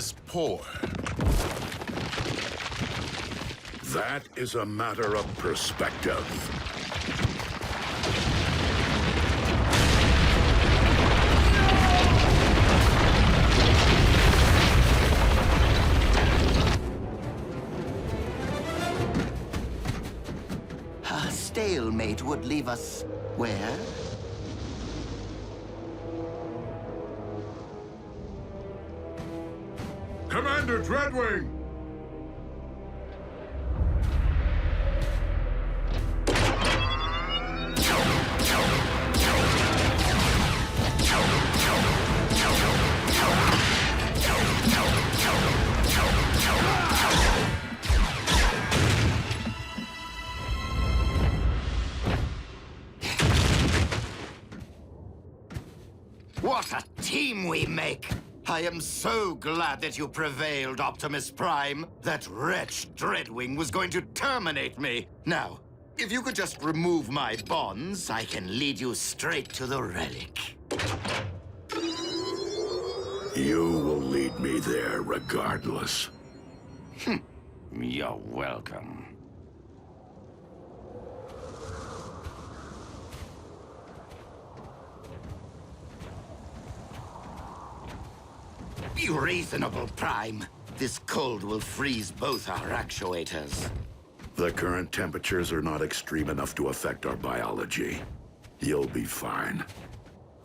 is poor. That is a matter of perspective. A stalemate would leave us where? Commander Dreadwing! What a team we make! I am so glad that you prevailed, Optimus Prime. That wretch Dreadwing was going to terminate me. Now, if you could just remove my bonds, I can lead you straight to the relic. You will lead me there regardless. You're welcome. Be reasonable, Prime. This cold will freeze both our actuators. The current temperatures are not extreme enough to affect our biology. You'll be fine.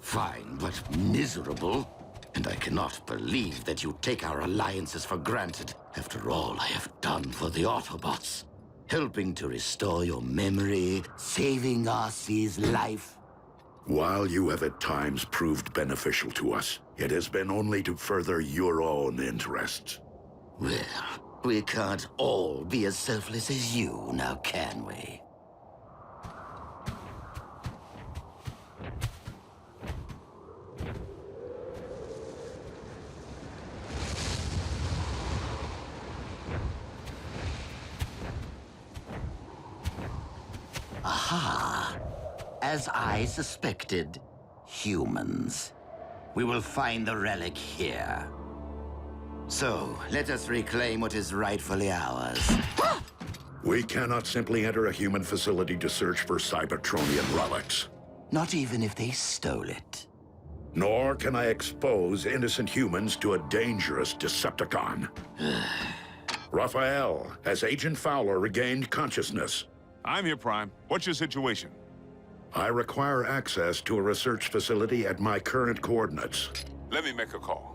Fine, but miserable. And I cannot believe that you take our alliances for granted after all I have done for the Autobots. Helping to restore your memory, saving RC's life. While you have at times proved beneficial to us, it has been only to further your own interests. Well, we can't all be as selfless as you, now can we? Aha! As I suspected, humans. We will find the relic here. So, let us reclaim what is rightfully ours. We cannot simply enter a human facility to search for Cybertronian relics. Not even if they stole it. Nor can I expose innocent humans to a dangerous Decepticon. Raphael, has Agent Fowler regained consciousness? I'm here, Prime. What's your situation? I require access to a research facility at my current coordinates. Let me make a call.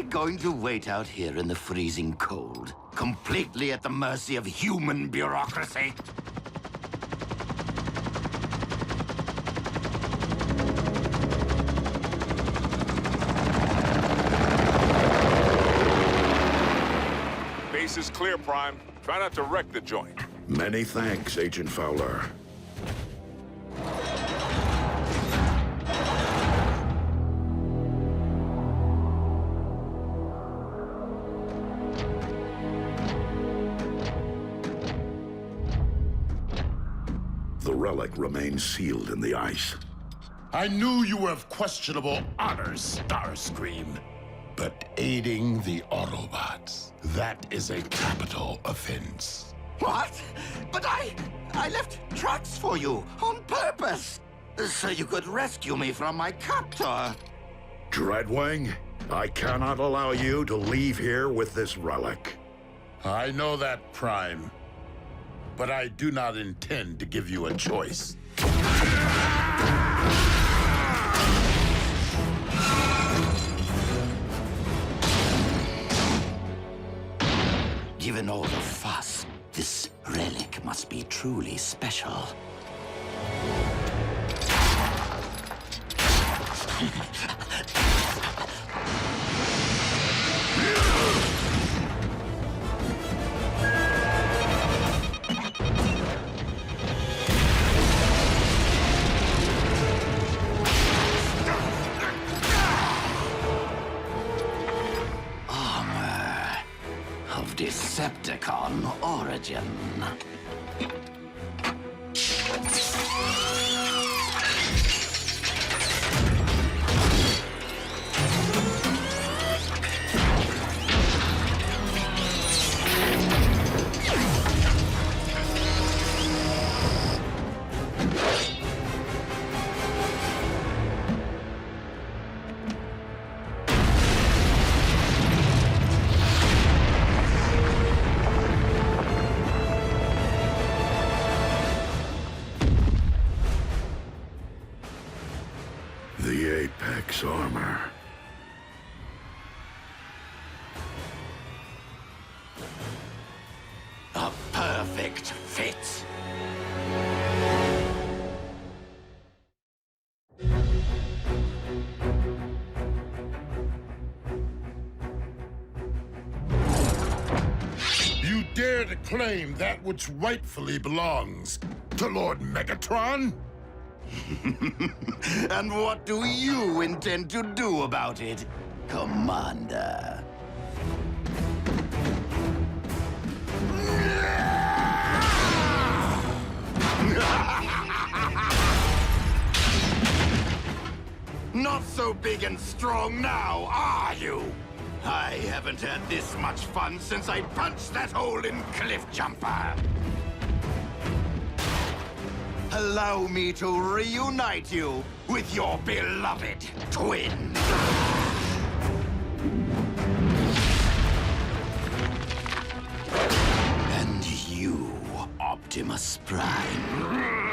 Going to wait out here in the freezing cold, completely at the mercy of human bureaucracy? Base is clear, Prime. Try not to wreck the joint. Many thanks, Agent Fowler. The relic remains sealed in the ice. I knew you were of questionable honors, Starscream. But aiding the Autobots, that is a capital offense. What? But I left tracks for you on purpose, so you could rescue me from my captor. Dreadwing, I cannot allow you to leave here with this relic. I know that, Prime. But I do not intend to give you a choice. Given all the fuss, this relic must be truly special. Armor of Decepticon origin. The Apex armor. A perfect fit. You dare to claim that which rightfully belongs to Lord Megatron? And what do you intend to do about it, Commander? Not so big and strong now, are you? I haven't had this much fun since I punched that hole in Cliff Jumper. Allow me to reunite you with your beloved twin. And you, Optimus Prime.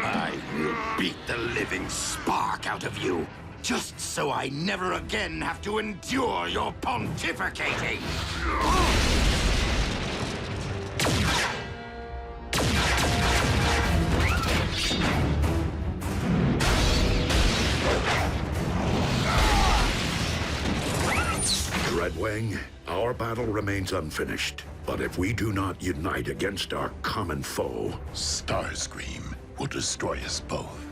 I will beat the living spark out of you, just so I never again have to endure your pontificating. Dreadwing, our battle remains unfinished. But if we do not unite against our common foe, Starscream will destroy us both.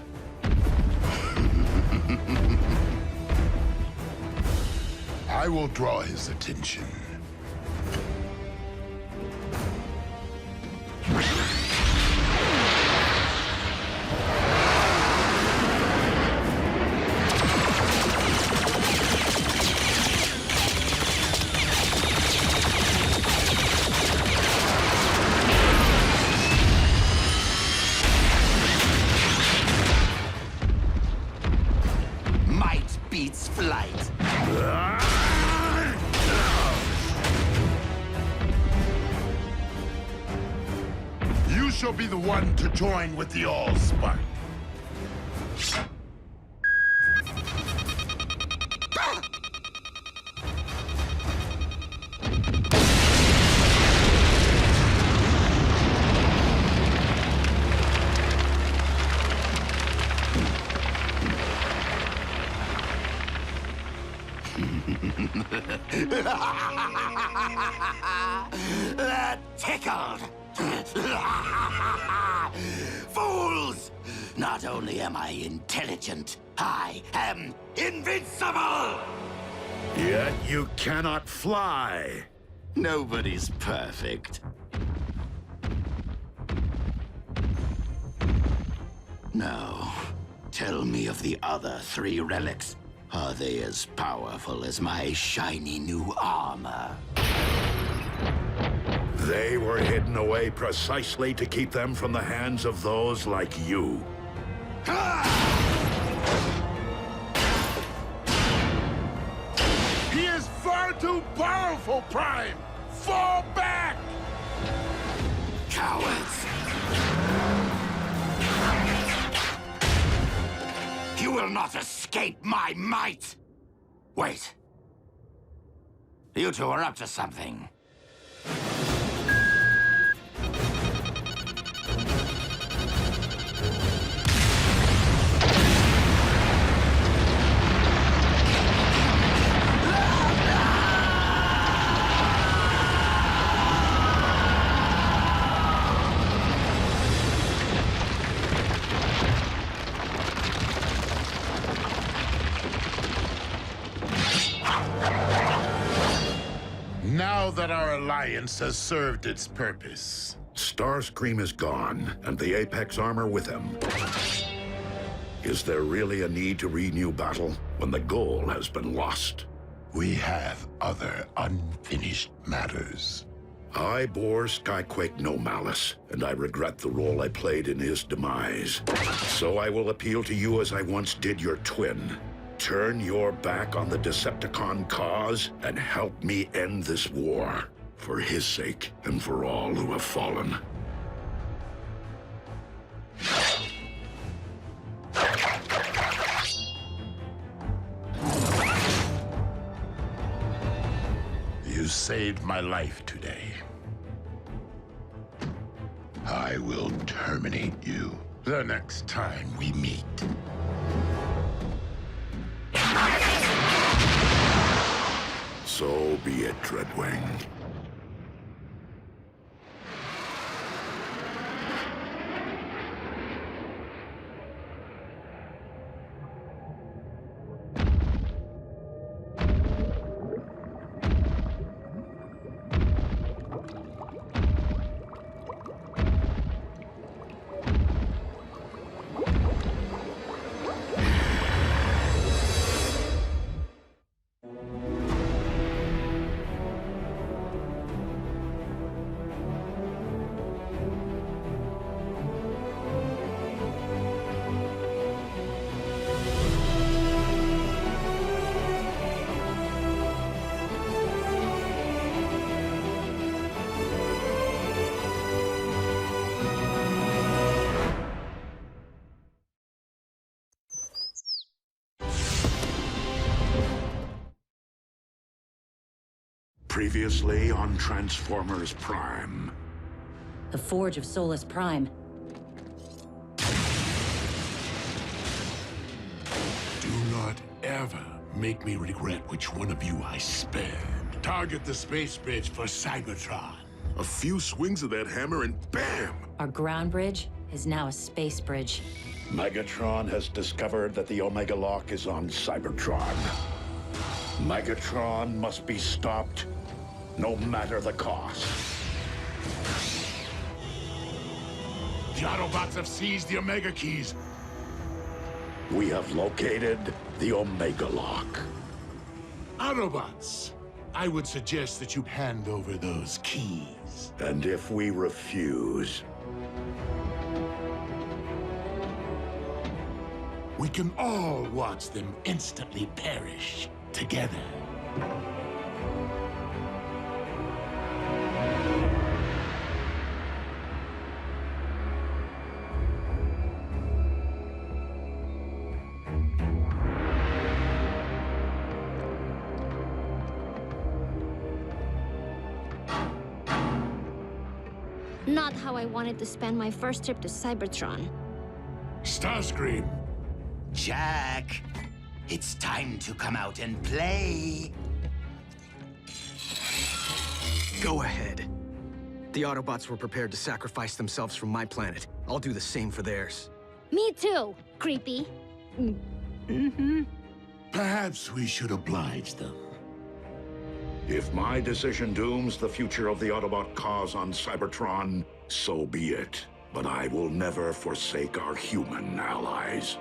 I will draw his attention. Might beats flight. You shall be the one to join with the Allspark. That tickled. Fools! Not only am I intelligent, I am invincible! yet you cannot fly. Nobody's perfect. Now, tell me of the other 3 relics. Are they as powerful as my shiny new armor? They were hidden away precisely to keep them from the hands of those like you. He is far too powerful, Prime! Fall back! Cowards! You will not escape my might! Wait. You two are up to something. that our alliance has served its purpose. Starscream is gone, and the Apex armor with him. Is there really a need to renew battle when the goal has been lost? We have other unfinished matters. I bore Skyquake no malice, and I regret the role I played in his demise. So I will appeal to you as I once did your twin. Turn your back on the Decepticon cause and help me end this war. For his sake, and for all who have fallen. You saved my life today. I will terminate you the next time we meet. So be it, Dreadwing. Previously on Transformers Prime. The Forge of Solus Prime. Do not ever make me regret which one of you I spared. Target the space bridge for Cybertron. A few swings of that hammer and bam! Our ground bridge is now a space bridge. Megatron has discovered that the Omega Lock is on Cybertron. Megatron must be stopped, no matter the cost. The Autobots have seized the Omega Keys. We have located the Omega Lock. Autobots, I would suggest that you hand over those keys. And if we refuse, we can all watch them instantly perish together. Not how I wanted to spend my first trip to Cybertron. Starscream. Jack, it's time to come out and play. Go ahead. The Autobots were prepared to sacrifice themselves for my planet. I'll do the same for theirs. Me too, creepy. Perhaps we should oblige them. if my decision dooms the future of the Autobot cause on Cybertron, so be it. But I will never forsake our human allies.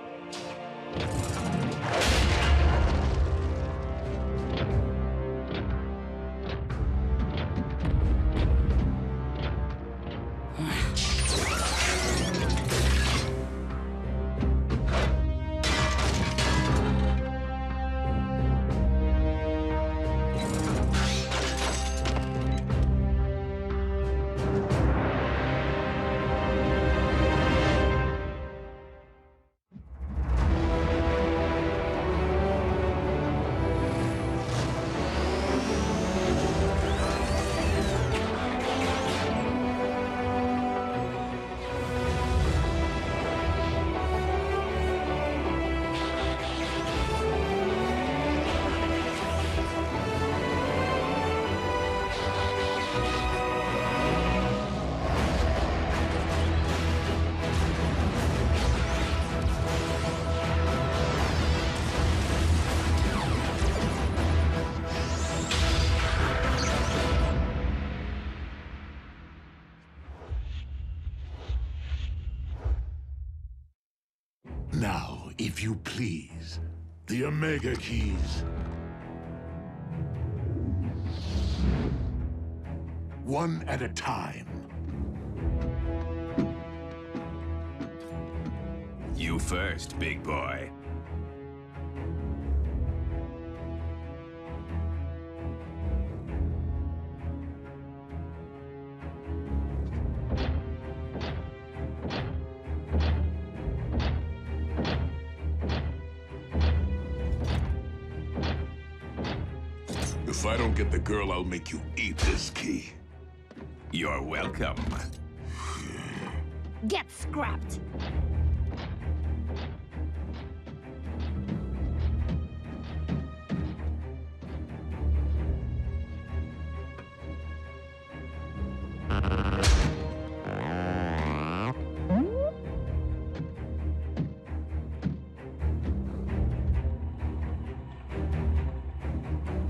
Now, if you please, the Omega keys. One at a time. You first, big boy. If I don't get the girl, I'll make you eat this key. You're welcome. Get scrapped.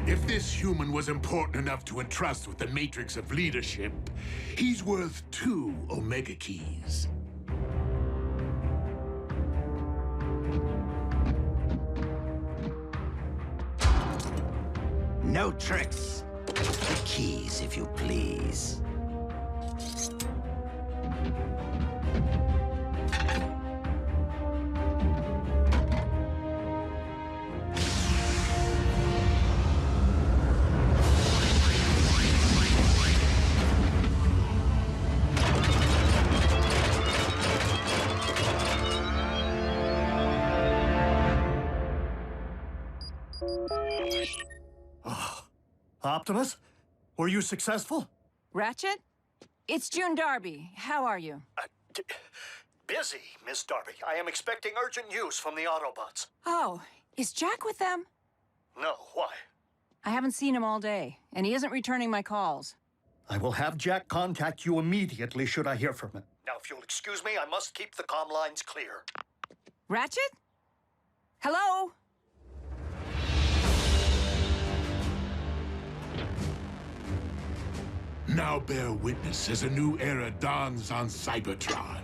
If this human was important enough to entrust with the matrix of leadership, he's worth 2 Omega keys. No tricks. The keys, if you please. Optimus? Were you successful? Ratchet? It's June Darby. How are you? Busy, Miss Darby. I am expecting urgent news from the Autobots. Oh, is Jack with them? No, why? I haven't seen him all day, and he isn't returning my calls. I will have Jack contact you immediately should I hear from him. Now, if you'll excuse me, I must keep the comm lines clear. Ratchet? Hello? Now bear witness as a new era dawns on Cybertron.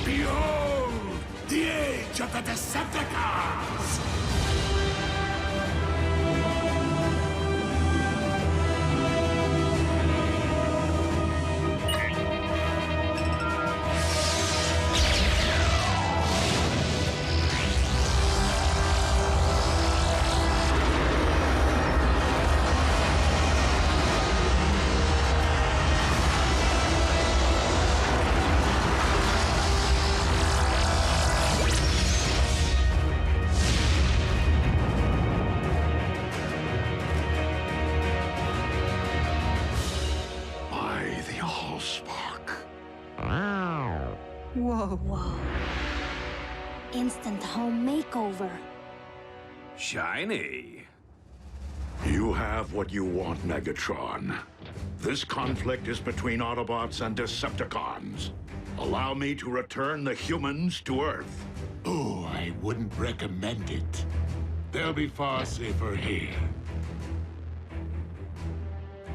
Behold, the age of the Decepticons! Whoa. Instant home makeover. Shiny. You have what you want, Megatron. This conflict is between Autobots and Decepticons. Allow me to return the humans to Earth. Oh, I wouldn't recommend it. They'll be far safer here.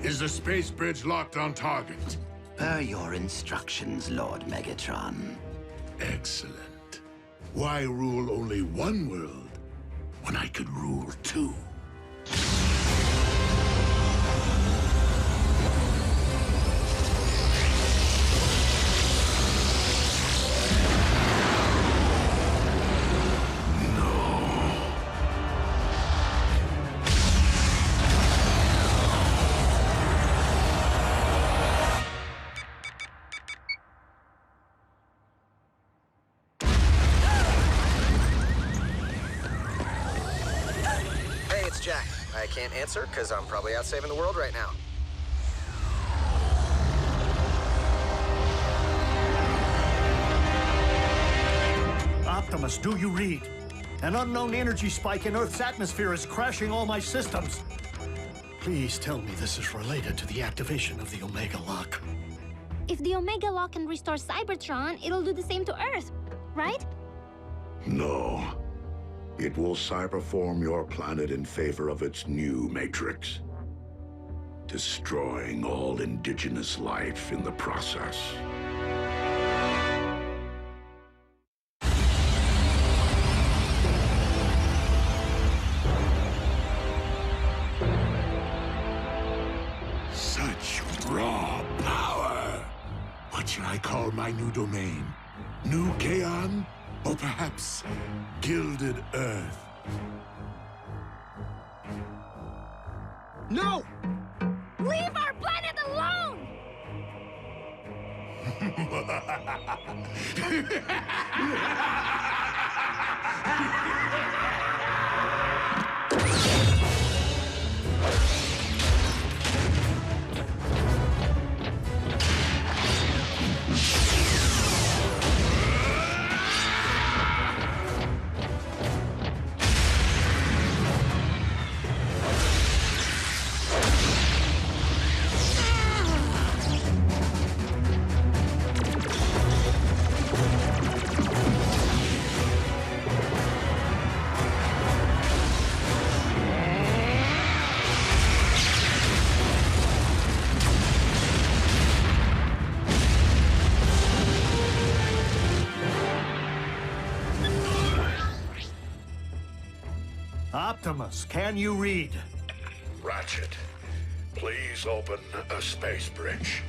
Is the space bridge locked on target? Per your instructions, Lord Megatron. Excellent. Why rule only one world when I could rule 2? Jack. I can't answer because I'm probably out saving the world right now. Optimus, do you read? An unknown energy spike in Earth's atmosphere is crashing all my systems. Please tell me this is related to the activation of the Omega Lock. If the Omega Lock can restore Cybertron, it'll do the same to Earth, right? No. It will cyberform your planet in favor of its new matrix, destroying all indigenous life in the process. Such raw power. What should I call my new domain? New Kaon? Or perhaps Gilded Earth? No! Leave our planet alone! Optimus, can you read? Ratchet, please open a space bridge.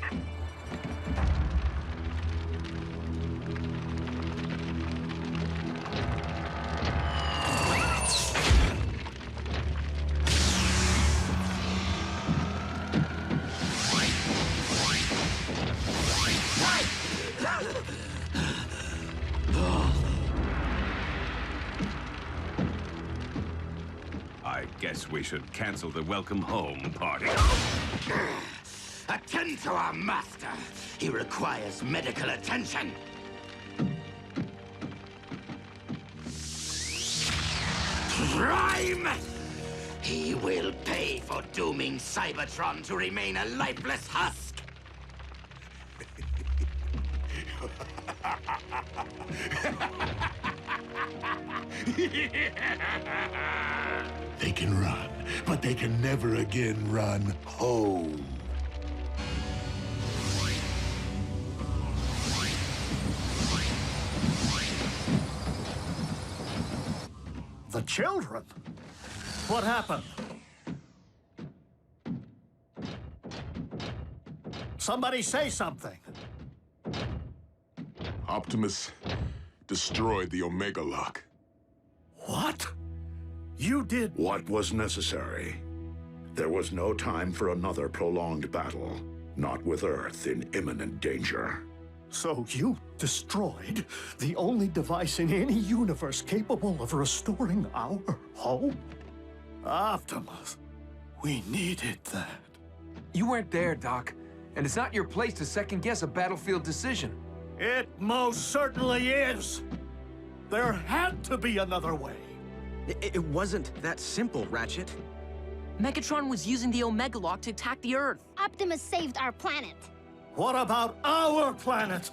I guess we should cancel the welcome home party. Attend to our master. He requires medical attention. Prime! He will pay for dooming Cybertron to remain a lifeless husk. They can run, but they can never again run home. The children? What happened? Somebody say something. Optimus destroyed the Omega Lock. What? You did... What was necessary? There was no time for another prolonged battle, not with Earth in imminent danger. So you destroyed the only device in any universe capable of restoring our home? Optimus, we needed that. You weren't there, Doc. And it's not your place to second-guess a battlefield decision. It most certainly is. There had to be another way. It wasn't that simple, Ratchet. Megatron was using the Omega Lock to attack the Earth. Optimus saved our planet. What about our planet?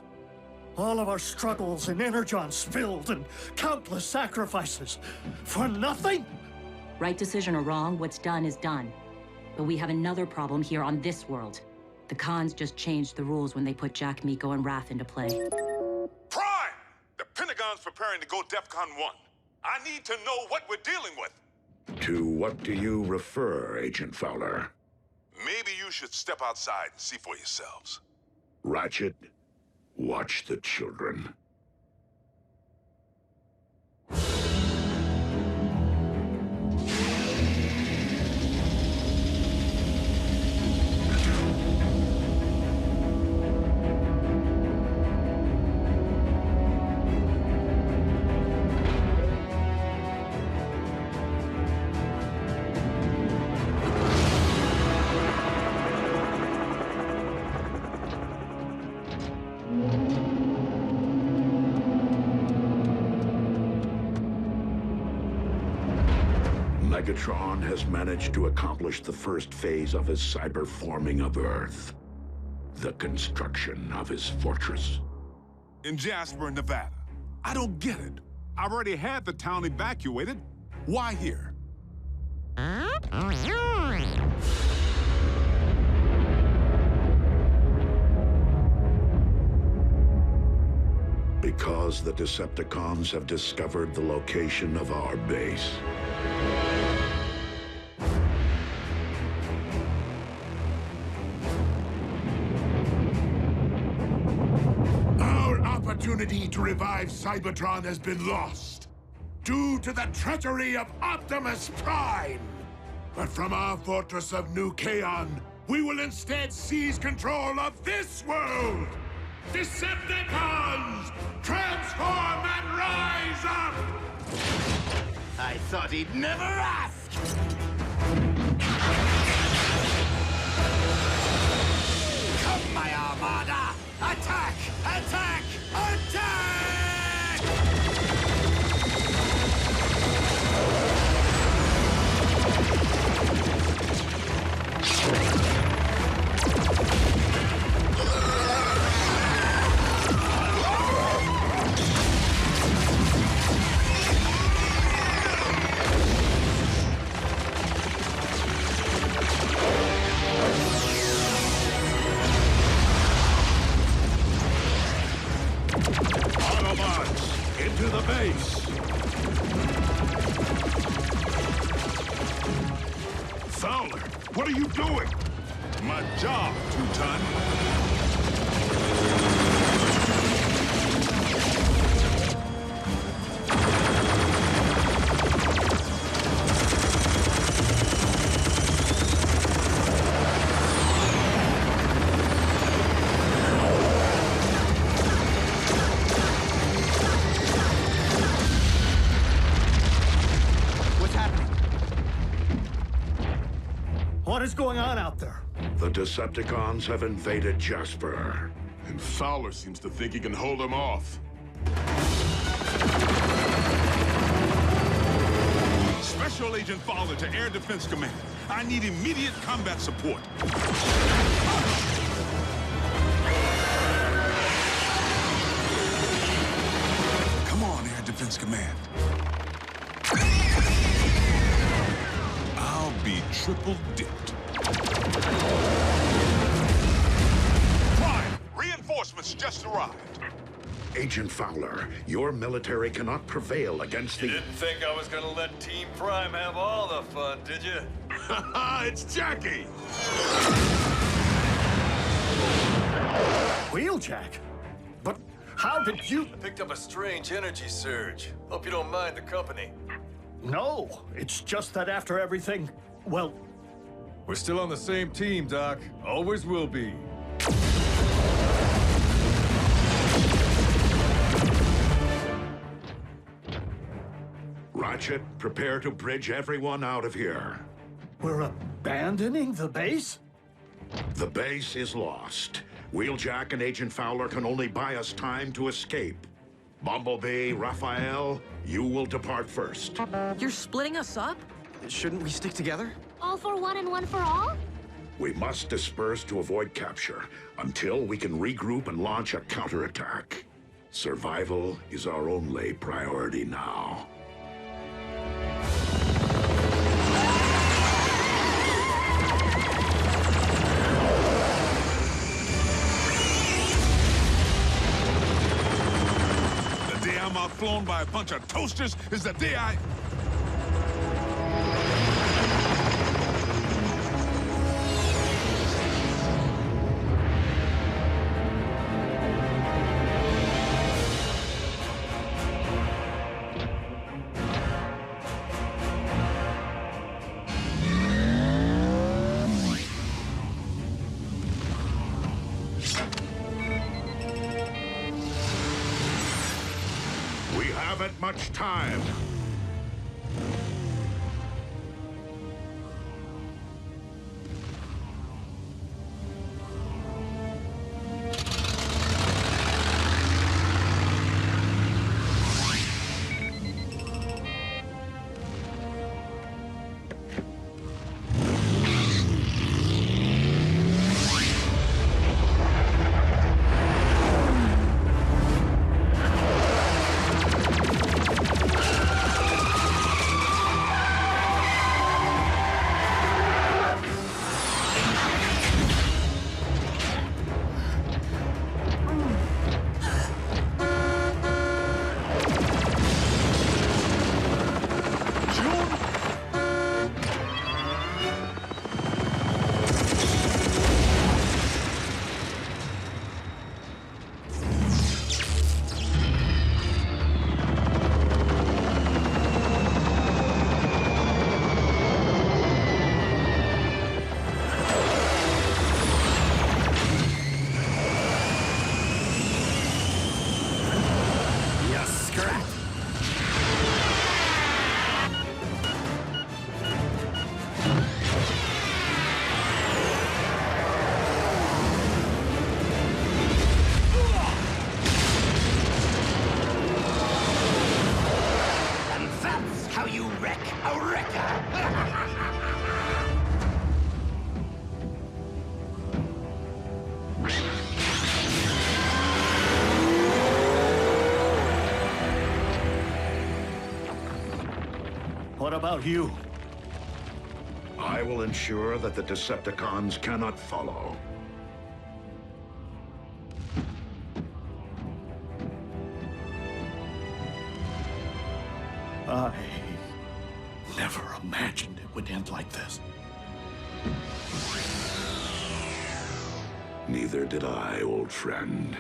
All of our struggles and Energon spilled and countless sacrifices. For nothing? Right decision or wrong, what's done is done. But we have another problem here on this world. The Khans just changed the rules when they put Jack, Miko, and Wrath into play. Prime! The Pentagon's preparing to go DEFCON 1. I need to know what we're dealing with. To what do you refer, Agent Fowler? Maybe you should step outside and see for yourselves. Ratchet, watch the children. Megatron has managed to accomplish the first phase of his cyberforming of Earth. The construction of his fortress. In Jasper, Nevada. I don't get it. I've already had the town evacuated. Why here? Because the Decepticons have discovered the location of our base. Our opportunity to revive Cybertron has been lost due to the treachery of Optimus Prime. But from our fortress of New Kaon, we will instead seize control of this world! Decepticons! Transform and rise up! I thought he'd never ask! Come, my Armada! Attack! Attack! Attack! Autobots, into the base! Fowler, what are you doing? My job, Two-Ton. What is going on out there? The Decepticons have invaded Jasper. And Fowler seems to think he can hold them off. Special Agent Fowler to Air Defense Command. I need immediate combat support. Come on, Air Defense Command. I'll be triple dipped. Prime, reinforcements just arrived. Agent Fowler, your military cannot prevail against the... You didn't think I was gonna let Team Prime have all the fun, did you? It's Jackie! Wheeljack? But how did you... I picked up a strange energy surge. Hope you don't mind the company. No, it's just that after everything, well... We're still on the same team, Doc. Always will be. Ratchet, prepare to bridge everyone out of here. We're abandoning the base? The base is lost. Wheeljack and Agent Fowler can only buy us time to escape. Bumblebee, Raphael, you will depart first. You're splitting us up? Shouldn't we stick together? All for one and one for all? We must disperse to avoid capture until we can regroup and launch a counterattack. Survival is our only priority now. The day I'm outflown by a bunch of toasters is the day I... We haven't much time. What about you? I will ensure that the Decepticons cannot follow. I never imagined it would end like this. Neither did I, old friend.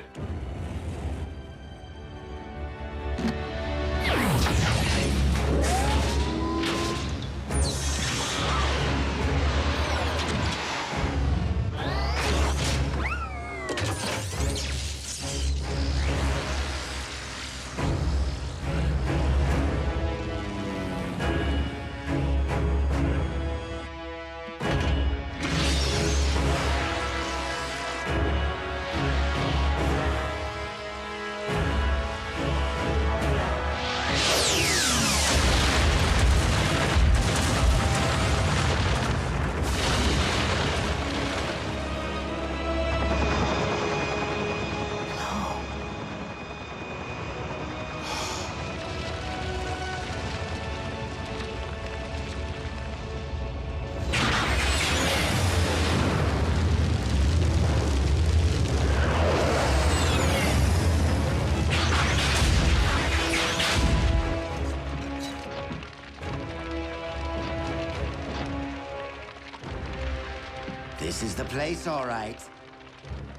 This is the place, all right.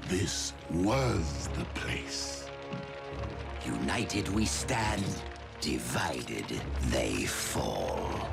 This was the place. United we stand, divided they fall.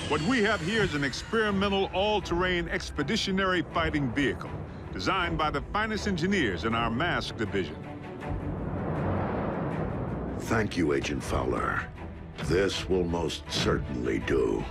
What we have here is an experimental all-terrain expeditionary fighting vehicle designed by the finest engineers in our mask division. Thank you, Agent Fowler. This will most certainly do.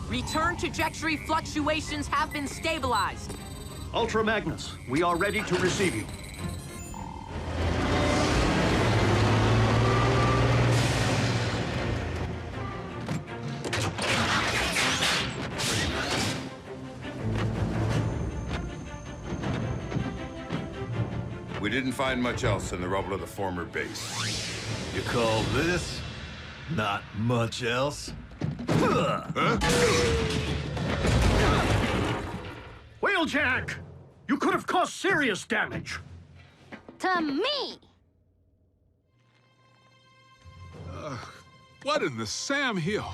Return trajectory fluctuations have been stabilized. Ultra Magnus, we are ready to receive you. We didn't find much else in the rubble of the former base. You call this not much else? Wheeljack! You could have caused serious damage. To me! What in the Sam Hill?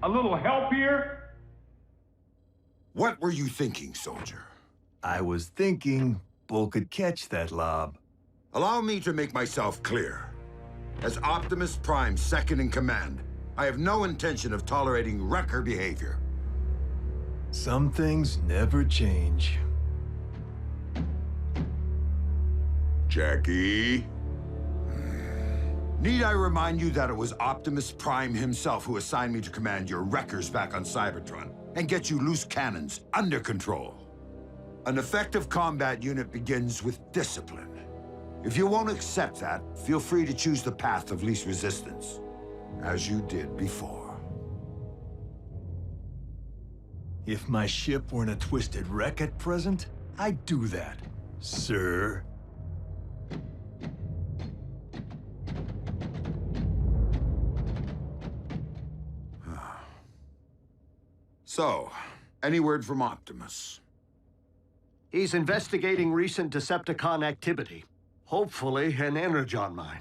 A little help here? What were you thinking, soldier? I was thinking Bull could catch that lob. Allow me to make myself clear. As Optimus Prime's second in command, I have no intention of tolerating wrecker behavior. Some things never change. Jackie? Need I remind you that it was Optimus Prime himself who assigned me to command your wreckers back on Cybertron and get you loose cannons under control? An effective combat unit begins with discipline. If you won't accept that, feel free to choose the path of least resistance, as you did before. If my ship weren't a twisted wreck at present, I'd do that, sir. So, any word from Optimus? He's investigating recent Decepticon activity. Hopefully, an Energon mine.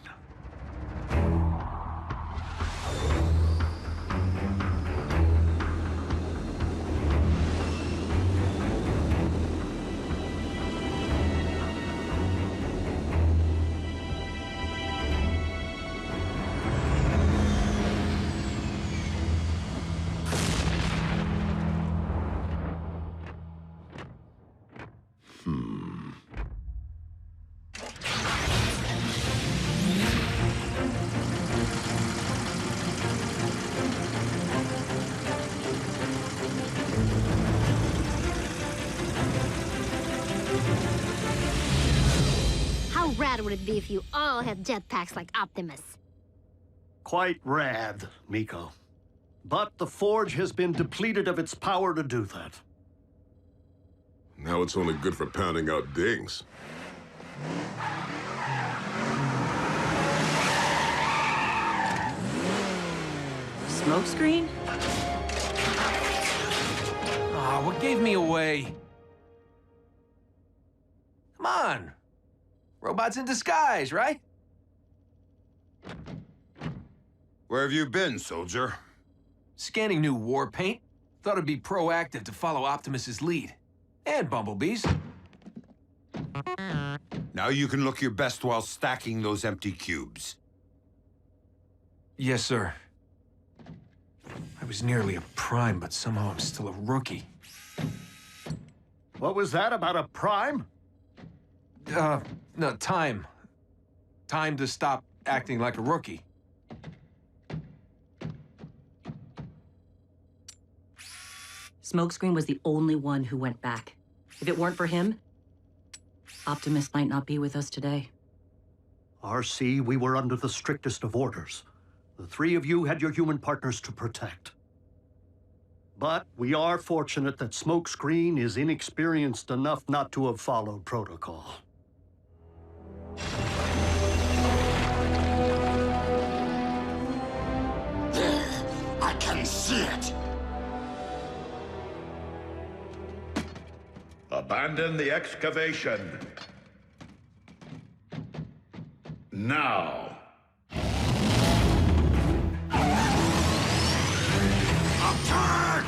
How rad would it be if you all had jetpacks like Optimus? Quite rad, Miko. But the Forge has been depleted of its power to do that. Now it's only good for pounding out dings. Smokescreen? Ah, what gave me away? Come on. Robots in disguise, right? Where have you been, soldier? Scanning new war paint. Thought it'd be proactive to follow Optimus's lead. And Bumblebee's. Now you can look your best while stacking those empty cubes. Yes, sir. I was nearly a Prime, but somehow I'm still a rookie. What was that about a Prime? No, time. Time to stop acting like a rookie. Smokescreen was the only one who went back. If it weren't for him, Optimus might not be with us today. RC, we were under the strictest of orders. The three of you had your human partners to protect. But we are fortunate that Smokescreen is inexperienced enough not to have followed protocol. There! I can see it! Abandon the excavation. Now. Attack!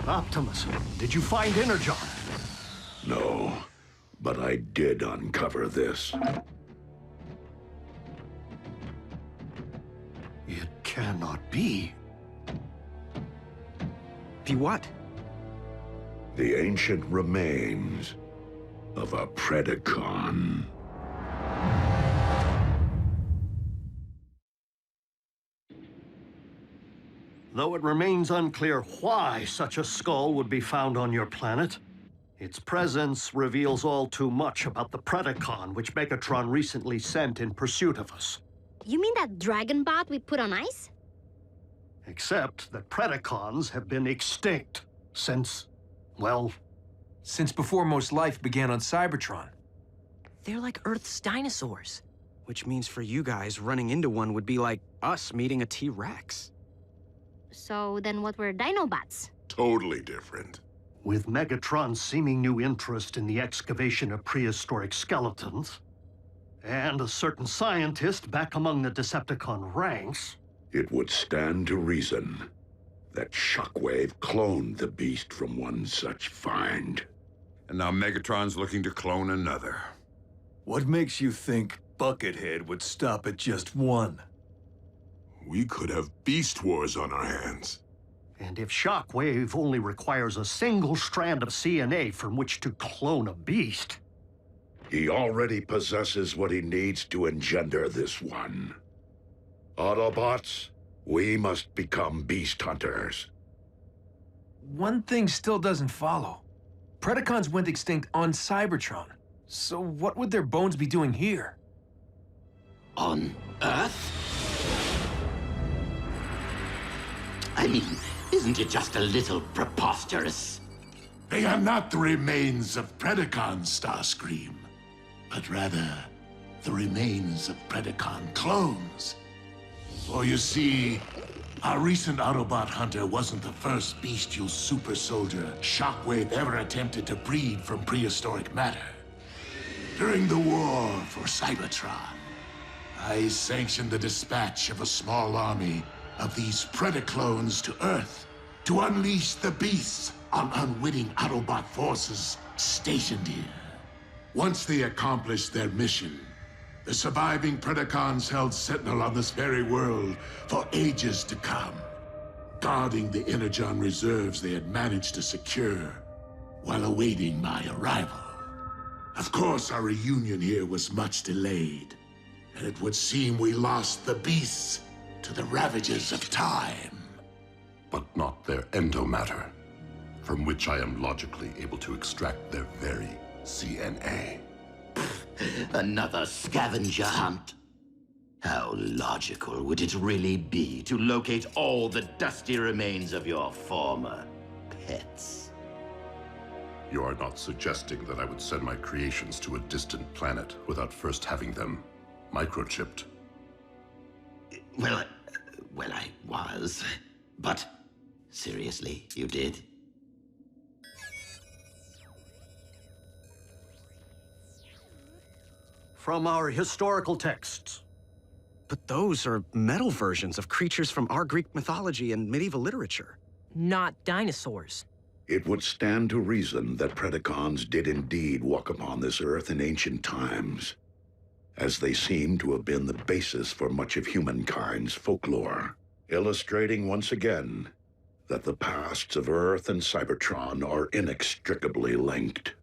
Optimus, did you find Energon? No, but I did uncover this. It cannot be. Be what? The ancient remains of a Predacon. Though it remains unclear why such a skull would be found on your planet, its presence reveals all too much about the Predacon which Megatron recently sent in pursuit of us. You mean that dragon bot we put on ice? Except that Predacons have been extinct since, well... Since before most life began on Cybertron. They're like Earth's dinosaurs. Which means for you guys, running into one would be like us meeting a T-Rex. So then what were Dinobots? Totally different. With Megatron's seeming new interest in the excavation of prehistoric skeletons, and a certain scientist back among the Decepticon ranks, it would stand to reason that Shockwave cloned the beast from one such find. And now Megatron's looking to clone another. What makes you think Buckethead would stop at just one? We could have Beast Wars on our hands. And if Shockwave only requires a single strand of CNA from which to clone a beast... He already possesses what he needs to engender this one. Autobots, we must become beast hunters. One thing still doesn't follow. Predacons went extinct on Cybertron. So what would their bones be doing here? On Earth? I mean, isn't it just a little preposterous? They are not the remains of Predacons, Starscream, but rather the remains of Predacon clones. For you see, our recent Autobot hunter wasn't the first bestial super soldier Shockwave ever attempted to breed from prehistoric matter. During the war for Cybertron, I sanctioned the dispatch of a small army of these Predaclones to Earth to unleash the beasts on unwitting Autobot forces stationed here. Once they accomplished their mission, the surviving Predacons held sentinel on this very world for ages to come, guarding the Energon reserves they had managed to secure while awaiting my arrival. Of course, our reunion here was much delayed, and it would seem we lost the beasts to the ravages of time. But not their endomatter, from which I am logically able to extract their very CNA. Another scavenger hunt? How logical would it really be to locate all the dusty remains of your former pets? You are not suggesting that I would send my creations to a distant planet without first having them microchipped? Well, I was. But seriously, you did? From our historical texts. But those are metal versions of creatures from our Greek mythology and medieval literature. Not dinosaurs. It would stand to reason that Predacons did indeed walk upon this Earth in ancient times, as they seem to have been the basis for much of humankind's folklore, illustrating once again that the pasts of Earth and Cybertron are inextricably linked.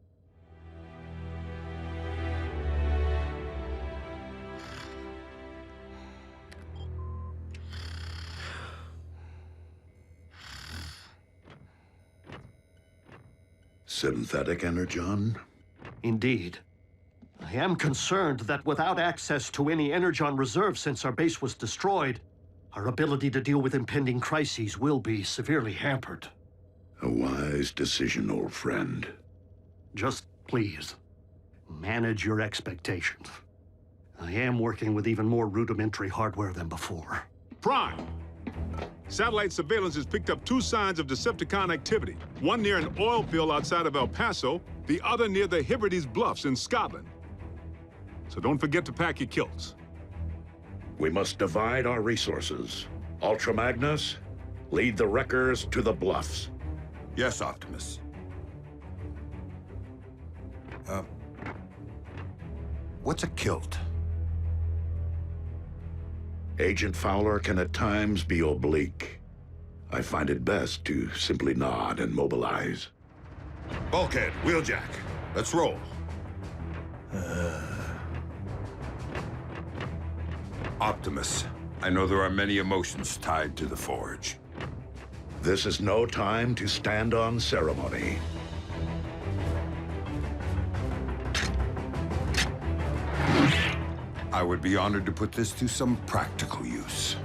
Synthetic Energon? Indeed. I am concerned that without access to any Energon reserves since our base was destroyed, our ability to deal with impending crises will be severely hampered. A wise decision, old friend. Just please, manage your expectations. I am working with even more rudimentary hardware than before. Prime! Satellite surveillance has picked up 2 signs of Decepticon activity. One near an oil field outside of El Paso, the other near the Hebrides Bluffs in Scotland. So don't forget to pack your kilts. We must divide our resources. Ultra Magnus, lead the wreckers to the bluffs. Yes, Optimus. What's a kilt? Agent Fowler can at times be oblique. I find it best to simply nod and mobilize. Bulkhead, Wheeljack, let's roll. Optimus, I know there are many emotions tied to the Forge. This is no time to stand on ceremony. I would be honored to put this to some practical use.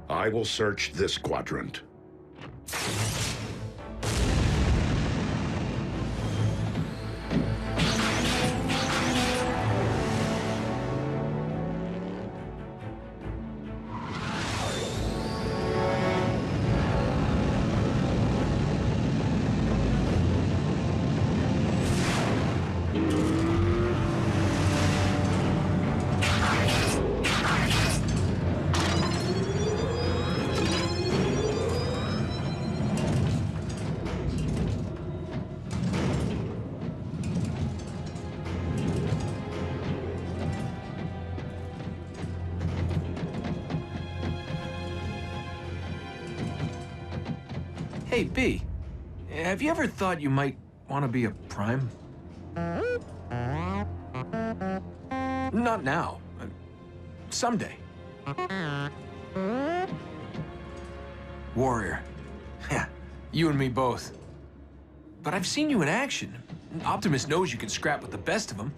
I will search this quadrant. Hey, B, have you ever thought you might want to be a Prime? Not now. Someday. Warrior. Yeah, you and me both. But I've seen you in action. Optimus knows you can scrap with the best of them.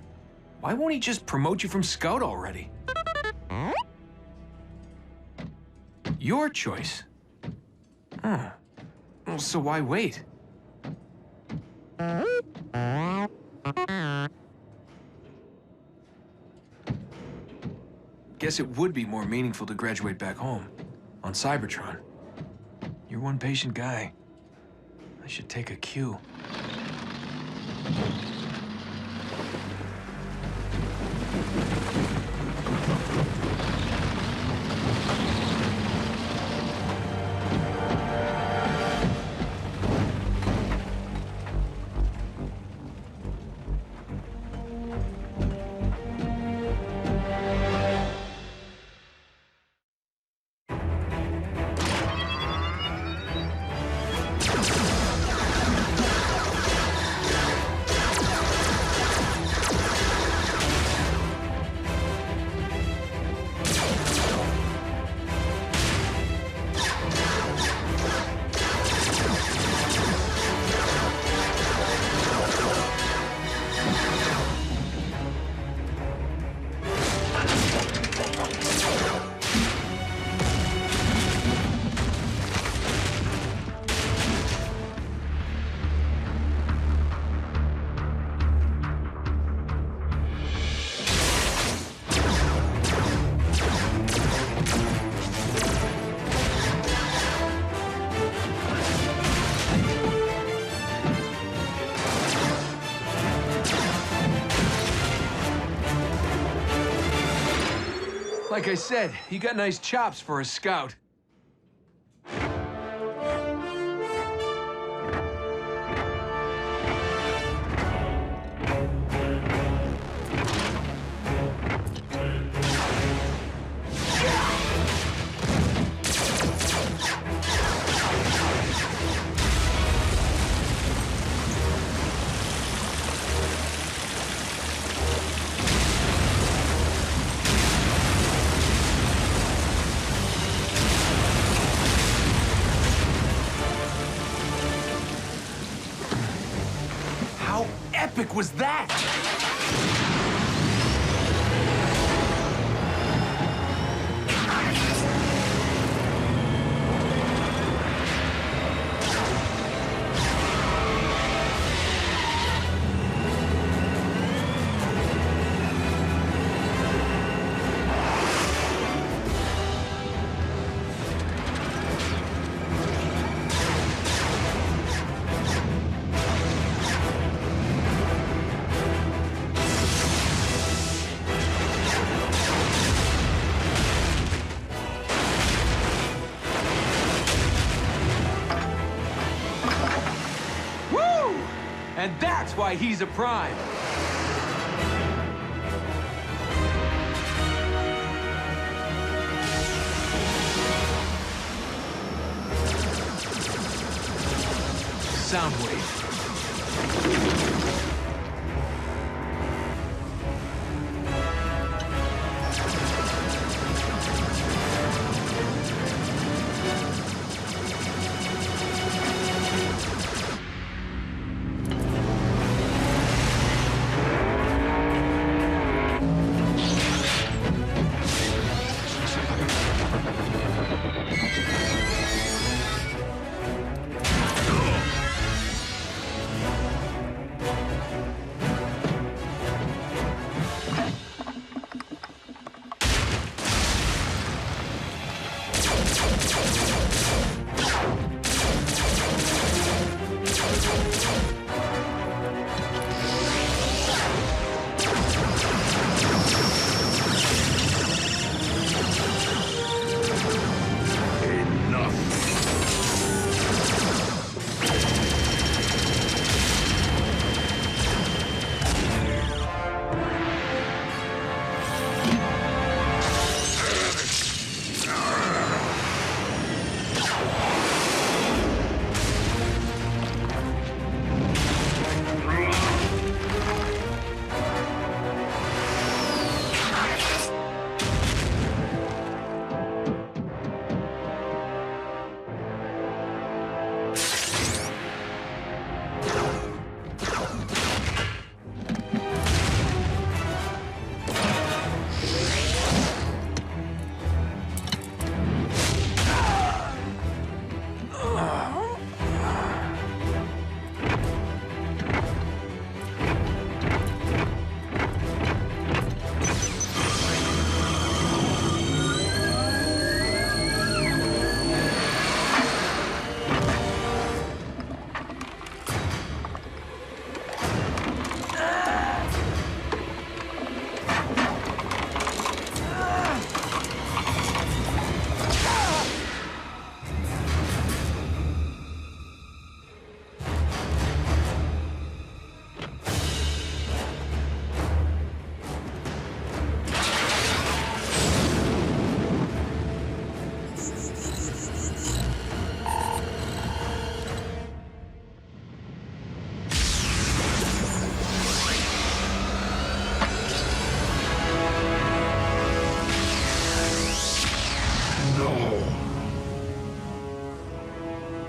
Why won't he just promote you from Scout already? Your choice. Huh. Well, so why wait? Guess it would be more meaningful to graduate back home, on Cybertron. You're one patient guy. I should take a cue. Like I said, you got nice chops for a Scout. How epic was that? And that's why he's a Prime. sound wave.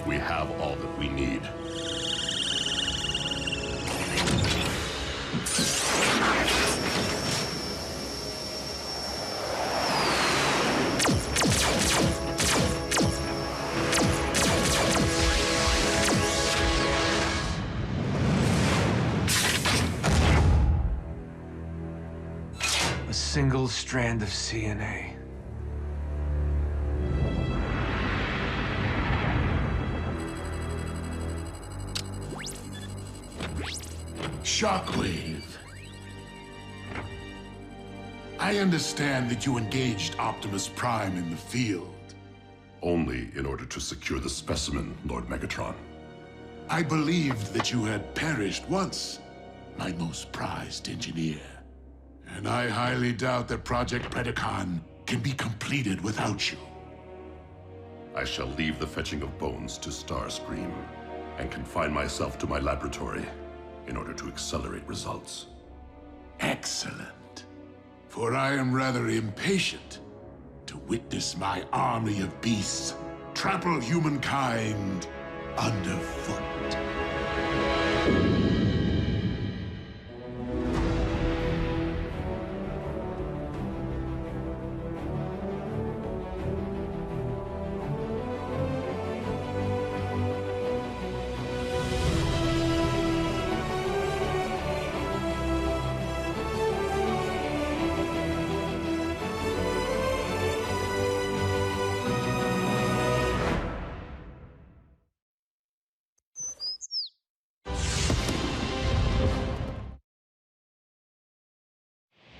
We have all that we need. A single strand of CNA. Shockwave. I understand that you engaged Optimus Prime in the field. Only in order to secure the specimen, Lord Megatron. I believed that you had perished once, my most prized engineer. And I highly doubt that Project Predacon can be completed without you. I shall leave the fetching of bones to Starscream and confine myself to my laboratory in order to accelerate results. Excellent. For I am rather impatient to witness my army of beasts trample humankind underfoot.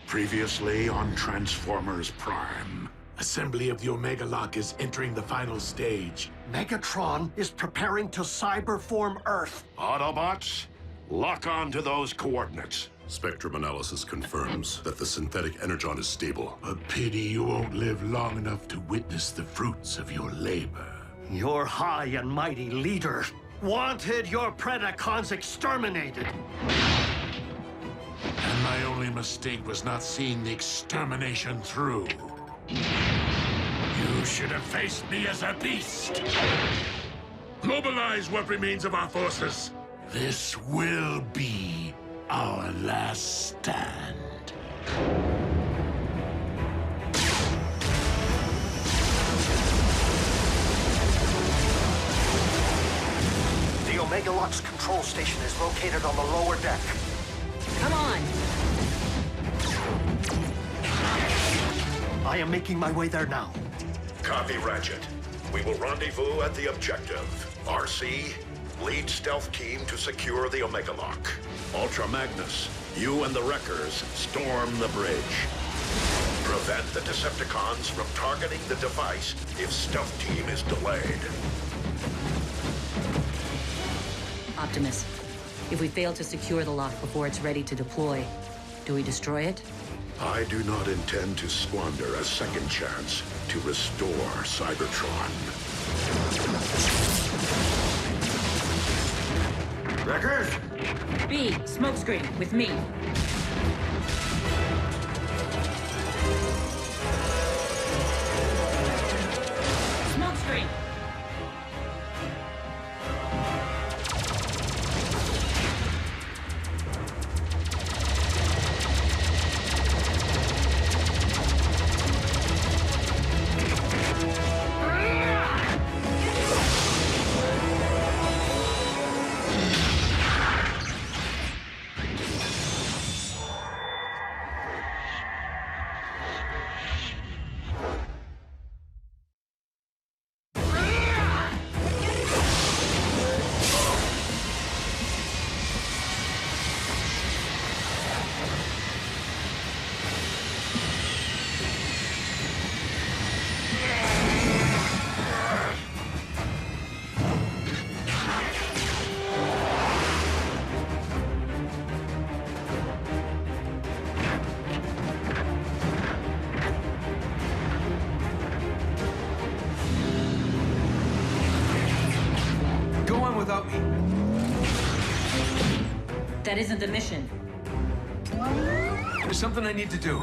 Previously on Transformers Prime. Assembly of the Omega Lock is entering the final stage. Megatron is preparing to cyberform Earth. Autobots, lock on to those coordinates. Spectrum analysis confirms that the synthetic Energon is stable. A pity you won't live long enough to witness the fruits of your labor. Your high and mighty leader Wanted your Predacons exterminated. And my only mistake was not seeing the extermination through. You should have faced me as a beast. Mobilize what remains of our forces. This will be our last stand. The Omega Lock's control station is located on the lower deck. Come on! I am making my way there now. Copy, Ratchet. We will rendezvous at the objective. RC, lead stealth team to secure the Omega Lock. Ultra Magnus, you and the Wreckers storm the bridge. Prevent the Decepticons from targeting the device if stealth team is delayed. Optimus, if we fail to secure the lock before it's ready to deploy, do we destroy it? I do not intend to squander a second chance to restore Cybertron. Wreckers! B, smokescreen, with me. Smokescreen! Without me. That isn't the mission. There's something I need to do.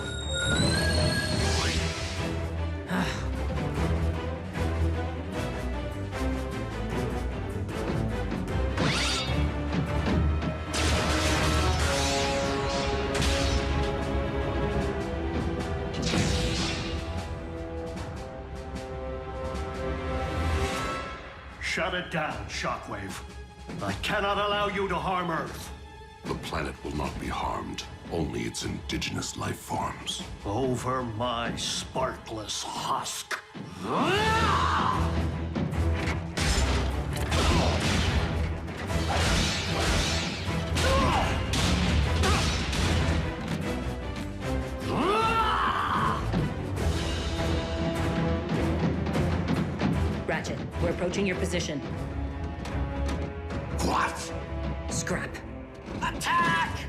Shut it down, Shockwave. I cannot allow you to harm Earth. The planet will not be harmed, only its indigenous life forms. Over my sparkless husk. Ratchet, we're approaching your position. What? Scrap. Attack!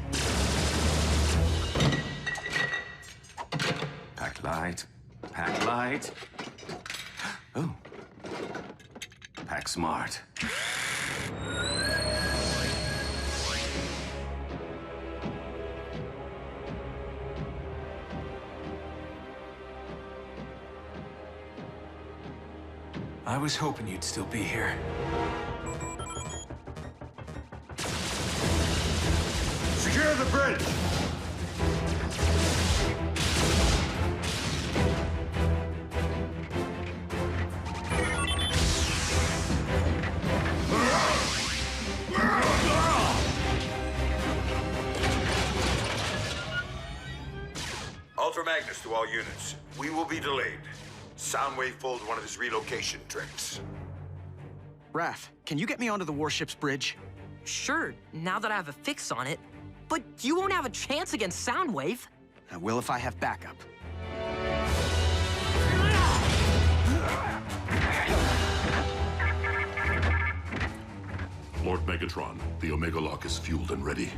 Pack light. Pack light. Oh. Pack smart. I was hoping you'd still be here. Secure the bridge! Ultra Magnus to all units. We will be delayed. Soundwave pulled one of his relocation tricks. Raph, can you get me onto the warship's bridge? Sure, now that I have a fix on it. But you won't have a chance against Soundwave. I will if I have backup. Lord Megatron, the Omega Lock is fueled and ready.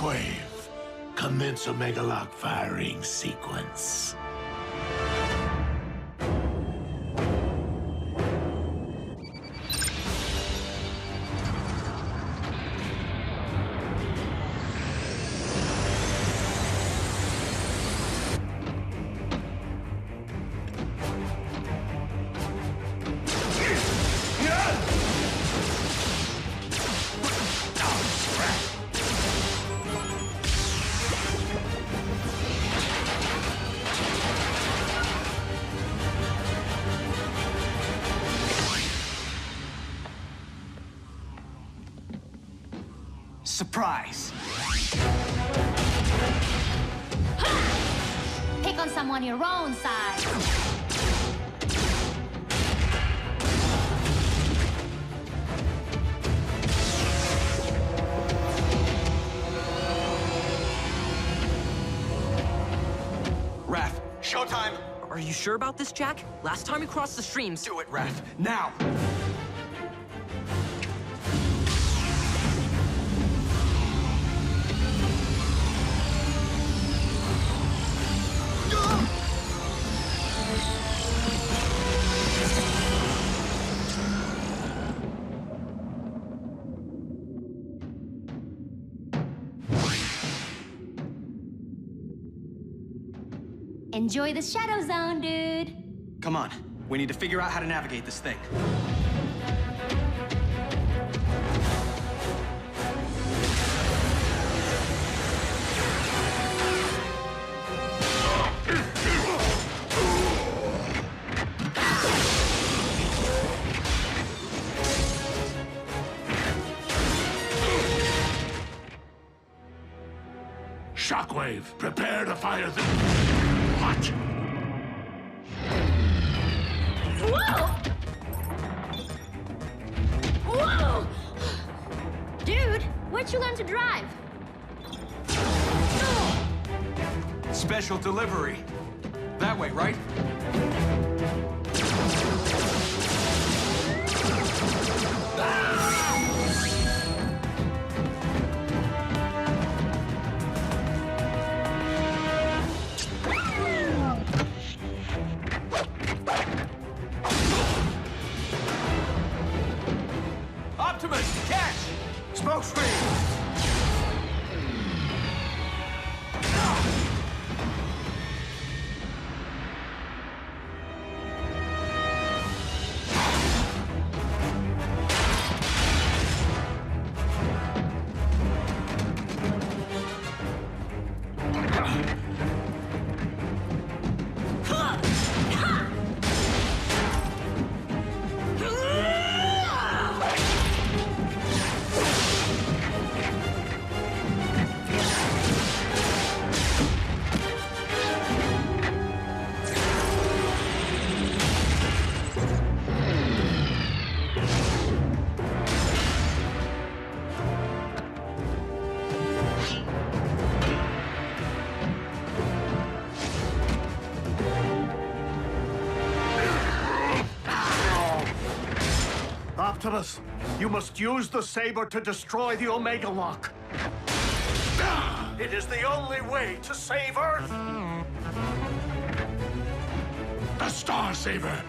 Shockwave, commence Omega Lock firing sequence. Surprise! Pick on someone your own size. Raph, showtime! Are you sure about this, Jack? Last time we crossed the streams... Do it, Raph, now! Enjoy the Shadow Zone, dude. Come on, we need to figure out how to navigate this thing. Shockwave, prepare to fire the... What? Whoa! Whoa! Dude, where'd you learn to drive? Special delivery. That way, right? Optimus, catch! Smoke screen! Optimus, you must use the saber to destroy the Omega Lock. It is the only way to save Earth. The Star Saber!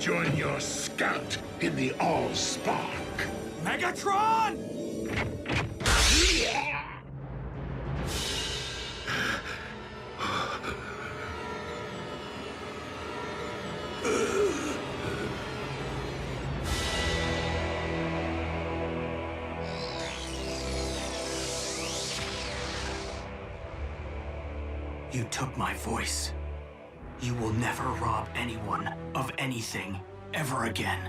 join your scout in the All-Spark. Megatron! You took my voice. You will never rob anyone of anything ever again.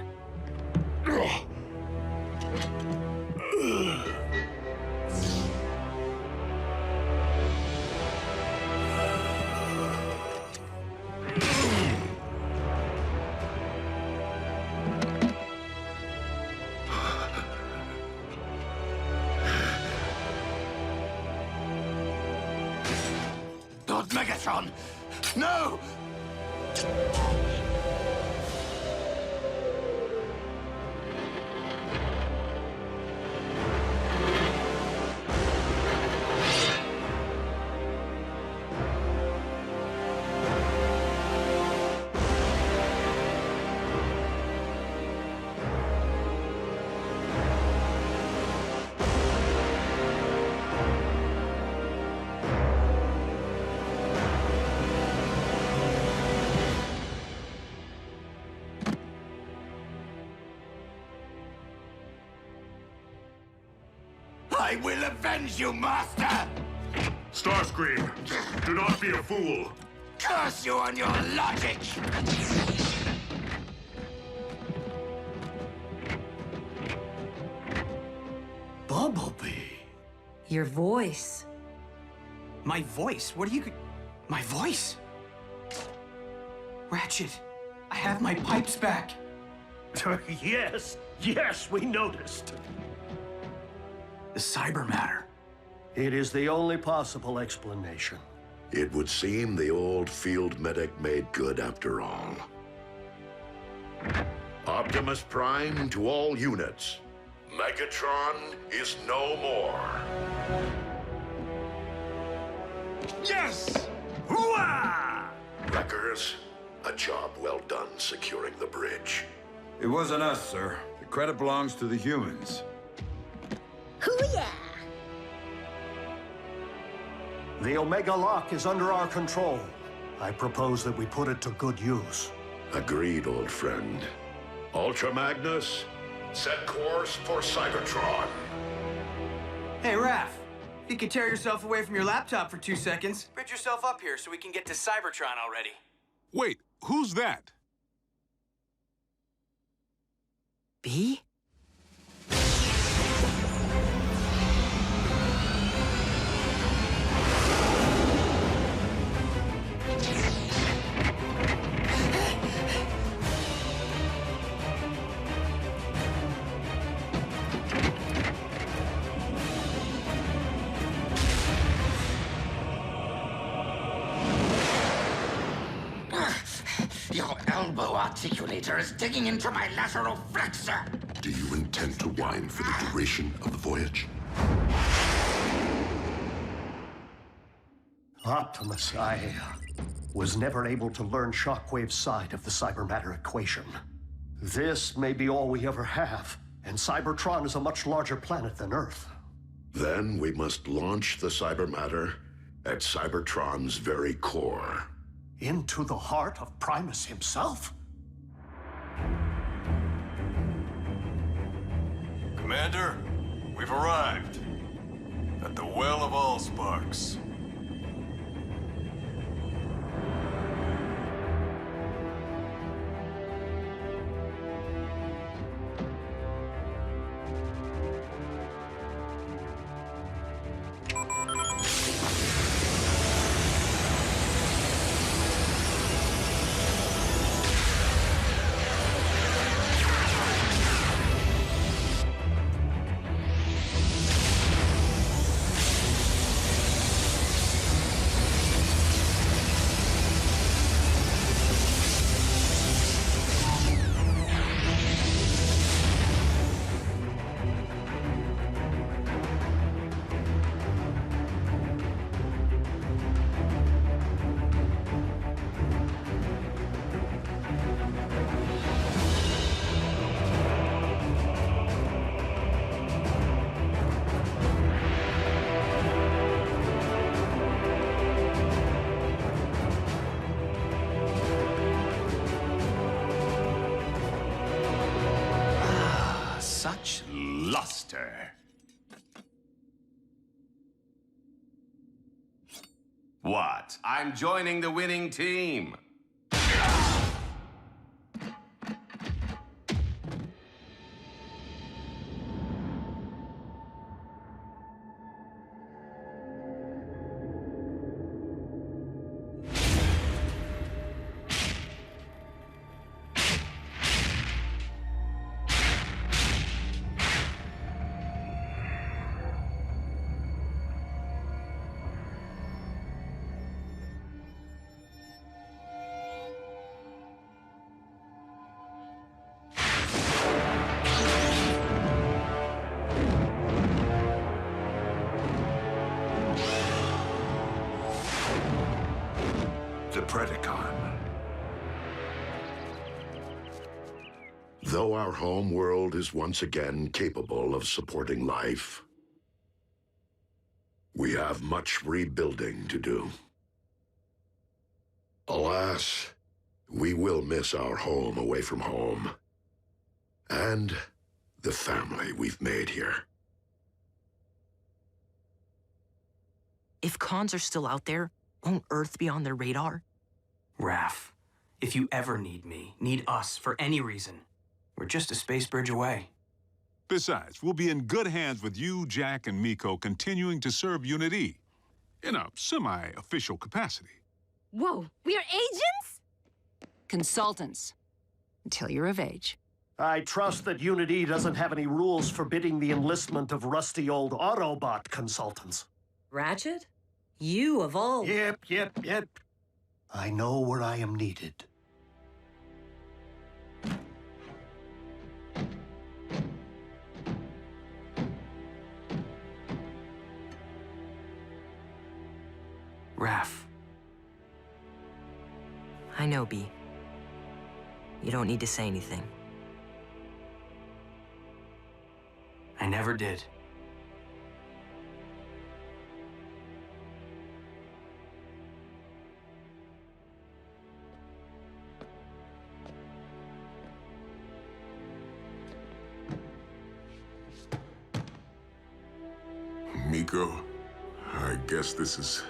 Not Megatron! No! I will avenge you, Master! Starscream, do not be a fool. Curse you on your logic! Bumblebee. Your voice. My voice? What are you... My voice? Ratchet, I have my pipes back. Yes, we noticed. The cyber matter. It is the only possible explanation. It would seem the old field medic made good after all. Optimus Prime to all units. Megatron is no more. Yes! Hooah! Wreckers, a job well done securing the bridge. It wasn't us, sir. The credit belongs to the humans. Hoo-yeah! The Omega Lock is under our control. I propose that we put it to good use. Agreed, old friend. Ultra Magnus, set course for Cybertron. Hey, Raph. If you could tear yourself away from your laptop for 2 seconds, bridge yourself up here so we can get to Cybertron already. Wait, who's that? B? Your elbow articulator is digging into my lateral flexor. Do you intend to whine for the duration of the voyage? Optimus, I was never able to learn Shockwave's side of the cybermatter equation. This may be all we ever have, and Cybertron is a much larger planet than Earth. Then we must launch the cybermatter at Cybertron's very core. Into the heart of Primus himself? Commander, we've arrived at the Well of Allsparks. luster. What? I'm joining the winning team. The Predacon. Though our home world is once again capable of supporting life, we have much rebuilding to do. Alas, we will miss our home away from home, and the family we've made here. If cons are still out there, won't Earth be on their radar? Raph, if you ever need me, need us for any reason, we're just a space bridge away. Besides, we'll be in good hands with you, Jack, and Miko continuing to serve Unit E in a semi-official capacity. Whoa, we are agents? Consultants. Until you're of age. I trust that Unit E doesn't have any rules forbidding the enlistment of rusty old Autobot consultants. Ratchet? You of all... Yep. I know where I am needed. Raph. I know, B. You don't need to say anything. I never did. Miko, I guess this is...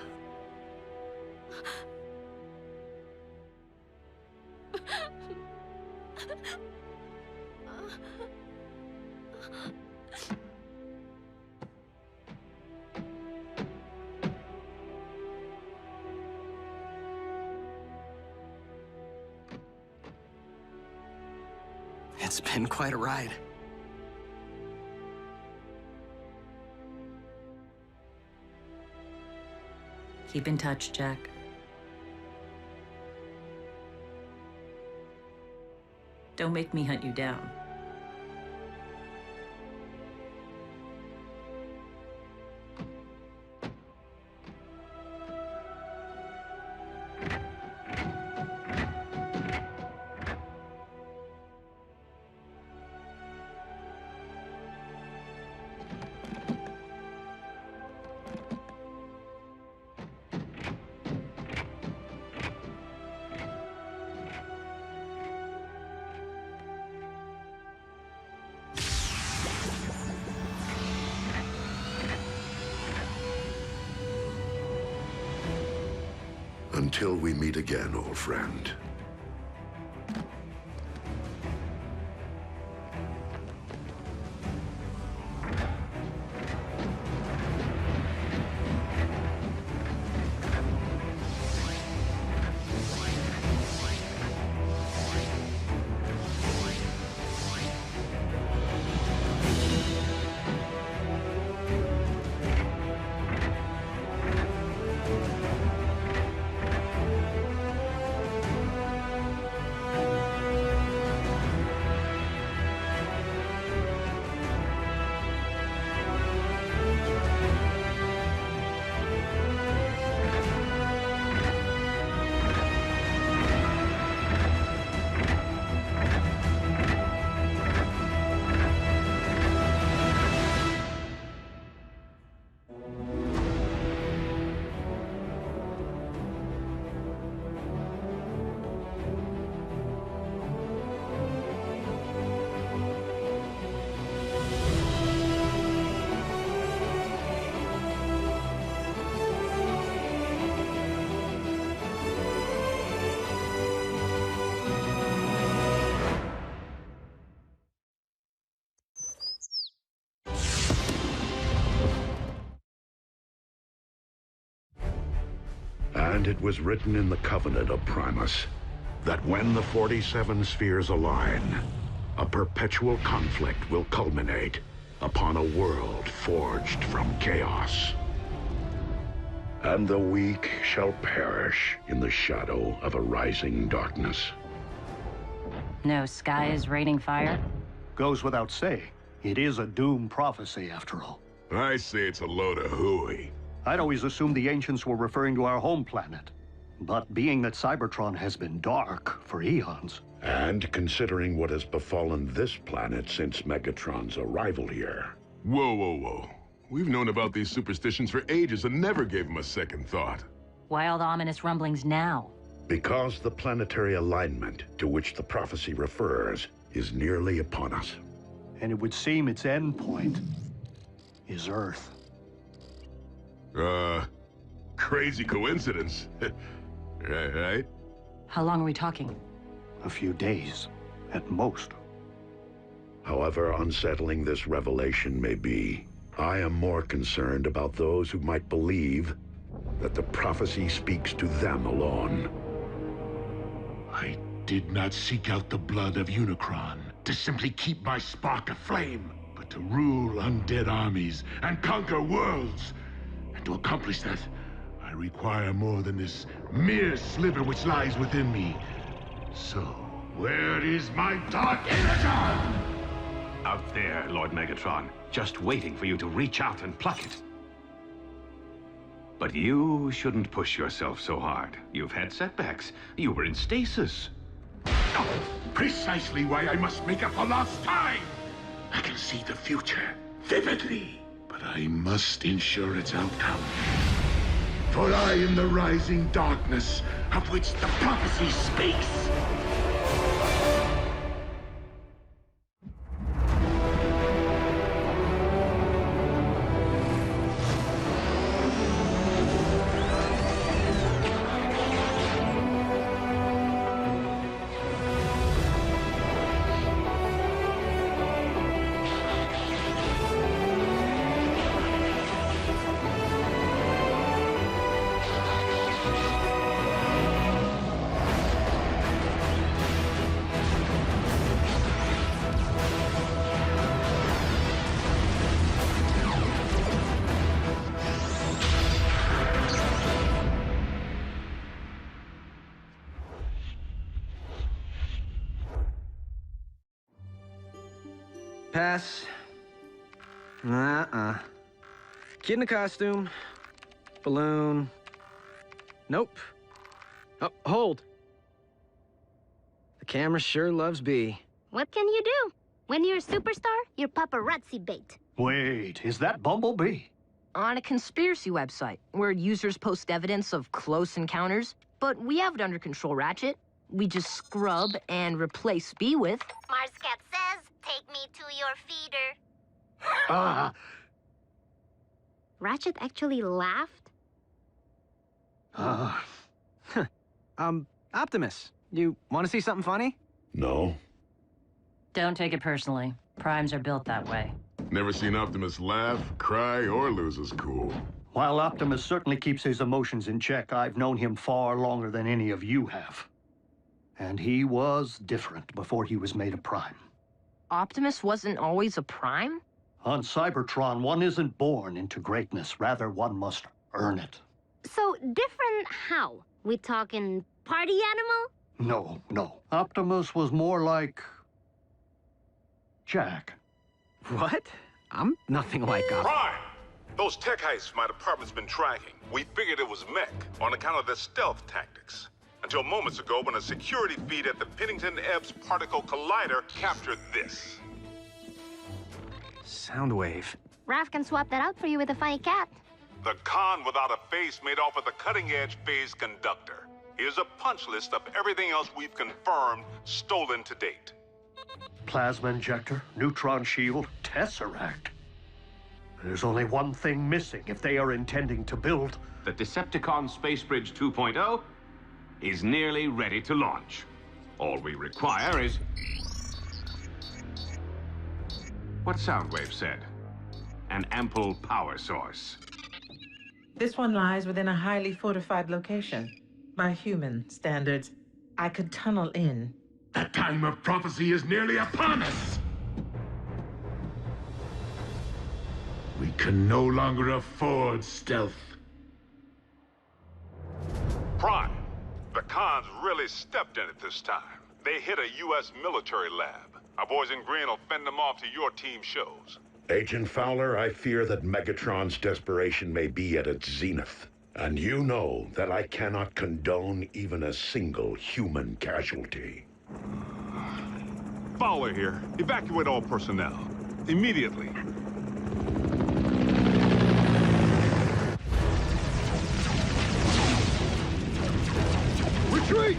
It's been quite a ride. Keep in touch, Jack. Don't make me hunt you down. Until we meet again, old friend. And it was written in the Covenant of Primus that when the 47 spheres align, a perpetual conflict will culminate upon a world forged from chaos. And the weak shall perish in the shadow of a rising darkness. No sky is raining fire? Goes without saying. It is a doom prophecy, after all. I say it's a load of hooey. I'd always assumed the ancients were referring to our home planet. But being that Cybertron has been dark for eons... And considering what has befallen this planet since Megatron's arrival here... Whoa, whoa, whoa. We've known about these superstitions for ages and never gave them a second thought. Why all the ominous rumblings now? Because the planetary alignment to which the prophecy refers is nearly upon us. And it would seem its end point is Earth. Crazy coincidence. Right? How long are we talking? A few days, at most. However unsettling this revelation may be, I am more concerned about those who might believe that the prophecy speaks to them alone. I did not seek out the blood of Unicron to simply keep my spark aflame, but to rule undead armies and conquer worlds. And to accomplish that, I require more than this mere sliver which lies within me. So, where is my dark Energon? Out there, Lord Megatron, just waiting for you to reach out and pluck it. But you shouldn't push yourself so hard. You've had setbacks. You were in stasis. Precisely why I must make up for lost time. I can see the future vividly, but I must ensure its outcome. For I am the rising darkness of which the prophecy speaks. Pass. Kid in a costume. Balloon. Nope. Oh, hold. The camera sure loves B. What can you do? When you're a superstar, you're paparazzi bait. Wait, is that Bumblebee? On a conspiracy website, where users post evidence of close encounters. But we have it under control, Ratchet. We just scrub and replace B with... Marscat says, take me to your feeder. Ratchet actually laughed? Optimus, you want to see something funny? No. Don't take it personally. Primes are built that way. Never seen Optimus laugh, cry, or lose his cool. While Optimus certainly keeps his emotions in check, I've known him far longer than any of you have. And he was different before he was made a Prime. Optimus wasn't always a Prime? On Cybertron, one isn't born into greatness. Rather, one must earn it. So, different how? We talking party animal? No. Optimus was more like... Jack. What? I'm nothing like Optimus. Prime! Those tech heists my department's been tracking. We figured it was mech on account of their stealth tactics. Until moments ago when a security feed at the Pennington-Ebbs Particle Collider captured this. Soundwave. Raph can swap that out for you with a funny cat. The con without a face made off with a cutting-edge phase conductor. Here's a punch list of everything else we've confirmed stolen to date. Plasma injector, neutron shield, Tesseract. There's only one thing missing if they are intending to build... The Decepticon Space Bridge 2.0 is nearly ready to launch. All we require is... what Soundwave said. An ample power source. This one lies within a highly fortified location. By human standards, I could tunnel in. The time of prophecy is nearly upon us! We can no longer afford stealth. Prime, the cons really stepped in it this time. They hit a U.S. military lab. Our boys in green will fend them off to your team shows. Agent Fowler, I fear that Megatron's desperation may be at its zenith. And you know that I cannot condone even a single human casualty. Fowler here. Evacuate all personnel. Immediately. Retreat!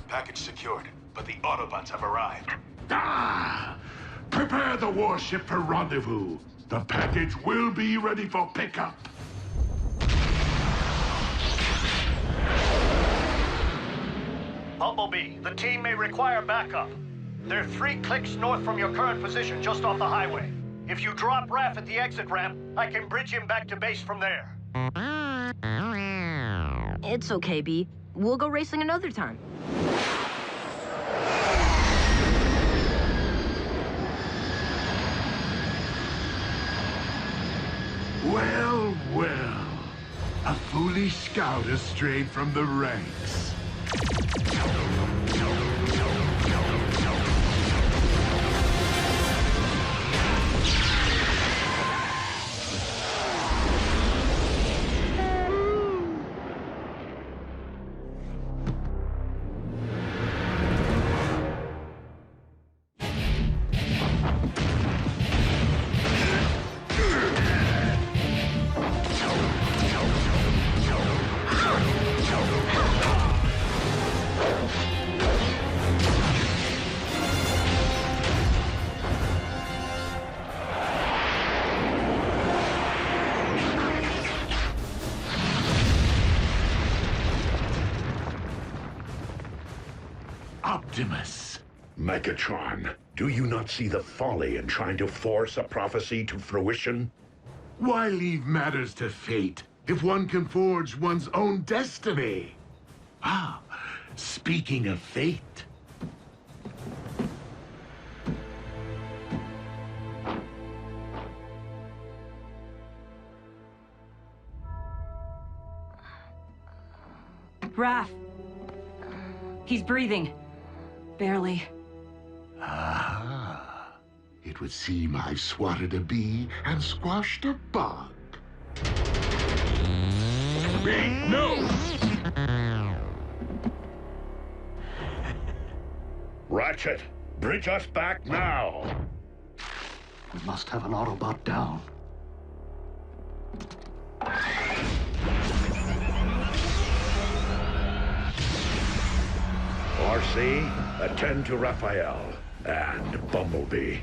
Package secured, but the Autobots have arrived. Ah! Prepare the warship for rendezvous. The package will be ready for pickup. Bumblebee, the team may require backup. They're 3 clicks north from your current position, just off the highway. If you drop Raph at the exit ramp, I can bridge him back to base from there. It's okay, B. We'll go racing another time. Well, well. A foolish scout has strayed from the ranks. Optimus. Megatron, do you not see the folly in trying to force a prophecy to fruition? Why leave matters to fate if one can forge one's own destiny? Ah, speaking of fate. Raph. He's breathing. Barely. Ah, it would seem I've swatted a bee and squashed a bug. Bee, no! Ratchet, bridge us back now! We must have an Autobot down. RC, attend to Raphael and Bumblebee.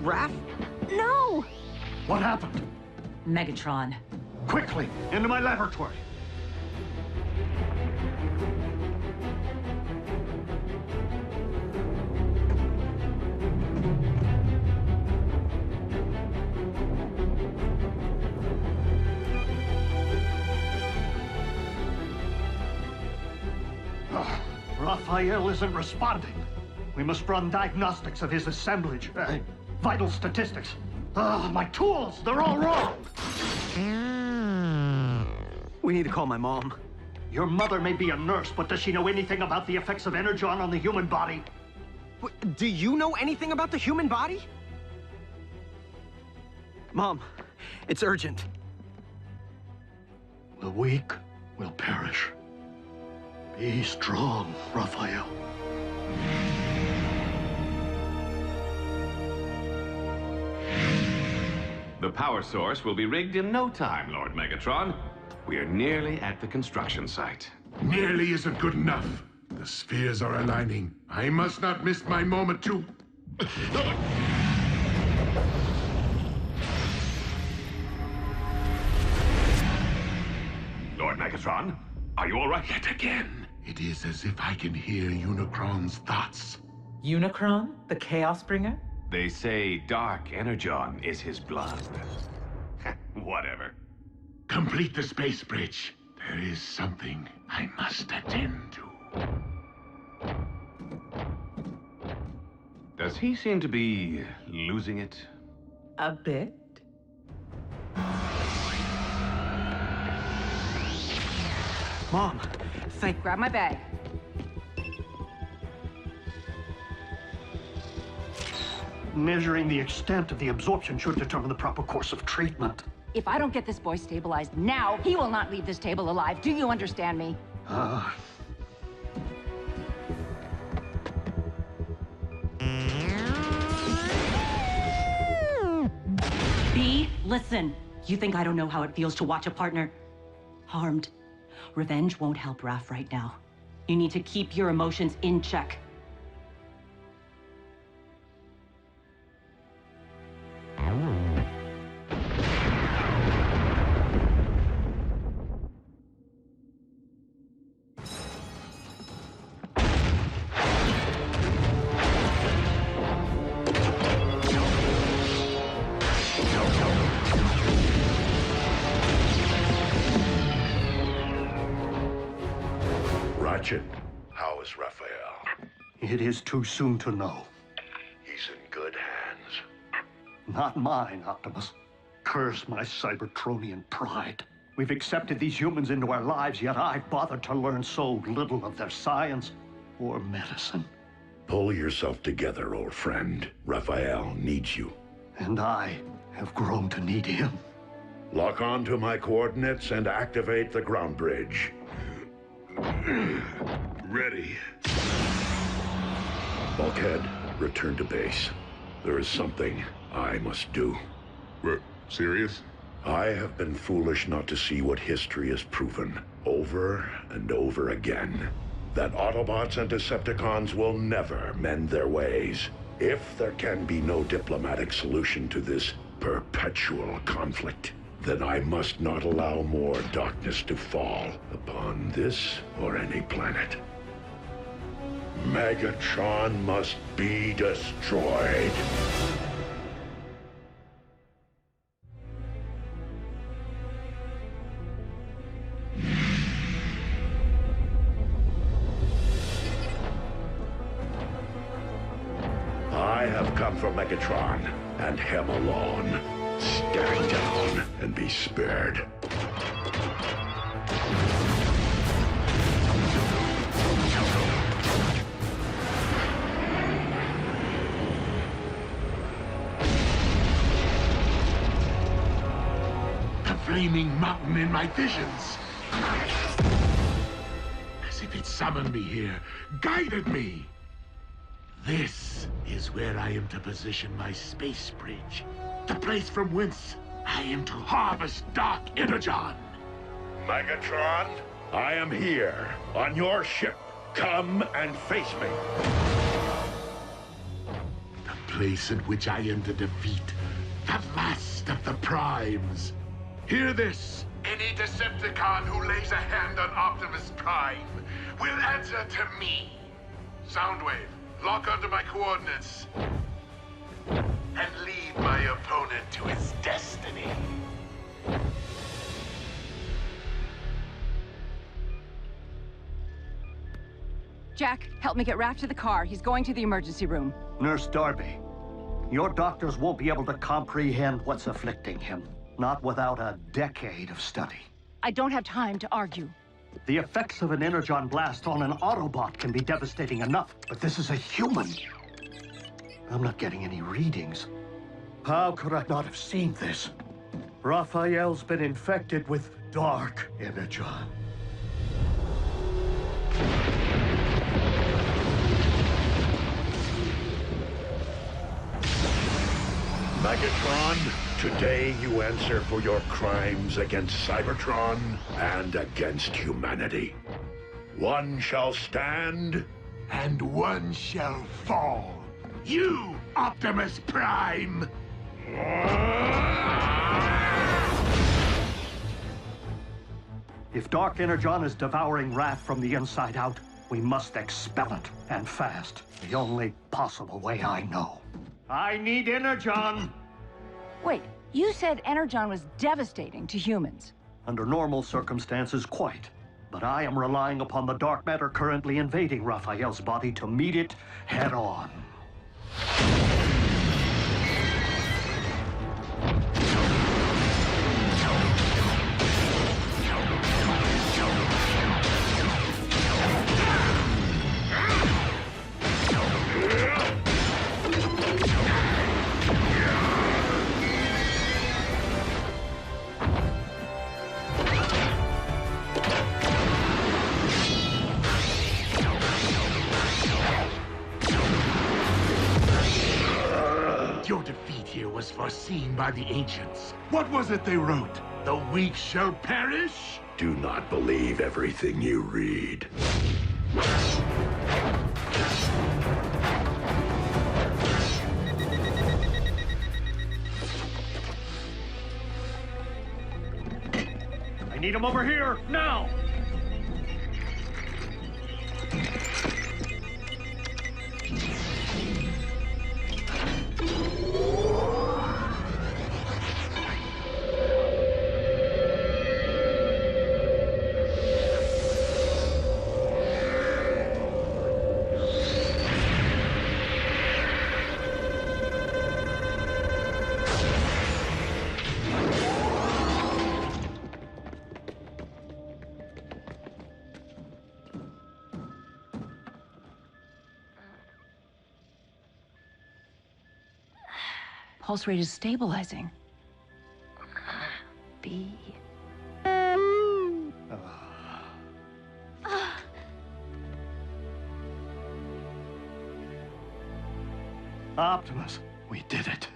Raph? No! What happened? Megatron. Quickly, into my laboratory. Raphael isn't responding. We must run diagnostics of his assemblage. Vital statistics. My tools, they're all wrong. We need to call my mom. Your mother may be a nurse, but does she know anything about the effects of Energon on the human body? Do you know anything about the human body? Mom, it's urgent. The weak will perish. Be strong, Raphael. The power source will be rigged in no time, Lord Megatron. We are nearly at the construction site. Nearly isn't good enough. The spheres are aligning. I must not miss my moment to... Lord Megatron, are you all right? Yet again, it is as if I can hear Unicron's thoughts. Unicron, the Chaos Bringer? They say Dark Energon is his blood. Whatever. Complete the space bridge. There is something I must attend to. Does he seem to be losing it? A bit. Mom, Grab my bag. Measuring the extent of the absorption should determine the proper course of treatment. If I don't get this boy stabilized now, he will not leave this table alive. Do you understand me? B, listen. You think I don't know how it feels to watch a partner harmed? Revenge won't help Raph right now. You need to keep your emotions in check. How is Raphael? It is too soon to know. He's in good hands. Not mine, Optimus. Curse my Cybertronian pride. We've accepted these humans into our lives, yet I've bothered to learn so little of their science or medicine. Pull yourself together, old friend. Raphael needs you. And I have grown to need him. Lock on to my coordinates and activate the ground bridge. Ready. Bulkhead, return to base. There is something I must do. We're serious? I have been foolish not to see what history has proven, over and over again. That Autobots and Decepticons will never mend their ways. If there can be no diplomatic solution to this perpetual conflict, then I must not allow more darkness to fall upon this or any planet. Megatron must be destroyed. I have come for Megatron, and him alone. Stand down and be spared. The flaming mountain in my visions. As if it summoned me here, guided me. This is where I am to position my space bridge. The place from whence I am to harvest Dark Energon. Megatron, I am here, on your ship. Come and face me. The place in which I am to defeat the last of the Primes. Hear this. Any Decepticon who lays a hand on Optimus Prime will answer to me. Soundwave, lock onto my coordinates. And lead my opponent to his destiny. Jack, help me get Raph to the car. He's going to the emergency room. Nurse Darby, your doctors won't be able to comprehend what's afflicting him. Not without a decade of study. I don't have time to argue. The effects of an Energon blast on an Autobot can be devastating enough, but this is a human. I'm not getting any readings. How could I not have seen this? Raphael's been infected with dark Energon. Megatron, today you answer for your crimes against Cybertron and against humanity. One shall stand, And one shall fall. You, Optimus Prime! If dark Energon is devouring Raph from the inside out, we must expel it, and fast. The only possible way I know. I need Energon! Wait, you said Energon was devastating to humans. Under normal circumstances, quite. But I am relying upon the dark matter currently invading Raphael's body to meet it head-on. Your defeat here was foreseen by the ancients. What was it they wrote? The weak shall perish? Do not believe everything you read. I need him over here, now! Pulse rate is stabilizing. B. Optimus, we did it.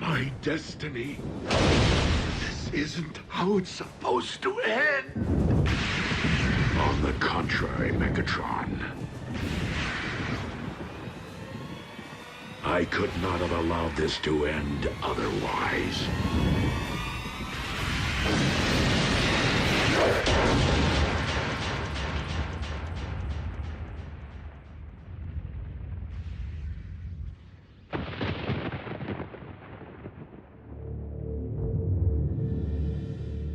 My destiny. This isn't how it's supposed to end. On the contrary, Megatron. I could not have allowed this to end otherwise.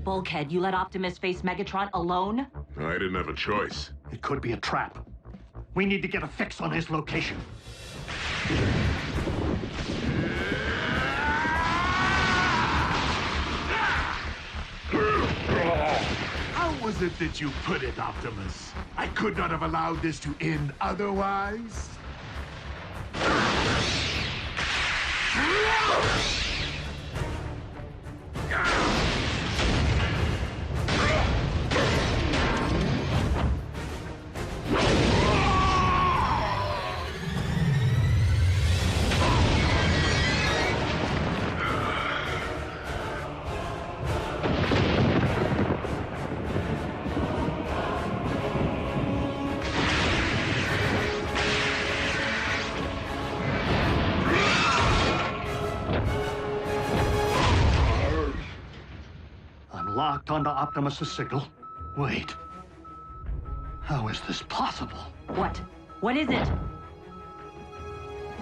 Bulkhead, you let Optimus face Megatron alone? I didn't have a choice. It could be a trap. We need to get a fix on his location. How was it that you put it, Optimus? I could not have allowed this to end otherwise. Locked onto Optimus's signal. Wait. How is this possible? What? What is it?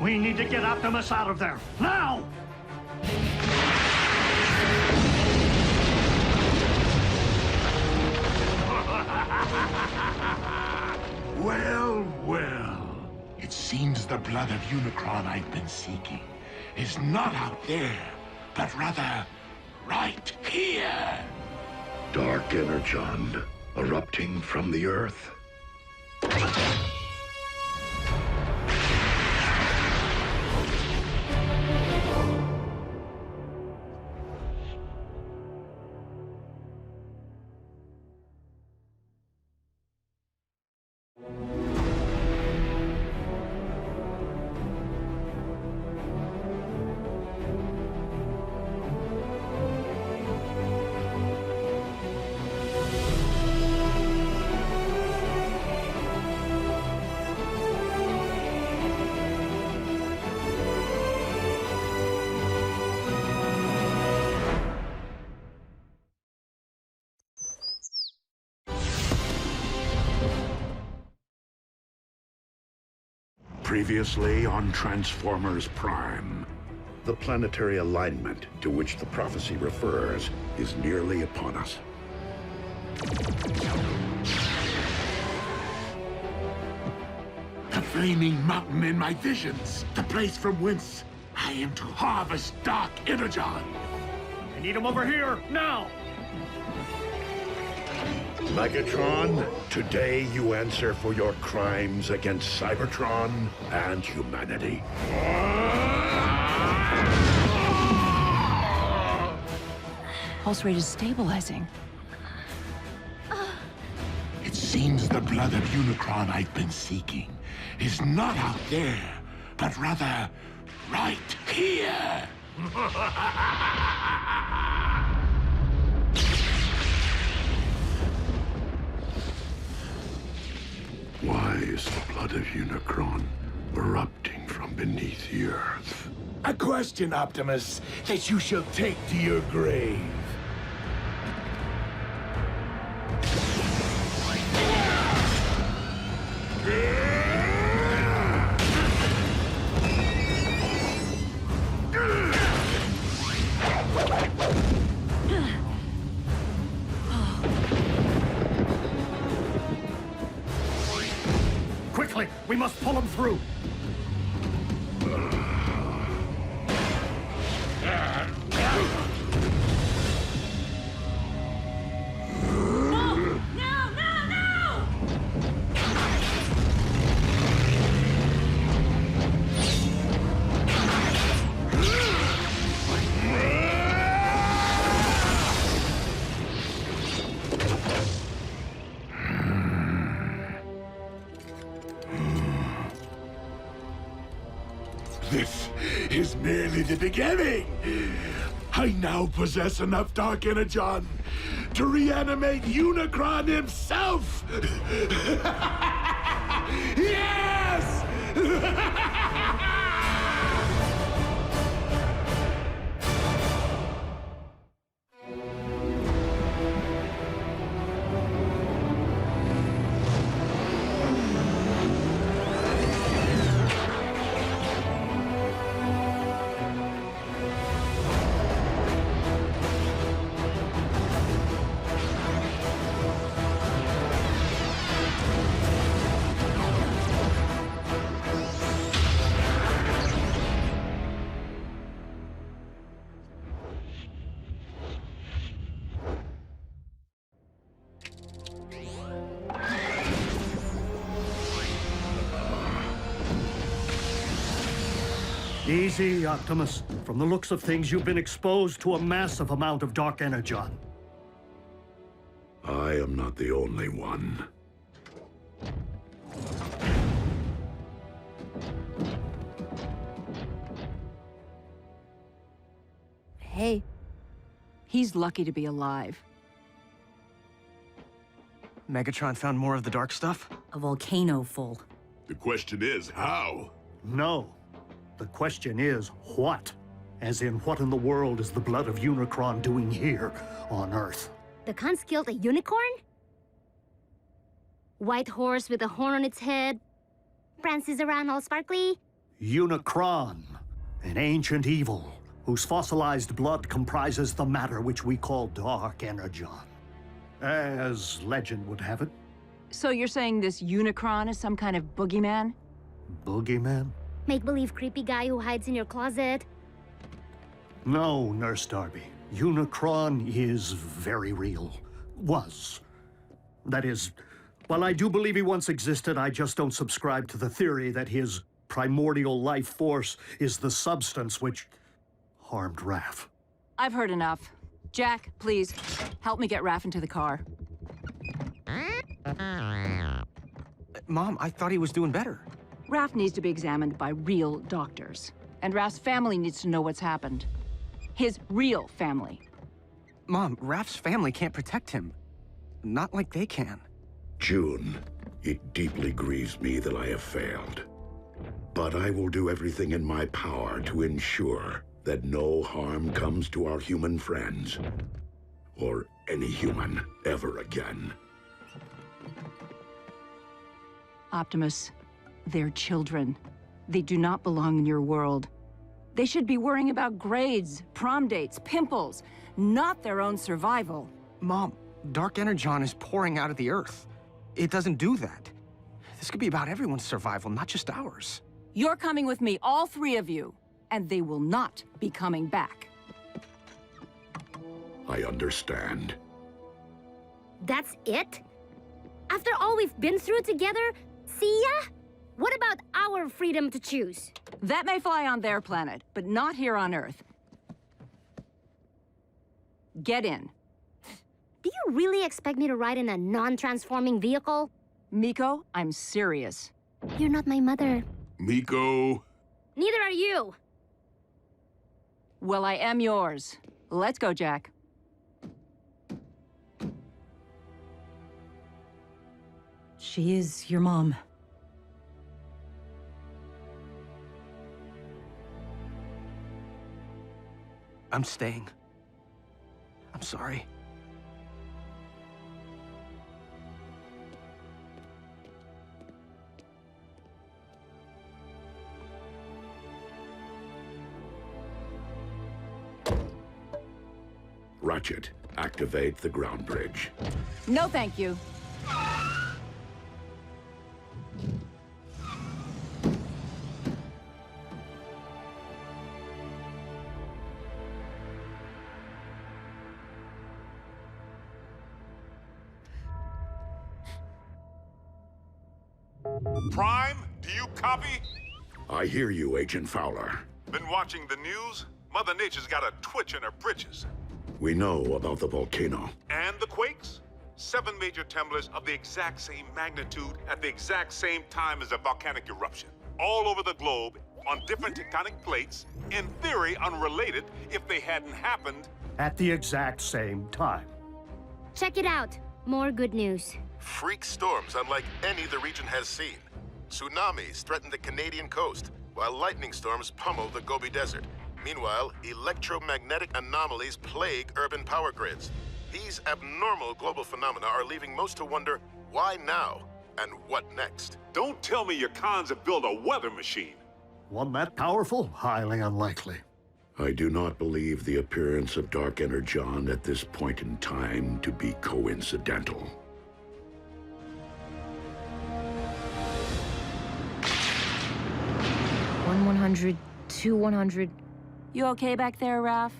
We need to get Optimus out of there. Now! Well, well. It seems the blood of Unicron I've been seeking is not out there, but rather right here. Dark Energon erupting from the Earth. Previously on Transformers Prime. The planetary alignment to which the prophecy refers is nearly upon us. The flaming mountain in my visions. The place from whence I am to harvest Dark Energon. I need him over here, now! Megatron, today you answer for your crimes against Cybertron and humanity. Pulse rate is stabilizing. It seems the blood of Unicron I've been seeking is not out there, but rather right here. Why is the blood of Unicron erupting from beneath the Earth? A question, Optimus, that you shall take to your grave. Quickly, we must pull him through. This is merely the beginning. I now possess enough Dark Energon to reanimate Unicron himself. Yes! Easy, Optimus. From the looks of things, you've been exposed to a massive amount of dark energon. I am not the only one. Hey, he's lucky to be alive. Megatron found more of the dark stuff? A volcano full. The question is, how? No. The question is, what? As in, what in the world is the blood of Unicron doing here on Earth? The cons killed a unicorn? White horse with a horn on its head. Prances around all sparkly. Unicron, an ancient evil, whose fossilized blood comprises the matter which we call dark energon. As legend would have it. So you're saying this Unicron is some kind of boogeyman? Boogeyman? Make-believe creepy guy who hides in your closet. No, Nurse Darby. Unicron is very real. Was. That is, while I do believe he once existed, I just don't subscribe to the theory that his primordial life force is the substance which harmed Raph. I've heard enough. Jack, please, help me get Raph into the car. Mom, I thought he was doing better. Raph needs to be examined by real doctors. And Raph's family needs to know what's happened. His real family. Mom, Raph's family can't protect him. Not like they can. June, it deeply grieves me that I have failed. But I will do everything in my power to ensure that no harm comes to our human friends. Or any human ever again. Optimus, they're children. They do not belong in your world. They should be worrying about grades, prom dates, pimples, not their own survival. Mom, dark energon is pouring out of the Earth. It doesn't do that. This could be about everyone's survival, not just ours. You're coming with me, all three of you, and they will not be coming back. I understand. That's it? After all we've been through together, see ya? What about our freedom to choose? That may fly on their planet, but not here on Earth. Get in. Do you really expect me to ride in a non-transforming vehicle? Miko, I'm serious. You're not my mother. Miko. Neither are you. Well, I am yours. Let's go, Jack. She is your mom. I'm staying. I'm sorry. Ratchet, activate the ground bridge. No, thank you. Prime, do you copy? I hear you, Agent Fowler. Been watching the news? Mother Nature's got a twitch in her britches. We know about the volcano. And the quakes? 7 major tremblers of the exact same magnitude at the exact same time as a volcanic eruption. All over the globe, on different tectonic plates, in theory unrelated if they hadn't happened. At the exact same time. Check it out. More good news. Freak storms unlike any the region has seen. Tsunamis threaten the Canadian coast, while lightning storms pummel the Gobi Desert. Meanwhile, electromagnetic anomalies plague urban power grids. These abnormal global phenomena are leaving most to wonder, why now? And what next? Don't tell me your cons have built a weather machine. One that powerful? Highly unlikely. I do not believe the appearance of dark energon at this point in time to be coincidental. 100, 100. You okay back there, Raph?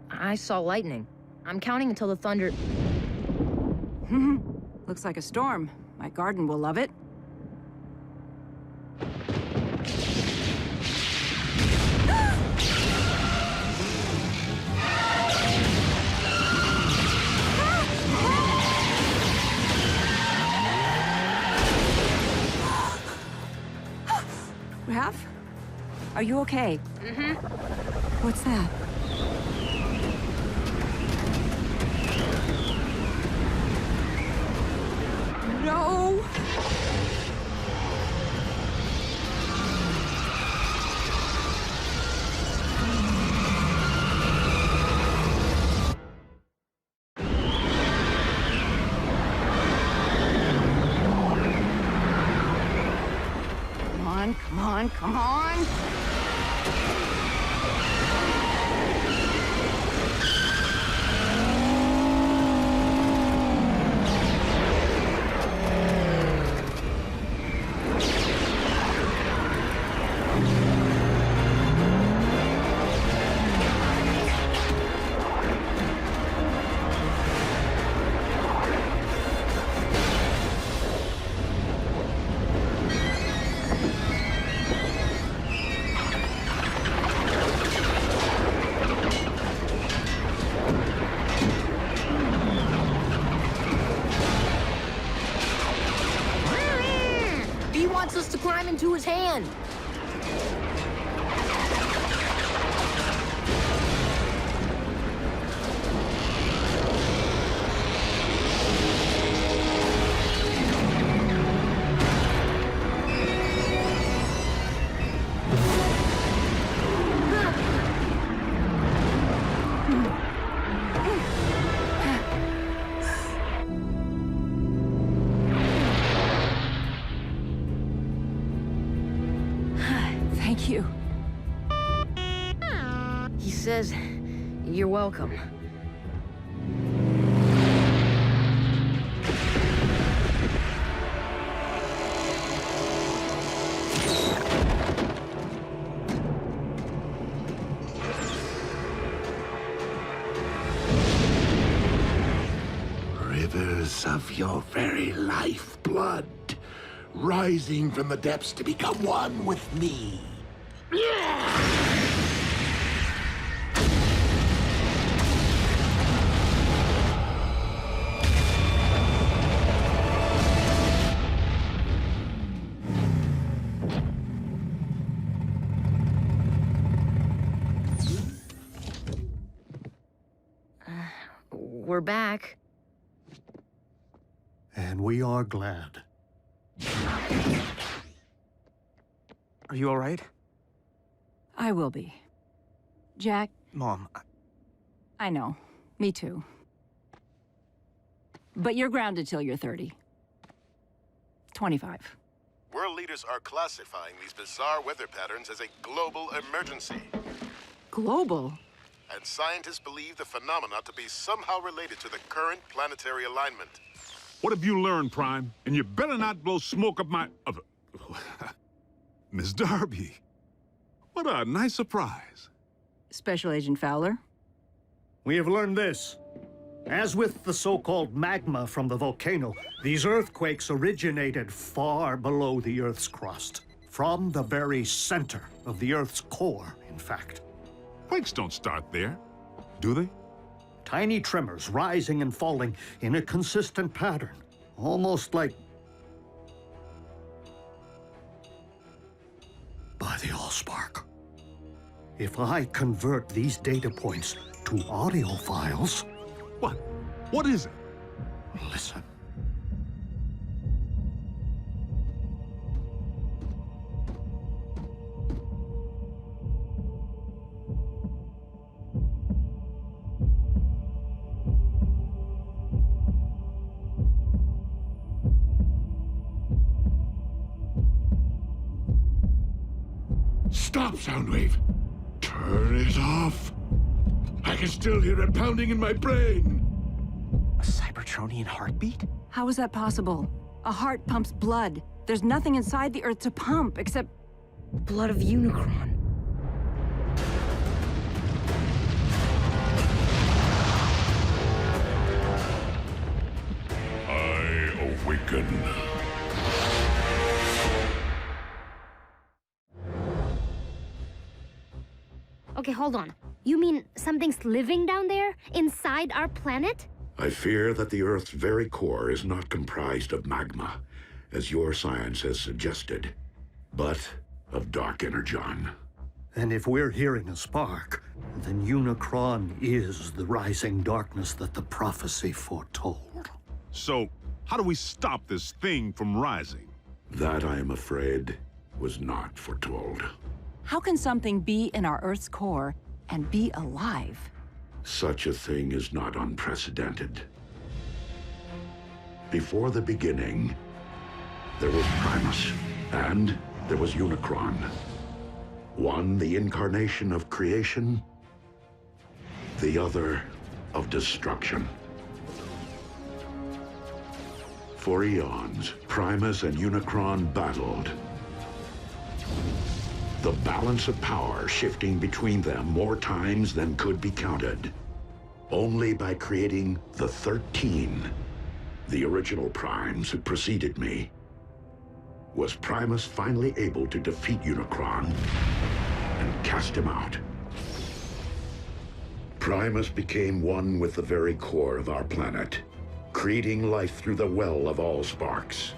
I saw lightning. I'm counting until the thunder... Looks like a storm. My garden will love it. Raph? Are you okay? Mm-hmm. What's that? No! Come on, come on! To climb into his hand. Thank you. He says, you're welcome. Rivers of your very lifeblood, rising from the depths to become one with me. We're back. And we are glad. Are you all right? I will be. Jack? Mom, I know. Me too. But you're grounded till you're 30. 25. World leaders are classifying these bizarre weather patterns as a global emergency. Global? And scientists believe the phenomena to be somehow related to the current planetary alignment. What have you learned, Prime? And you better not blow smoke up my... Miss Darby. What a nice surprise. Special Agent Fowler? We have learned this. As with the so-called magma from the volcano, these earthquakes originated far below the Earth's crust. From the very center of the Earth's core, in fact. Quakes don't start there, do they? Tiny tremors rising and falling in a consistent pattern. Almost like... by the Allspark. If I convert these data points to audio files... What? What is it? Listen. Stop, Soundwave! Turn it off! I can still hear it pounding in my brain! A Cybertronian heartbeat? How is that possible? A heart pumps blood. There's nothing inside the Earth to pump except... blood of Unicron. I awaken. Okay, hold on. You mean something's living down there? Inside our planet? I fear that the Earth's very core is not comprised of magma, as your science has suggested. But of Dark Energon. And if we're hearing a spark, then Unicron is the rising darkness that the prophecy foretold. So, how do we stop this thing from rising? That, I am afraid, was not foretold. How can something be in our Earth's core and be alive? Such a thing is not unprecedented. Before the beginning, there was Primus, and there was Unicron. One, the incarnation of creation, the other, of destruction. For eons, Primus and Unicron battled. The balance of power shifting between them more times than could be counted. Only by creating the 13, the original Primes who preceded me, was Primus finally able to defeat Unicron and cast him out. Primus became one with the very core of our planet, creating life through the well of all sparks,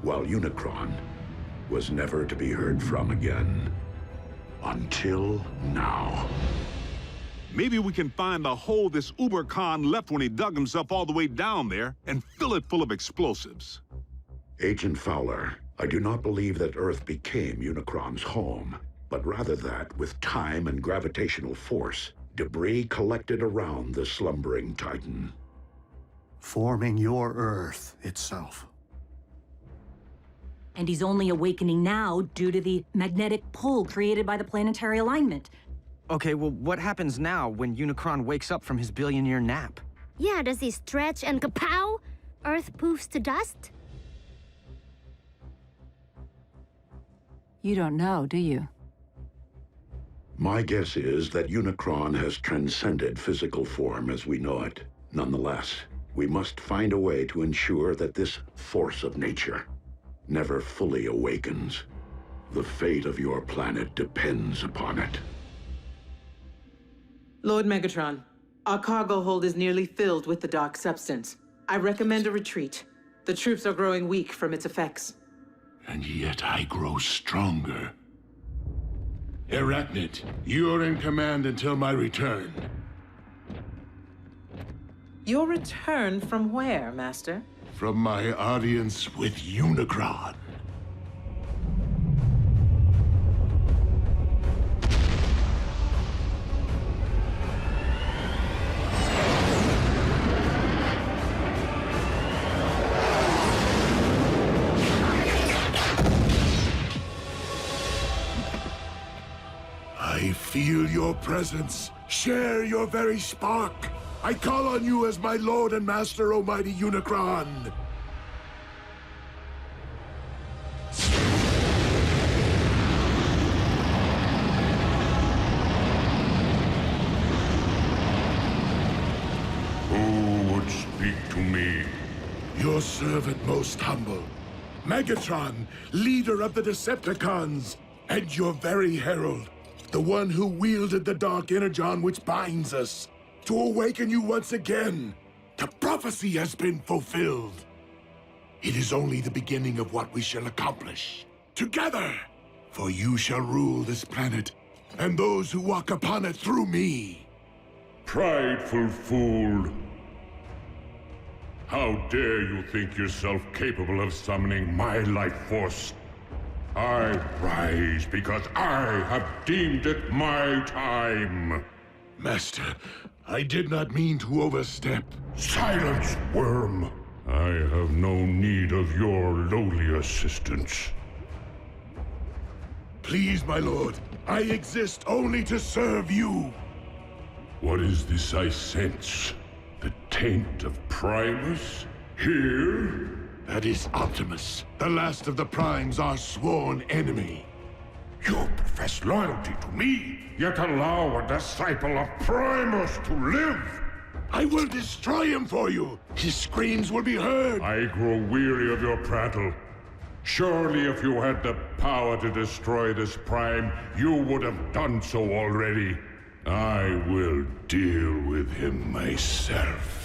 while Unicron was never to be heard from again. Until now. Maybe we can find the hole this Uber-Khan left when he dug himself all the way down there and fill it full of explosives. Agent Fowler, I do not believe that Earth became Unicron's home, but rather that, with time and gravitational force, debris collected around the slumbering Titan. Forming your Earth itself. And he's only awakening now due to the magnetic pull created by the planetary alignment. Okay, well, what happens now when Unicron wakes up from his billion-year nap? Yeah, does he stretch and kapow? Earth poofs to dust? You don't know, do you? My guess is that Unicron has transcended physical form as we know it. Nonetheless, we must find a way to ensure that this force of nature never fully awakens. The fate of your planet depends upon it. Lord Megatron, our cargo hold is nearly filled with the dark substance. I recommend a retreat. The troops are growing weak from its effects. And yet I grow stronger. Arachnid, you're in command until my return. Your return from where, Master? From my audience with Unicron. I feel your presence. Share your very spark. I call on you as my Lord and Master, Almighty Unicron. Who would speak to me? Your servant most humble. Megatron, leader of the Decepticons, and your very herald, the one who wielded the Dark Energon which binds us. To awaken you once again. The prophecy has been fulfilled. It is only the beginning of what we shall accomplish. Together! For you shall rule this planet, and those who walk upon it through me. Prideful fool. How dare you think yourself capable of summoning my life force? I rise because I have deemed it my time. Master, I did not mean to overstep. Silence, worm! I have no need of your lowly assistance. Please, my lord, I exist only to serve you. What is this I sense? The taint of Primus? Here? That is Optimus, the last of the Primes, our sworn enemy. You profess loyalty to me, yet allow a disciple of Primus to live! I will destroy him for you! His screams will be heard! I grow weary of your prattle. Surely if you had the power to destroy this Prime, you would have done so already. I will deal with him myself.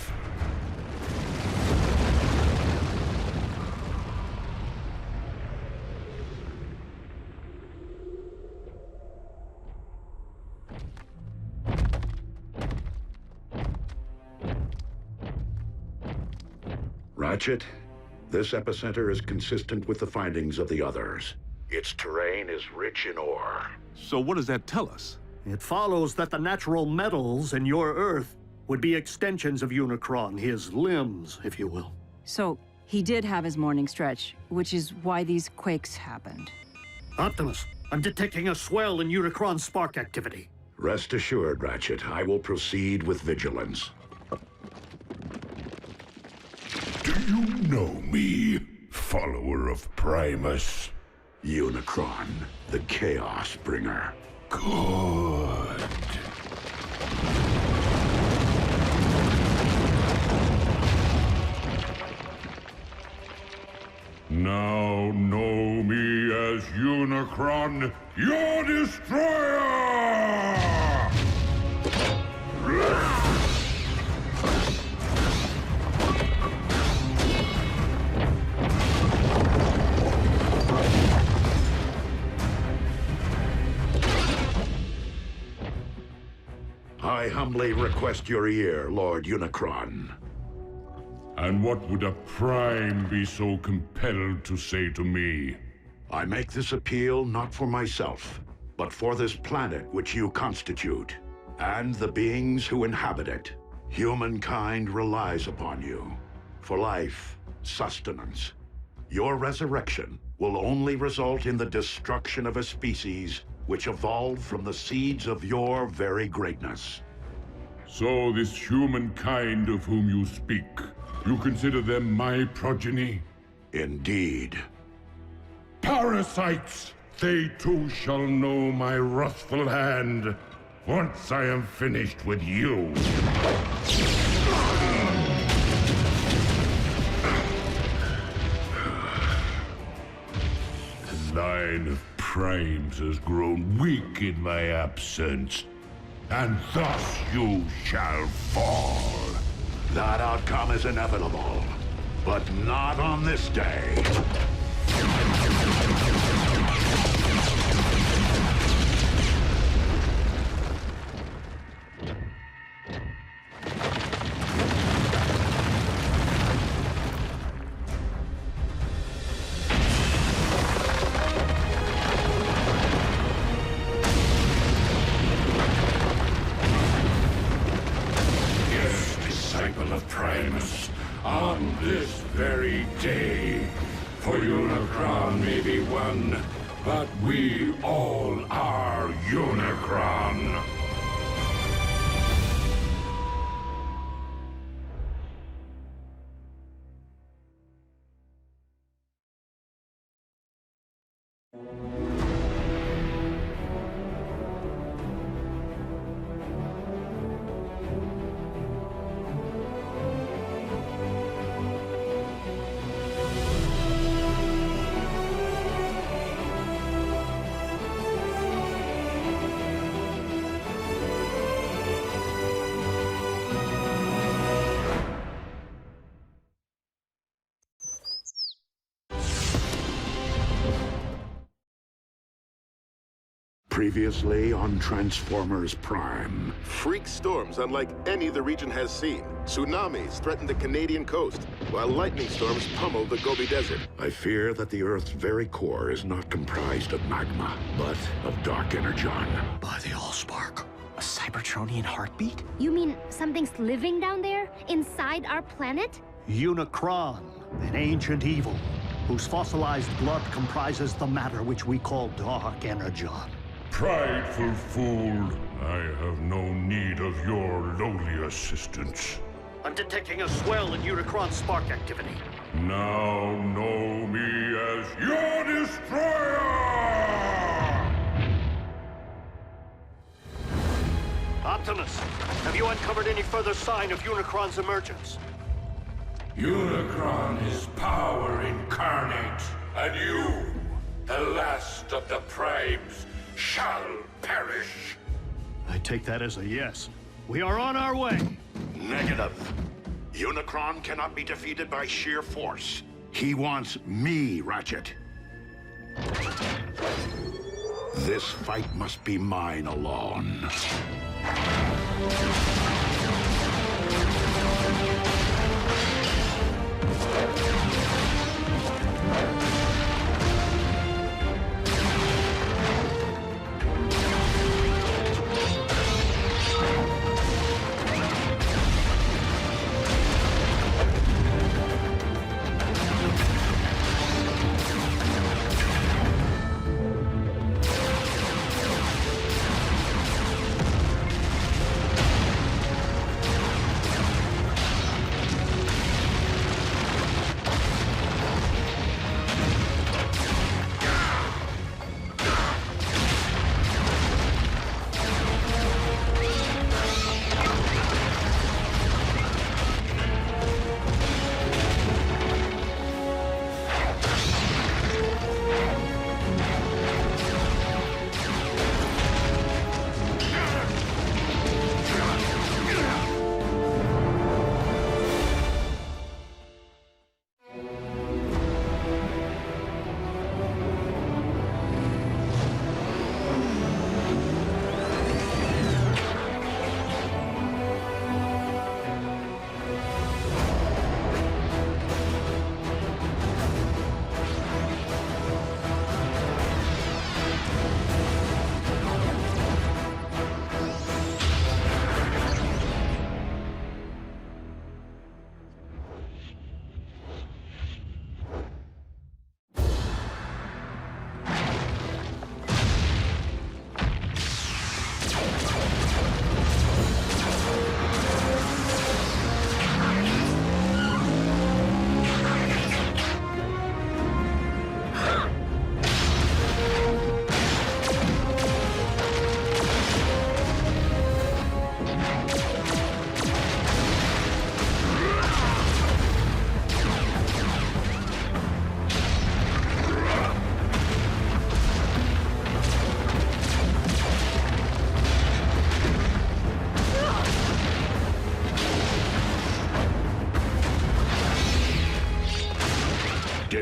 Ratchet, this epicenter is consistent with the findings of the others. Its terrain is rich in ore. So what does that tell us? It follows that the natural metals in your Earth would be extensions of Unicron, his limbs, if you will. So, he did have his morning stretch, which is why these quakes happened. Optimus, I'm detecting a swell in Unicron spark activity. Rest assured, Ratchet, I will proceed with vigilance. Do you know me, follower of Primus? Unicron, the Chaos Bringer. Good. Now know me as Unicron, your destroyer! I humbly request your ear, Lord Unicron. And what would a Prime be so compelled to say to me? I make this appeal not for myself, but for this planet which you constitute, and the beings who inhabit it. Humankind relies upon you for life, sustenance. Your resurrection will only result in the destruction of a species which evolved from the seeds of your very greatness. So this humankind of whom you speak, you consider them my progeny? Indeed. Parasites! They too shall know my wrathful hand, once I am finished with you. The line of Primes has grown weak in my absence, and thus you shall fall. That outcome is inevitable, but not on this day. On this very day, for Unicron may be one, but we all are Unicron. Previously on Transformers Prime. Freak storms unlike any the region has seen. Tsunamis threaten the Canadian coast, while lightning storms pummel the Gobi Desert. I fear that the Earth's very core is not comprised of magma, but of dark energon. By the Allspark. A Cybertronian heartbeat? You mean something's living down there, inside our planet? Unicron, an ancient evil, whose fossilized blood comprises the matter which we call dark energon. Prideful fool, I have no need of your lowly assistance. I'm detecting a swell in Unicron spark activity. Now know me as your destroyer! Optimus, have you uncovered any further sign of Unicron's emergence? Unicron is power incarnate, and you, the last of the Primes, shall perish. I take that as a yes. We are on our way. Negative. Unicron cannot be defeated by sheer force. He wants me, Ratchet. This fight must be mine alone.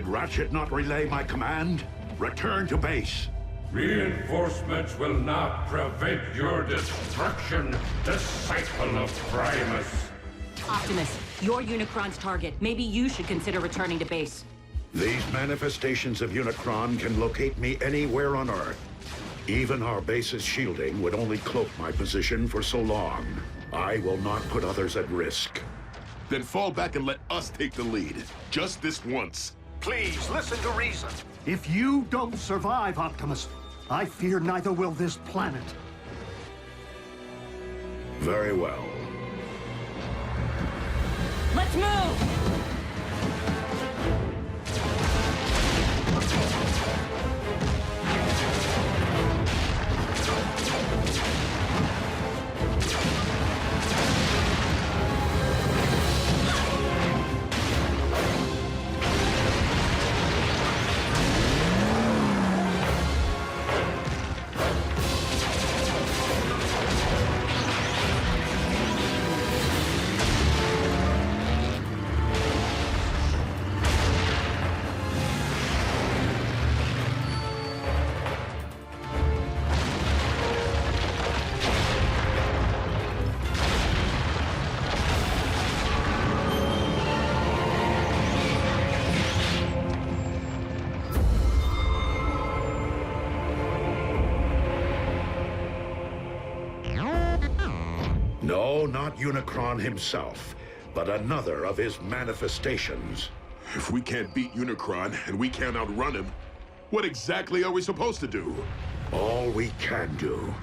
Ratchet not relay my command? Return to base. Reinforcements will not prevent your destruction, disciple of Primus. Optimus, you're Unicron's target. Maybe you should consider returning to base. These manifestations of Unicron can locate me anywhere on Earth. Even our base's shielding would only cloak my position for so long. I will not put others at risk. Then fall back and let us take the lead. Just this once. Please, listen to reason. If you don't survive, Optimus, I fear neither will this planet. Very well. Let's move! No, not Unicron himself, but another of his manifestations. If we can't beat Unicron and we can't outrun him, what exactly are we supposed to do? All we can do.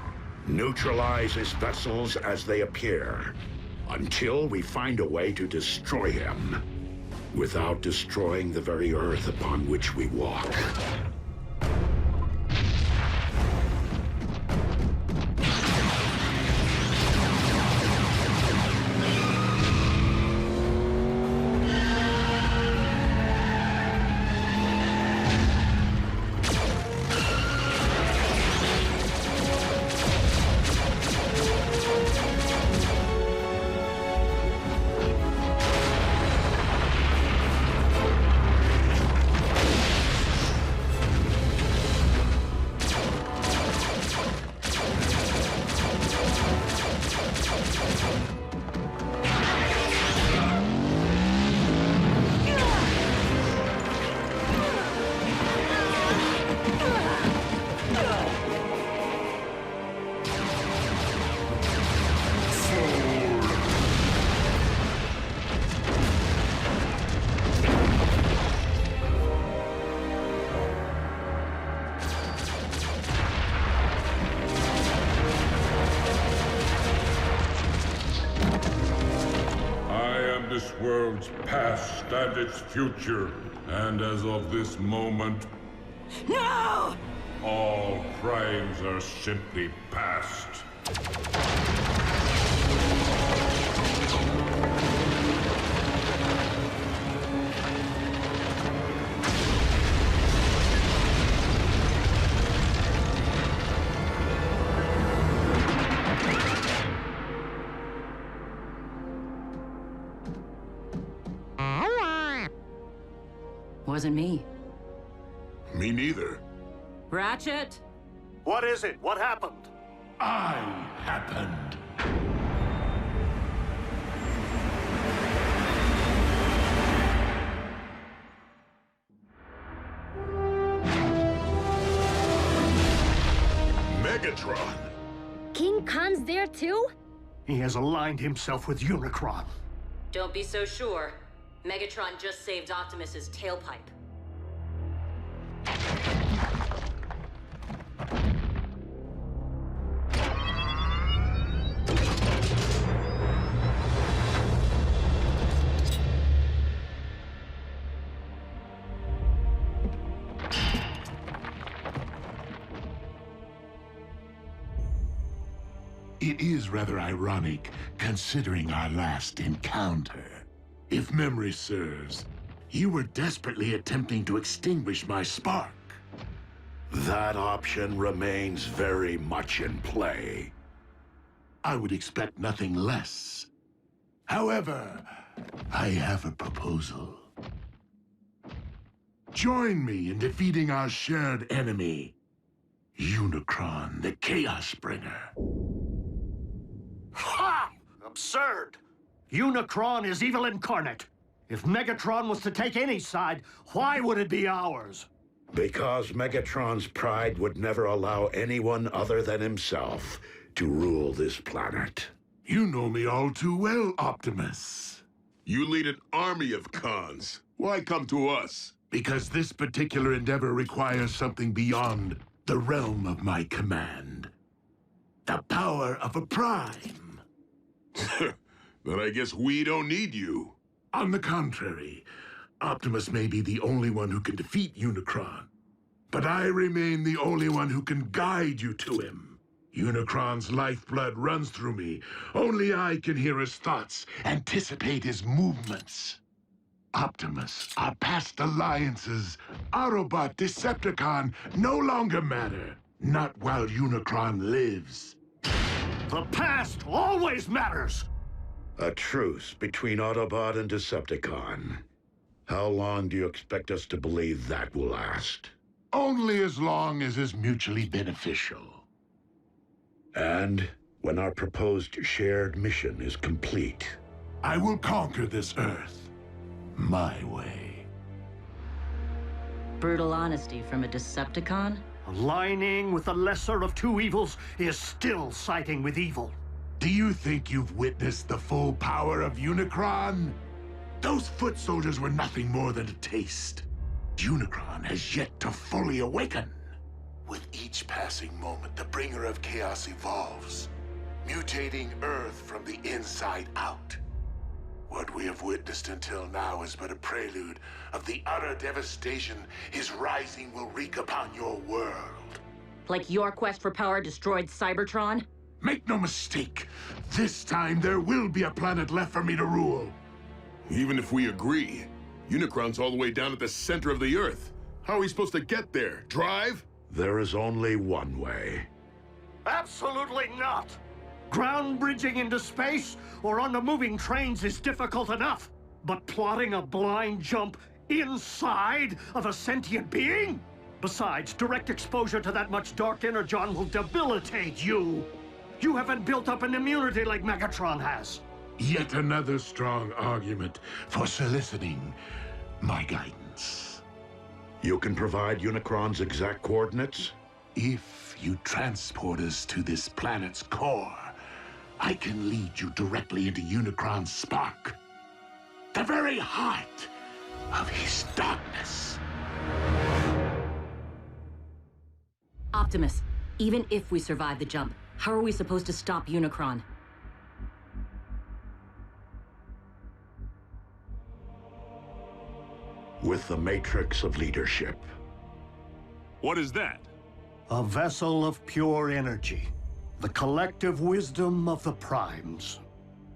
Neutralize his vessels as they appear, until we find a way to destroy him, without destroying the very Earth upon which we walk. This world's past and its future, and as of this moment, no! All crimes are simply past. Wasn't me. Me neither. Ratchet? What is it? What happened? I happened. Megatron! King Khan's there too? He has aligned himself with Unicron. Don't be so sure. Megatron just saved Optimus's tailpipe. It is rather ironic, considering our last encounter. If memory serves, you were desperately attempting to extinguish my spark. That option remains very much in play. I would expect nothing less. However, I have a proposal. Join me in defeating our shared enemy, Unicron, the Chaos Bringer. Ha! Absurd! Unicron is evil incarnate. If Megatron was to take any side, why would it be ours? Because Megatron's pride would never allow anyone other than himself to rule this planet. You know me all too well, Optimus. You lead an army of cons. Why come to us? Because this particular endeavor requires something beyond the realm of my command. The power of a prime. Then I guess we don't need you. On the contrary, Optimus may be the only one who can defeat Unicron, but I remain the only one who can guide you to him. Unicron's lifeblood runs through me. Only I can hear his thoughts, anticipate his movements. Optimus, our past alliances, Autobot, Decepticon, no longer matter. Not while Unicron lives. The past always matters! A truce between Autobot and Decepticon. How long do you expect us to believe that will last? Only as long as is mutually beneficial. And when our proposed shared mission is complete, I will conquer this Earth my way. Brutal honesty from a Decepticon? Aligning with the lesser of two evils is still siding with evil. Do you think you've witnessed the full power of Unicron? Those foot soldiers were nothing more than a taste. Unicron has yet to fully awaken. With each passing moment, the bringer of chaos evolves, mutating Earth from the inside out. What we have witnessed until now is but a prelude of the utter devastation his rising will wreak upon your world. Like your quest for power destroyed Cybertron? Make no mistake, this time there will be a planet left for me to rule. Even if we agree, Unicron's all the way down at the center of the Earth. How are we supposed to get there? Drive? there is only one way. Absolutely not! Ground bridging into space or on the moving trains is difficult enough. But plotting a blind jump inside of a sentient being? Besides, direct exposure to that much dark energon will debilitate you. You haven't built up an immunity like Megatron has. Yet another strong argument for soliciting my guidance. You can provide Unicron's exact coordinates? If you transport us to this planet's core, I can lead you directly into Unicron's spark. The very heart of his darkness. Optimus, even if we survive the jump, how are we supposed to stop Unicron? With the Matrix of Leadership. What is that? A vessel of pure energy. The collective wisdom of the Primes.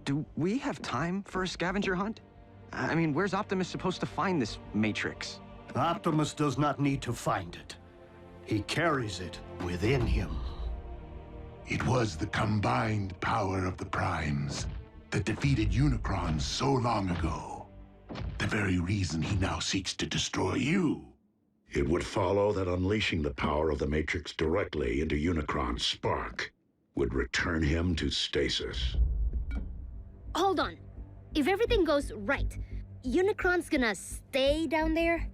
Do we have time for a scavenger hunt? I mean, where's Optimus supposed to find this Matrix? Optimus does not need to find it. He carries it within him. It was the combined power of the Primes that defeated Unicron so long ago. The very reason he now seeks to destroy you. It would follow that unleashing the power of the Matrix directly into Unicron's spark would return him to stasis. Hold on. If everything goes right, Unicron's gonna stay down there?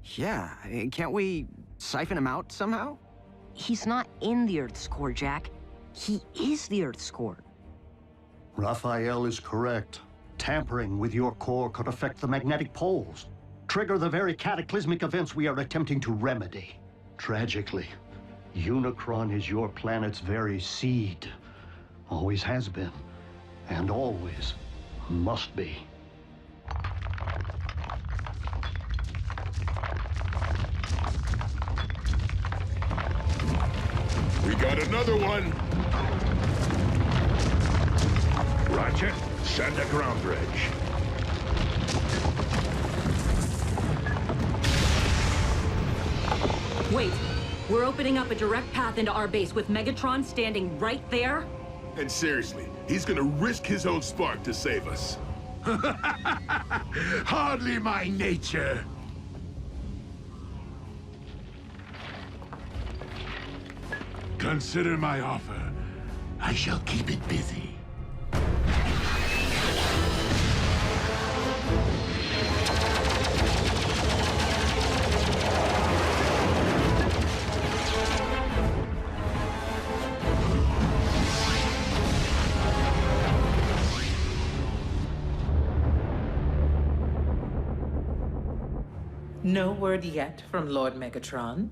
Yeah, can't we siphon him out somehow? He's not in the Earth's core, Jack. He is the Earth's core. Raphael is correct. Tampering with your core could affect the magnetic poles, trigger the very cataclysmic events we are attempting to remedy. Tragically, Unicron is your planet's very seed. Always has been, and always must be. We got another one! Roger. Send a ground bridge. Wait, we're opening up a direct path into our base with Megatron standing right there? And seriously, he's gonna risk his own spark to save us. Hardly my nature. Consider my offer. I shall keep it busy. No word yet from Lord Megatron.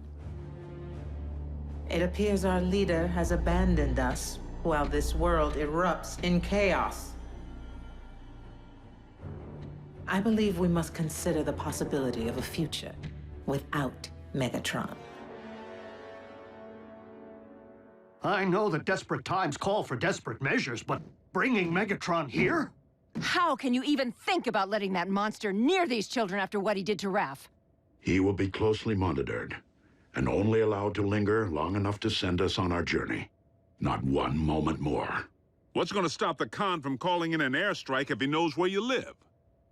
It appears our leader has abandoned us while this world erupts in chaos. I believe we must consider the possibility of a future without Megatron. I know that desperate times call for desperate measures, but bringing Megatron here? How can you even think about letting that monster near these children after what he did to Raph? He will be closely monitored, and only allowed to linger long enough to send us on our journey. Not one moment more. What's going to stop the Khan from calling in an airstrike if he knows where you live?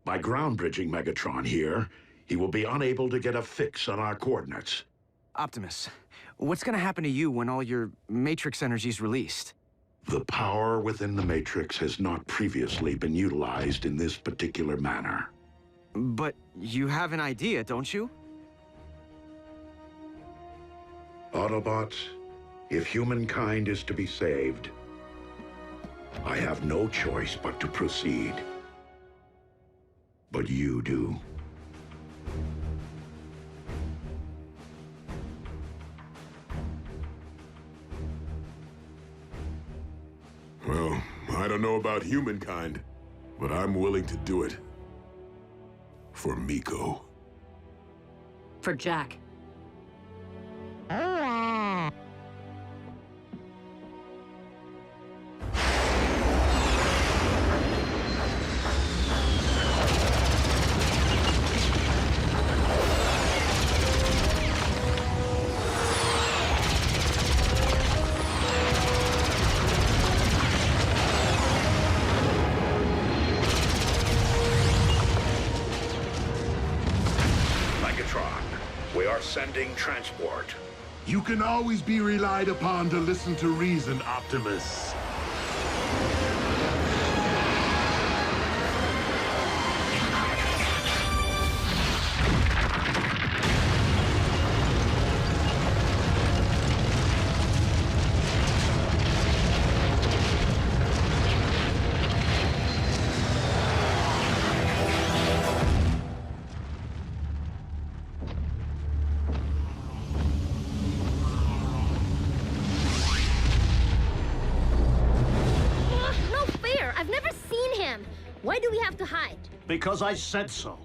By ground bridging Megatron here, he will be unable to get a fix on our coordinates. Optimus, what's gonna happen to you when all your Matrix energy's released? The power within the Matrix has not previously been utilized in this particular manner. But you have an idea, don't you? Autobots, if humankind is to be saved, I have no choice but to proceed. But you do. Well, I don't know about humankind, but I'm willing to do it. For Miko. For Jack. We are sending transport. You can always be relied upon to listen to reason, Optimus. Why do we have to hide? Because I said so.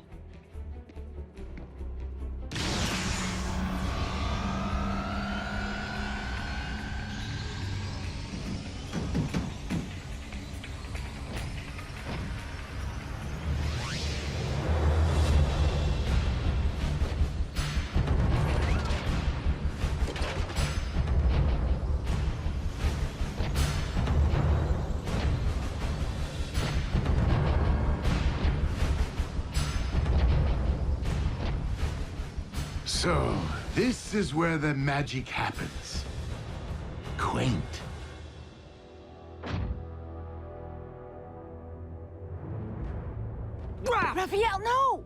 So, this is where the magic happens. Quaint. Raphael, no!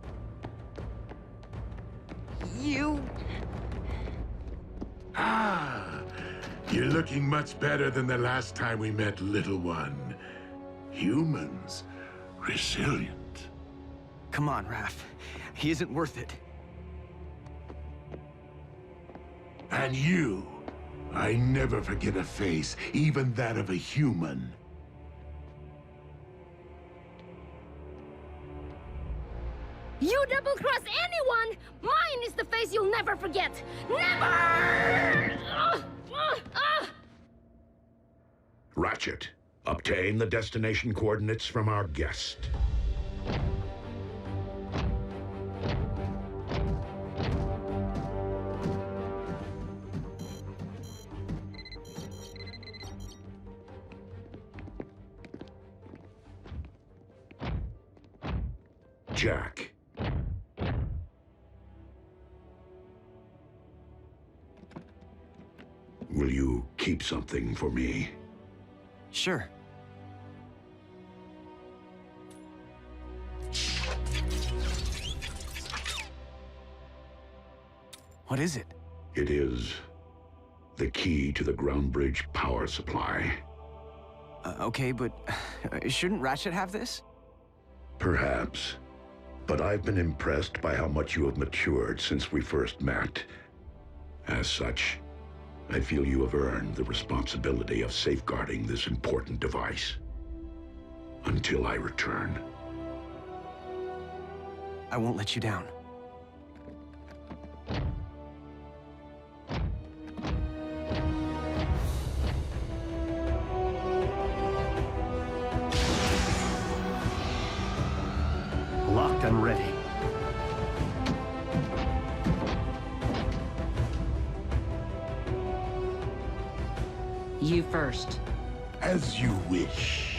You... Ah, you're looking much better than the last time we met, little one. Humans, resilient. Come on, Raph. He isn't worth it. And you, I never forget a face, even that of a human. You double-cross anyone! Mine is the face you'll never forget! Never! Ratchet, obtain the destination coordinates from our guest. Jack. Will you keep something for me? Sure. What is it? It is the key to the ground bridge power supply. Okay, but shouldn't Ratchet have this? Perhaps. But I've been impressed by how much you have matured since we first met. As such, I feel you have earned the responsibility of safeguarding this important device. Until I return. I won't let you down. Locked and ready. You first. As you wish.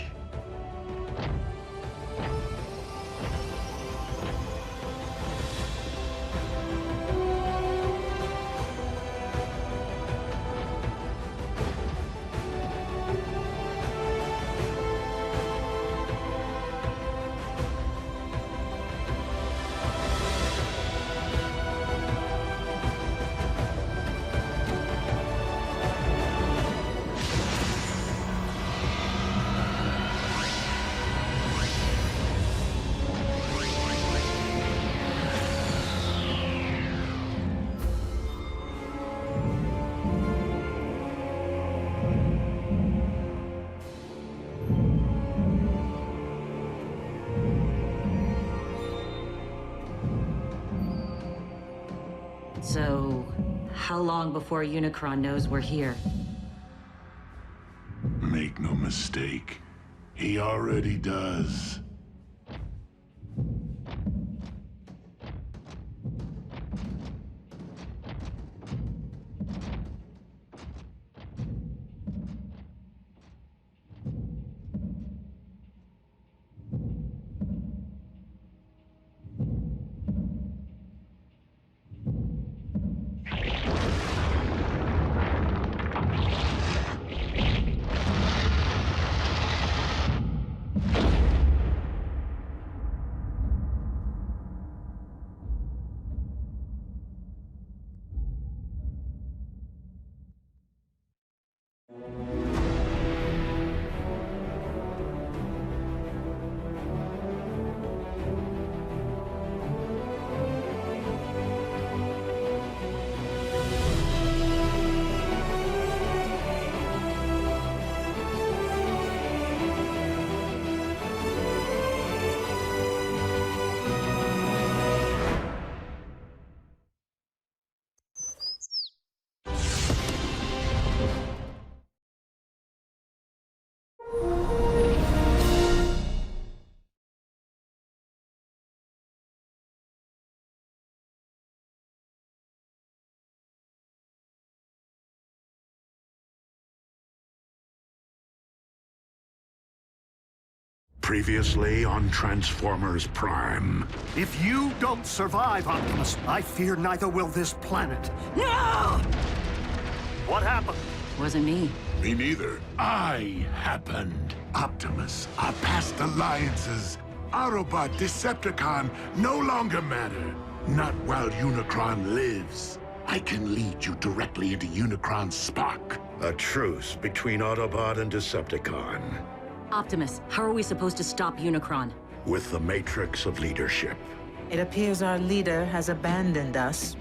So, how long before Unicron knows we're here? Make no mistake, he already does. Previously on Transformers Prime. If you don't survive, Optimus, I fear neither will this planet. No! What happened? Wasn't me. Me neither. I happened. Optimus, our past alliances, Autobot, Decepticon, no longer matter. Not while Unicron lives. I can lead you directly into Unicron's spark. A truce between Autobot and Decepticon. Optimus, how are we supposed to stop Unicron? With the Matrix of Leadership. It appears our leader has abandoned us.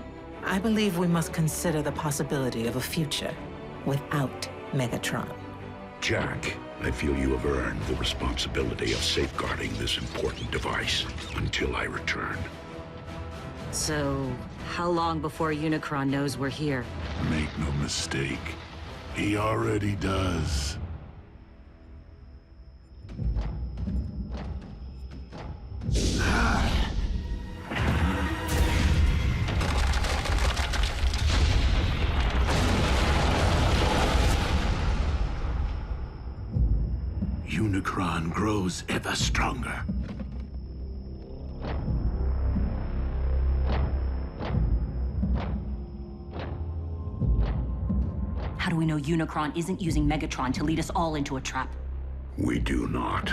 I believe we must consider the possibility of a future without Megatron. Jack, I feel you have earned the responsibility of safeguarding this important device until I return. So, how long before Unicron knows we're here? Make no mistake, he already does. Unicron grows ever stronger. How do we know Unicron isn't using Megatron to lead us all into a trap? We do not.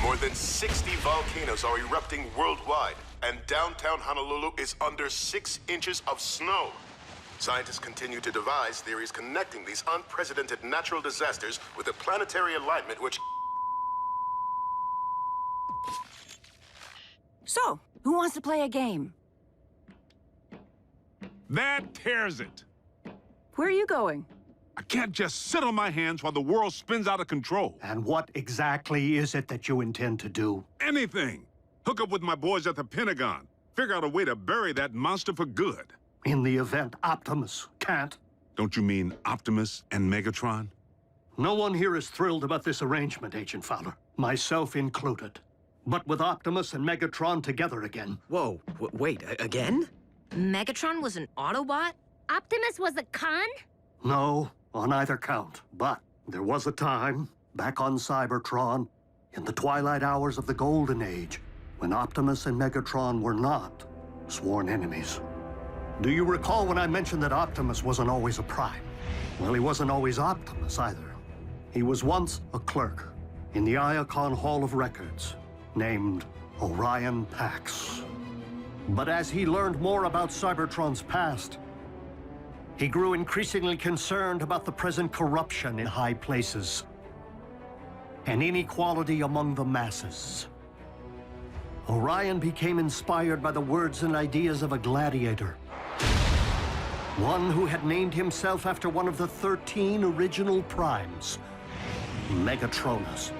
More than 60 volcanoes are erupting worldwide, and downtown Honolulu is under 6 inches of snow. Scientists continue to devise theories connecting these unprecedented natural disasters with a planetary alignment which... So, who wants to play a game? That tears it. Where are you going? I can't just sit on my hands while the world spins out of control. And what exactly is it that you intend to do? Anything. Hook up with my boys at the Pentagon. Figure out a way to bury that monster for good. In the event Optimus can't? Don't you mean Optimus and Megatron? No one here is thrilled about this arrangement, Agent Fowler. Myself included. But with Optimus and Megatron together again... Whoa, wait, again? Megatron was an Autobot? Optimus was a con? No, on either count. But there was a time, back on Cybertron, in the twilight hours of the Golden Age, when Optimus and Megatron were not sworn enemies. Do you recall when I mentioned that Optimus wasn't always a Prime? Well, he wasn't always Optimus either. He was once a clerk in the Iacon Hall of Records, named Orion Pax. But as he learned more about Cybertron's past, he grew increasingly concerned about the present corruption in high places and inequality among the masses. Orion became inspired by the words and ideas of a gladiator, one who had named himself after one of the 13 original primes, Megatronus.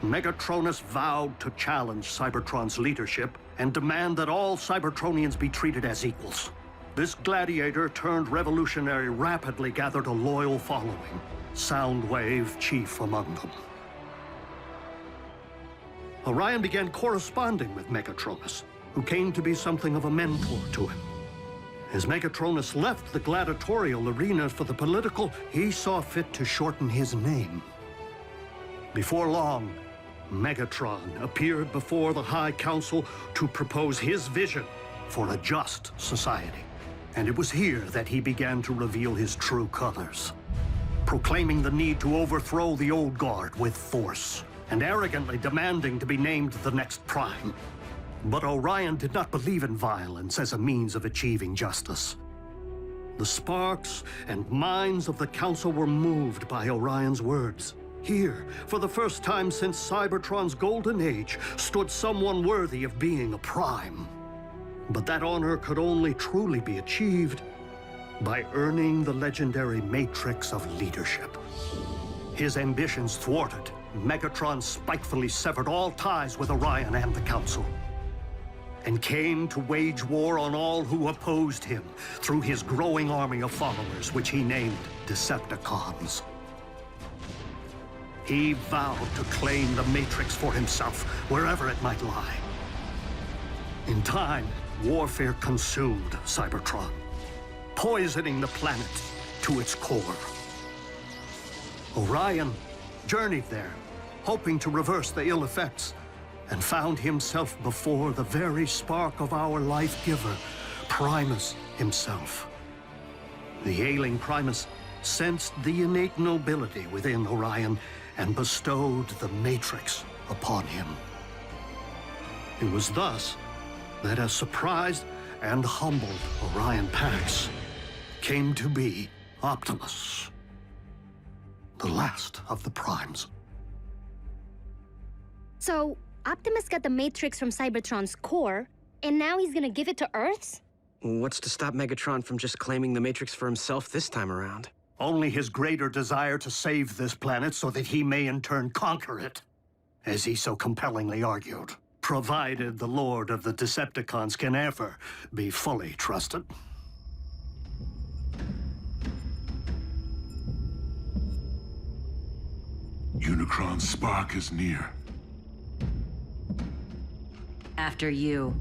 Megatronus vowed to challenge Cybertron's leadership and demand that all Cybertronians be treated as equals. This gladiator-turned-revolutionary rapidly gathered a loyal following, Soundwave chief among them. Orion began corresponding with Megatronus, who came to be something of a mentor to him. As Megatronus left the gladiatorial arena for the political, he saw fit to shorten his name. Before long, Megatron appeared before the High Council to propose his vision for a just society. And it was here that he began to reveal his true colors, proclaiming the need to overthrow the old guard with force, and arrogantly demanding to be named the next Prime. But Orion did not believe in violence as a means of achieving justice. The sparks and minds of the Council were moved by Orion's words. Here, for the first time since Cybertron's golden age, stood someone worthy of being a Prime. But that honor could only truly be achieved by earning the legendary matrix of leadership. His ambitions thwarted, Megatron spitefully severed all ties with Orion and the Council, and came to wage war on all who opposed him through his growing army of followers, which he named Decepticons. He vowed to claim the Matrix for himself, wherever it might lie. In time, warfare consumed Cybertron, poisoning the planet to its core. Orion journeyed there, hoping to reverse the ill effects, and found himself before the very spark of our life-giver, Primus himself. The ailing Primus sensed the innate nobility within Orion and bestowed the Matrix upon him. It was thus that a surprised and humbled Orion Pax came to be Optimus. The last of the Primes. So, Optimus got the Matrix from Cybertron's core, and now he's gonna give it to Earth's? What's to stop Megatron from just claiming the Matrix for himself this time around? Only his greater desire to save this planet so that he may in turn conquer it, as he so compellingly argued, provided the Lord of the Decepticons can ever be fully trusted. Unicron's spark is near. After you.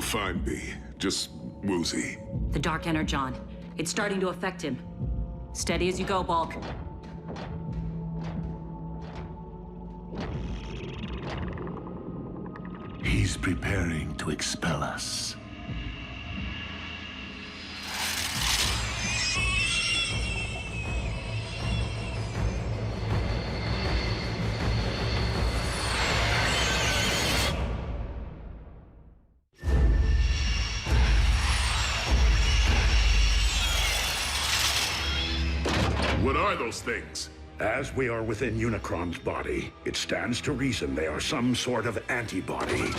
Fine, B. Just woozy. The Dark Energon. It's starting to affect him. Steady as you go, Bulk. He's preparing to expel us. What are those things? As we are within Unicron's body, it stands to reason they are some sort of antibody.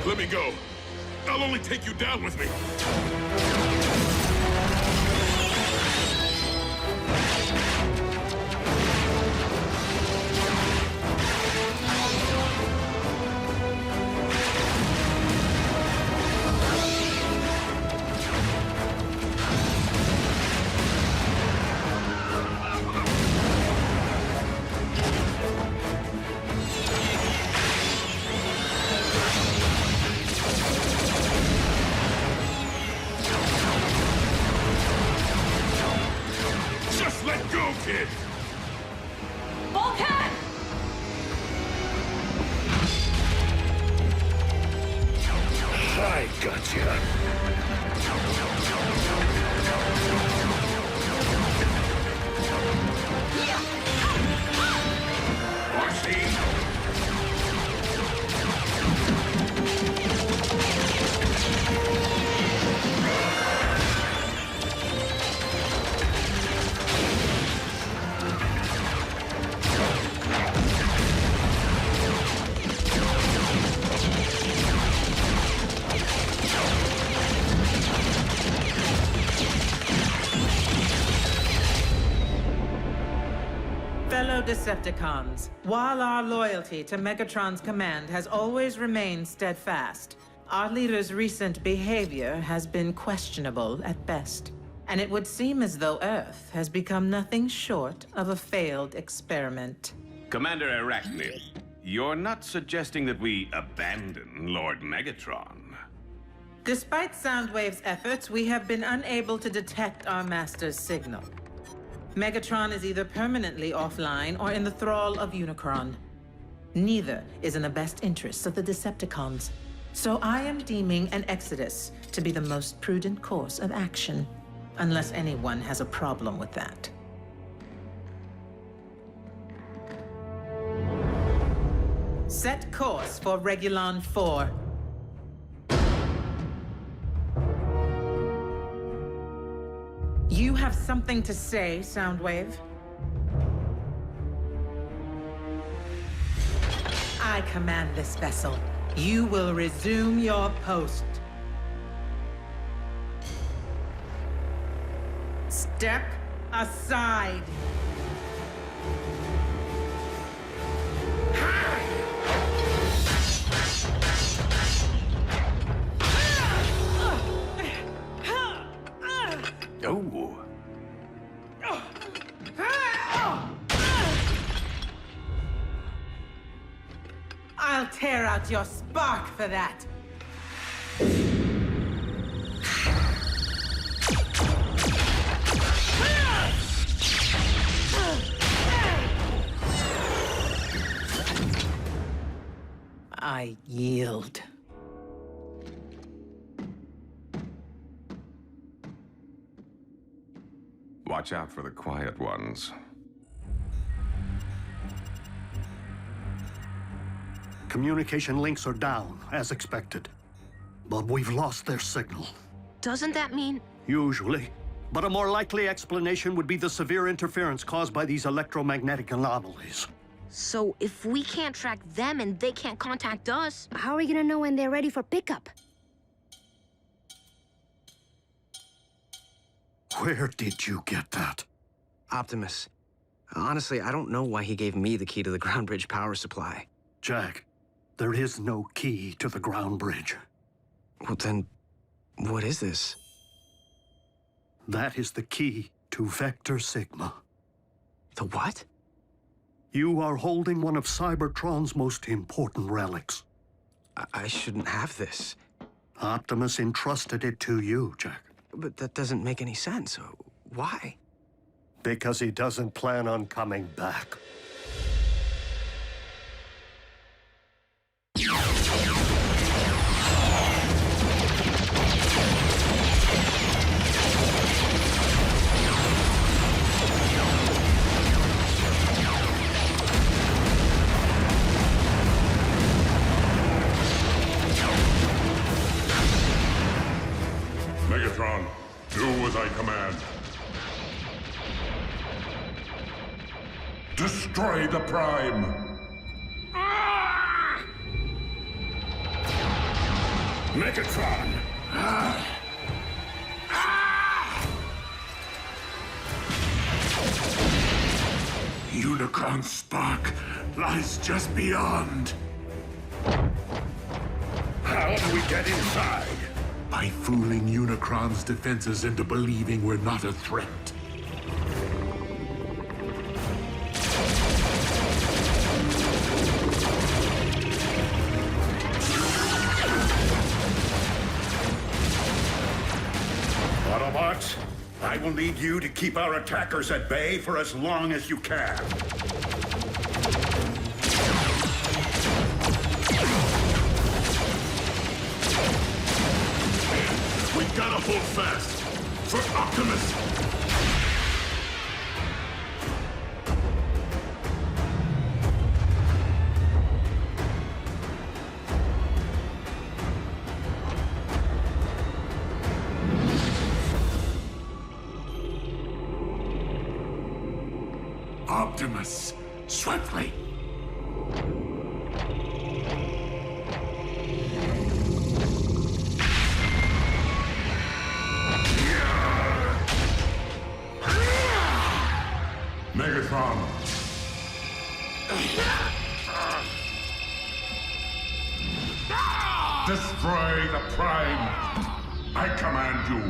Let me go. I'll only take you down with me. Kid. Bulkhead! I gotcha. Fellow Decepticons, while our loyalty to Megatron's command has always remained steadfast, our leader's recent behavior has been questionable at best. And it would seem as though Earth has become nothing short of a failed experiment. Commander Arachnid, you're not suggesting that we abandon Lord Megatron? Despite Soundwave's efforts, we have been unable to detect our master's signal. Megatron is either permanently offline or in the thrall of Unicron. Neither is in the best interests of the Decepticons. So I am deeming an exodus to be the most prudent course of action, unless anyone has a problem with that. Set course for Regulon 4. something to say, Soundwave? I command this vessel. You will resume your post. Step aside. Oh. I'll tear out your spark for that. I yield. Watch out for the quiet ones. Communication links are down, as expected. But we've lost their signal. Doesn't that mean... Usually. But a more likely explanation would be the severe interference caused by these electromagnetic anomalies. So if we can't track them and they can't contact us... How are we gonna know when they're ready for pickup? Where did you get that? Optimus. Honestly, I don't know why he gave me the key to the ground bridge power supply. Jack, there is no key to the ground bridge. Well, then, what is this? That is the key to Vector Sigma. The what? You are holding one of Cybertron's most important relics. I shouldn't have this. Optimus entrusted it to you, Jack. But that doesn't make any sense. Why? Because he doesn't plan on coming back. Megatron, do as I command. Destroy the Prime! Megatron! Unicron's spark lies just beyond. How do we get inside? By fooling Unicron's defenses into believing we're not a threat. Autobots, I will need you to keep our attackers at bay for as long as you can. We gotta hold fast for Optimus. Optimus, swiftly. Megatron! Destroy the Prime! I command you!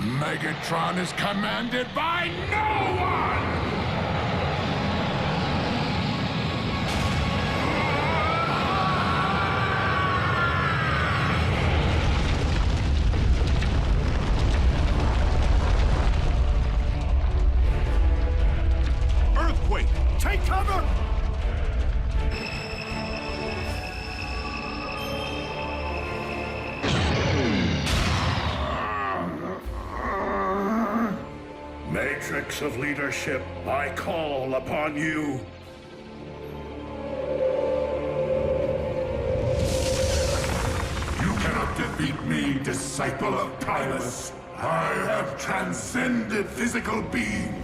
Megatron is commanded by no one! Earthquake! Take cover! Matrix of Leadership, I call upon you. You cannot defeat me, disciple of Primus. I have transcended physical being.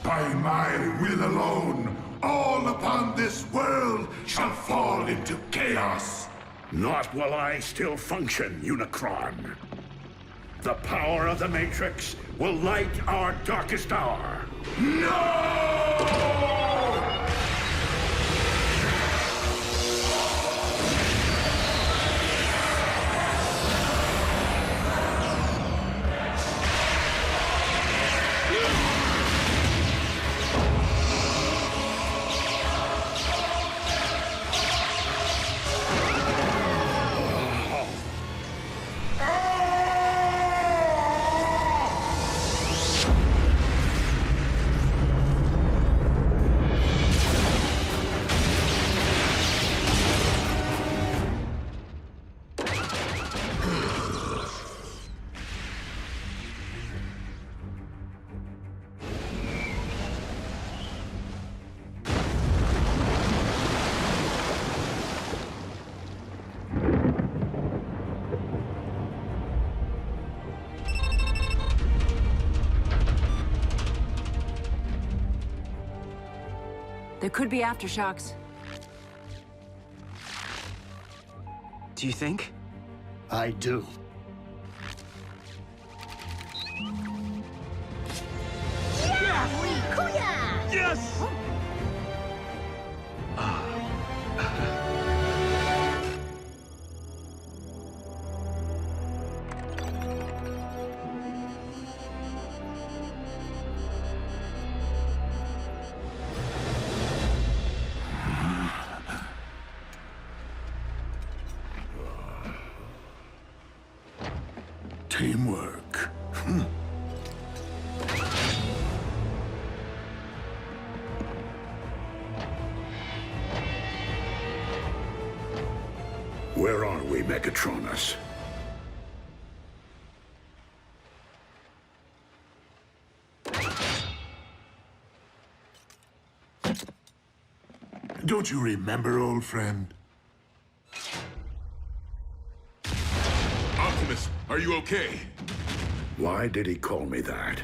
By my will alone, all upon this world shall fall into chaos. Not while I still function, Unicron. The power of the Matrix will light our darkest hour. No! There could be aftershocks. Do you think? I do. Yes! Teamwork. Where are we, Megatronus? Don't you remember, old friend? Optimus, are you okay? Why did he call me that?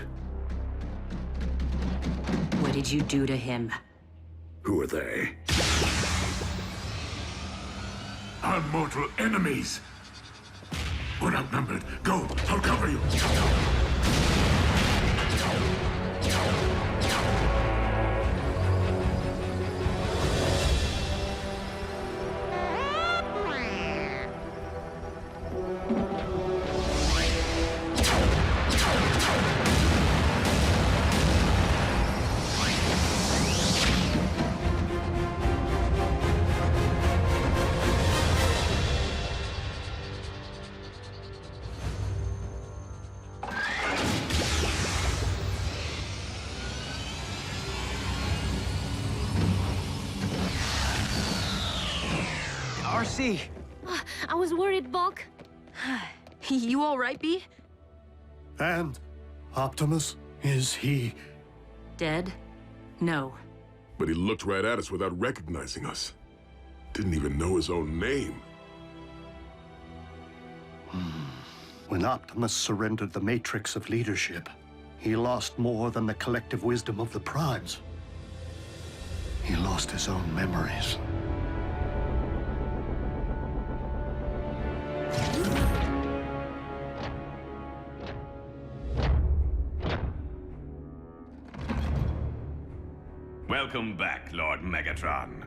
What did you do to him? Who are they? Our mortal enemies. We're outnumbered. Go, I'll cover you. RC! I was worried, Bulk. You all right, B? And Optimus, is he... Dead? No. But he looked right at us without recognizing us. Didn't even know his own name. When Optimus surrendered the Matrix of Leadership, he lost more than the collective wisdom of the Primes. He lost his own memories. Welcome back, Lord Megatron.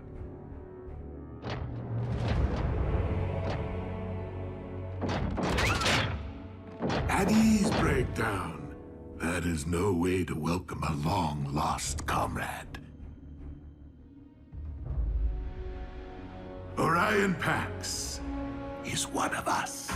At ease, Breakdown. That is no way to welcome a long-lost comrade. Orion Pax is one of us.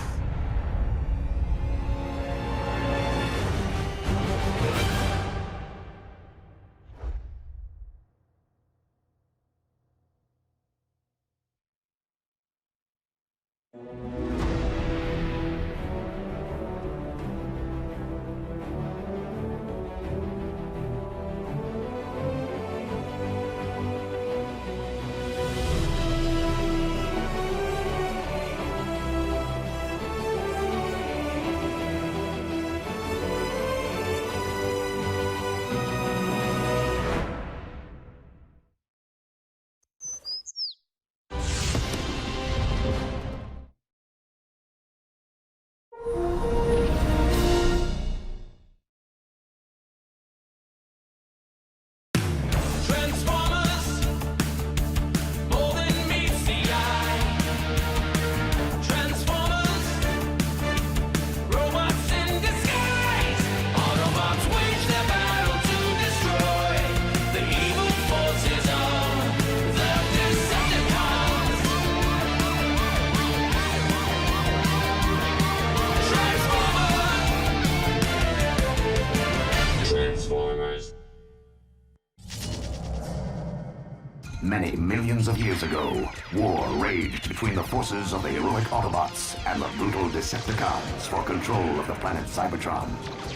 Many millions of years ago, war raged between the forces of the heroic Autobots and the brutal Decepticons for control of the planet Cybertron.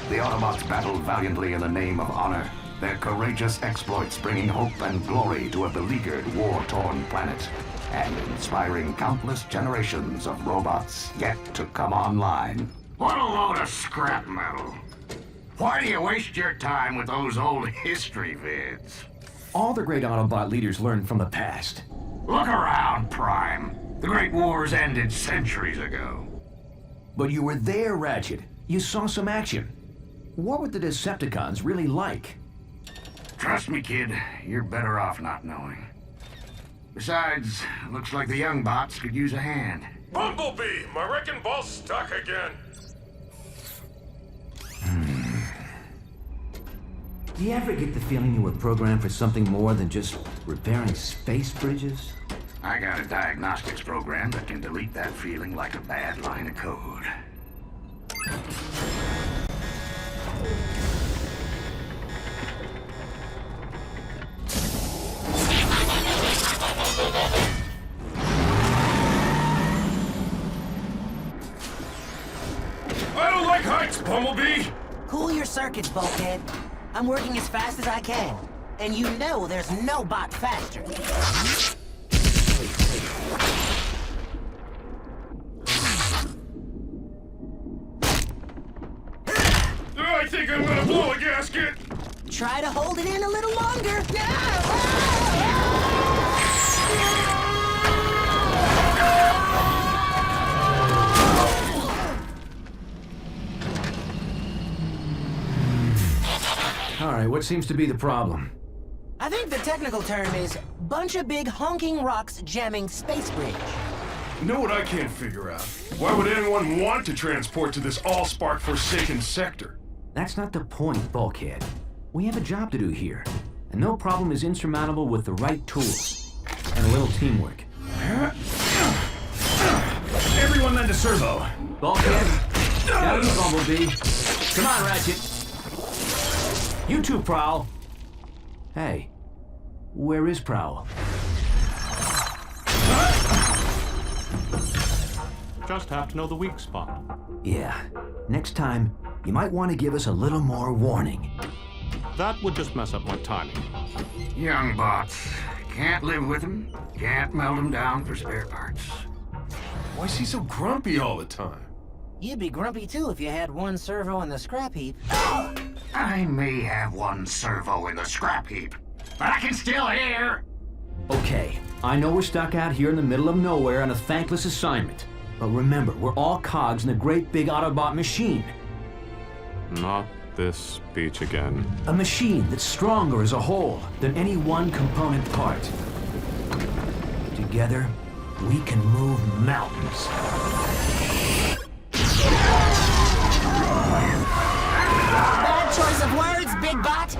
The Autobots battled valiantly in the name of honor, their courageous exploits bringing hope and glory to a beleaguered, war-torn planet, and inspiring countless generations of robots yet to come online. What a load of scrap metal. Why do you waste your time with those old history vids? All the great Autobot leaders learned from the past. Look around, Prime. The Great Wars ended centuries ago. But you were there, Ratchet. You saw some action. What were the Decepticons really like? Trust me, kid. You're better off not knowing. Besides, looks like the young bots could use a hand. Bumblebee! My wrecking ball's stuck again. Do you ever get the feeling you were programmed for something more than just repairing space bridges? I got a diagnostics program that can delete that feeling like a bad line of code. I don't like heights, Bumblebee! Cool your circuits, Bulkhead. I'm working as fast as I can. And you know there's no bot faster. I think I'm gonna blow a gasket! Try to hold it in a little longer. All right, what seems to be the problem? I think the technical term is bunch of big honking rocks jamming space bridge. You know what I can't figure out? Why would anyone want to transport to this all-spark forsaken sector? That's not the point, Bulkhead. We have a job to do here, and no problem is insurmountable with the right tools and a little teamwork. Everyone lend a servo. Bulkhead, down to Bumblebee. Come on, Ratchet. You two, Prowl. Hey, where is Prowl? Just have to know the weak spot. Yeah, next time, you might want to give us a little more warning. That would just mess up my timing. Young bots. Can't live with them. Can't melt them down for spare parts. Why is he so grumpy all the time? You'd be grumpy too if you had one servo in the scrap heap. I may have one servo in the scrap heap, but I can still hear. Okay, I know we're stuck out here in the middle of nowhere on a thankless assignment. But remember, we're all cogs in a great big Autobot machine. Not this speech again. A machine that's stronger as a whole than any one component part. Together, we can move mountains. Bad choice of words, big bot.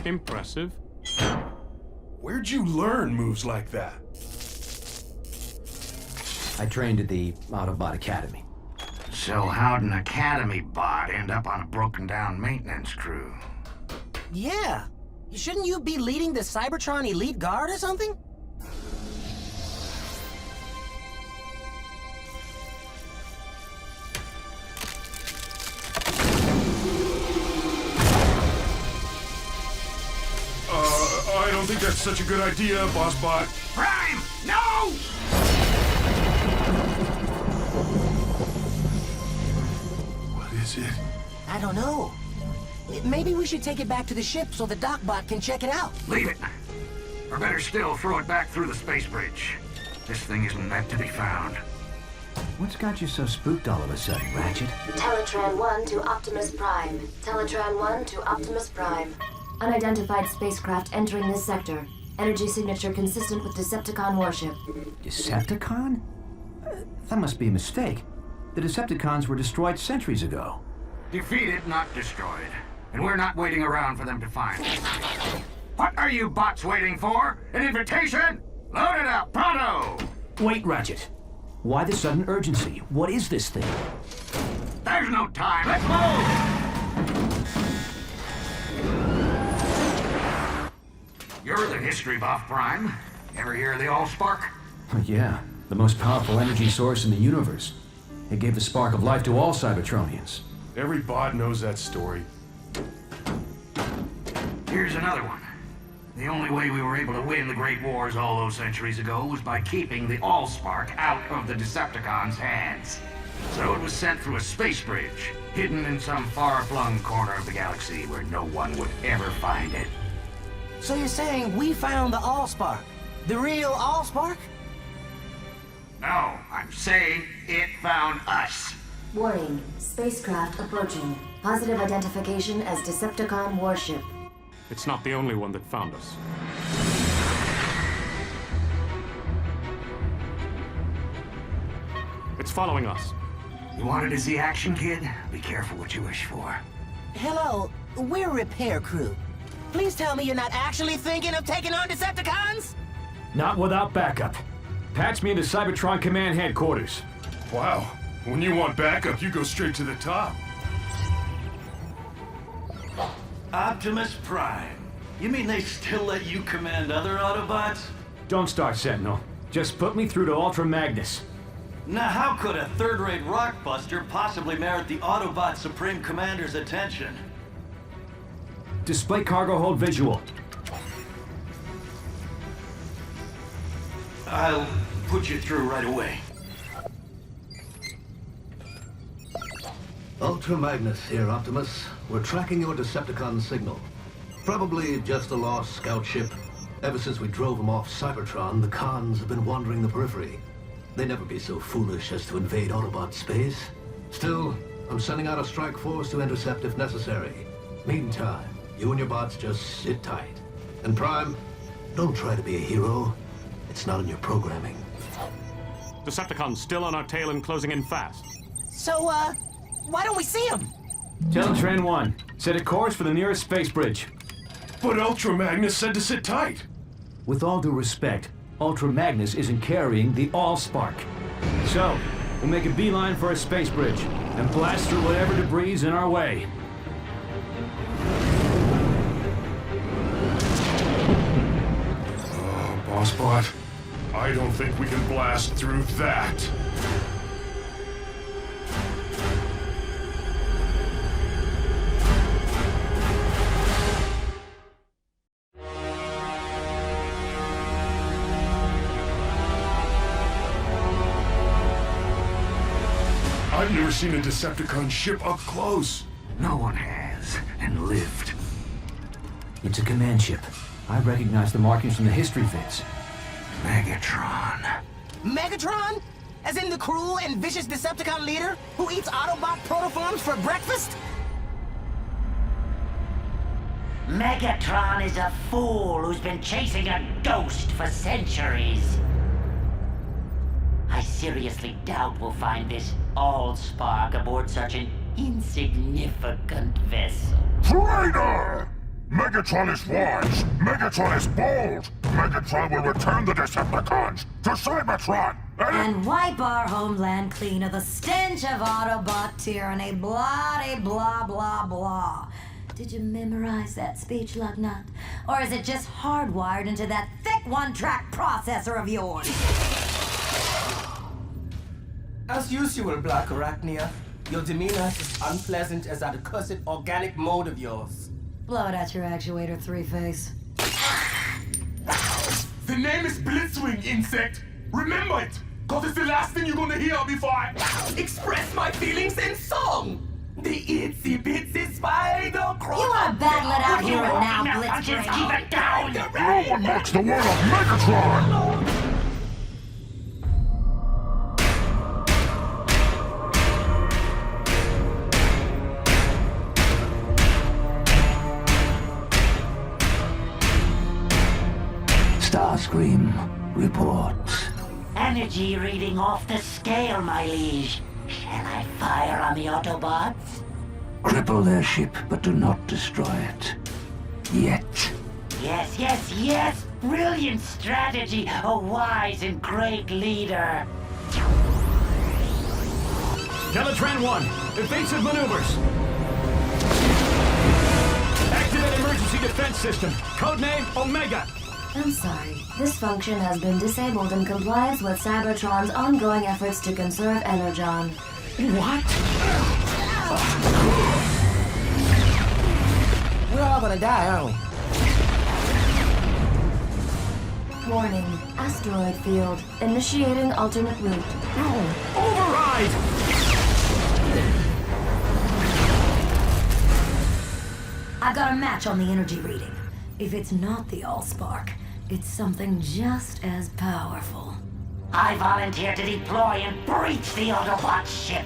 Impressive. Where'd you learn moves like that? I trained at the Autobot Academy. So how'd an Academy bot end up on a broken-down maintenance crew? Yeah. Shouldn't you be leading the Cybertron Elite Guard or something? I don't think that's such a good idea, Boss Bot. Prime! No! What is it? I don't know. Maybe we should take it back to the ship so the Docbot can check it out. Leave it. Or better still, throw it back through the space bridge. This thing isn't meant to be found. What's got you so spooked all of a sudden, Ratchet? Teletran 1 to Optimus Prime. Teletran 1 to Optimus Prime. Unidentified spacecraft entering this sector. Energy signature consistent with Decepticon warship. Decepticon? That must be a mistake. The Decepticons were destroyed centuries ago. Defeated, not destroyed. And we're not waiting around for them to find us. What are you bots waiting for? An invitation? Load it up, pronto! Wait, Ratchet. Why the sudden urgency? What is this thing? There's no time. Let's move! You're the history buff, Prime. Ever hear of the Allspark? Yeah, the most powerful energy source in the universe. It gave the spark of life to all Cybertronians. Every bot knows that story. Here's another one. The only way we were able to win the Great Wars all those centuries ago was by keeping the Allspark out of the Decepticons' hands. So it was sent through a space bridge, hidden in some far-flung corner of the galaxy where no one would ever find it. So you're saying we found the Allspark? The real Allspark? No, I'm saying it found us. Warning, spacecraft approaching. Positive identification as Decepticon warship. It's not the only one that found us. It's following us. You wanted to see action, kid? Be careful what you wish for. Hello, we're repair crew. Please tell me you're not actually thinking of taking on Decepticons? Not without backup. Patch me into Cybertron Command Headquarters. Wow. When you want backup, you go straight to the top. Optimus Prime. You mean they still let you command other Autobots? Don't start, Sentinel. Just put me through to Ultra Magnus. Now how could a third-rate rockbuster possibly merit the Autobot Supreme Commander's attention? Display cargo hold visual. I'll put you through right away. Ultra Magnus here, Optimus. We're tracking your Decepticon signal. Probably just a lost scout ship. Ever since we drove them off Cybertron, the cons have been wandering the periphery. They'd never be so foolish as to invade Autobot space. Still, I'm sending out a strike force to intercept if necessary. Meantime, you and your bots just sit tight. And Prime, don't try to be a hero. It's not in your programming. Decepticons still on our tail and closing in fast. So, why don't we see him? Teletran 1, set a course for the nearest space bridge. But Ultra Magnus said to sit tight. With all due respect, Ultra Magnus isn't carrying the Allspark. So, we'll make a beeline for a space bridge and blast through whatever debris is in our way. Oh, Bossbot, I don't think we can blast through that. I've never seen a Decepticon ship up close. No one has, and lived. It's a command ship. I recognize the markings from the history vids. Megatron. Megatron? As in the cruel and vicious Decepticon leader who eats Autobot protoforms for breakfast? Megatron is a fool who's been chasing a ghost for centuries. I seriously doubt we'll find this Allspark aboard such an insignificant vessel. Traitor! Megatron is wise. Megatron is bold. Megatron will return the Decepticons to Cybertron. And wipe our homeland clean of the stench of Autobot tyranny. Blah, blah, blah, blah. Did you memorize that speech, Lugnut? Or is it just hardwired into that thick one-track processor of yours? As usual, Black Arachnia, your demeanor is as unpleasant as that accursed organic mode of yours. Blow it at your actuator, Three-Face. The name is Blitzwing, insect! Remember it! Cause it's the last thing you're gonna hear before I express my feelings in song! The itsy bitsy spider crawl. You wanna battle it out here and now, Blitzwing? Keep it down! No one mocks the word of Megatron! Starscream reports. Energy reading off the scale, my liege. Shall I fire on the Autobots? Cripple their ship, but do not destroy it. Yet. Yes, yes, yes! Brilliant strategy! A wise and great leader! Teletran 1, evasive maneuvers. Activate emergency defense system. Codename Omega. I'm sorry. This function has been disabled in compliance with Cybertron's ongoing efforts to conserve Energon. What? We're all gonna die, aren't we? Warning. Asteroid field. Initiating alternate route. Override! I got a match on the energy reading. If it's not the Allspark, it's something just as powerful. I volunteer to deploy and breach the Autobot ship.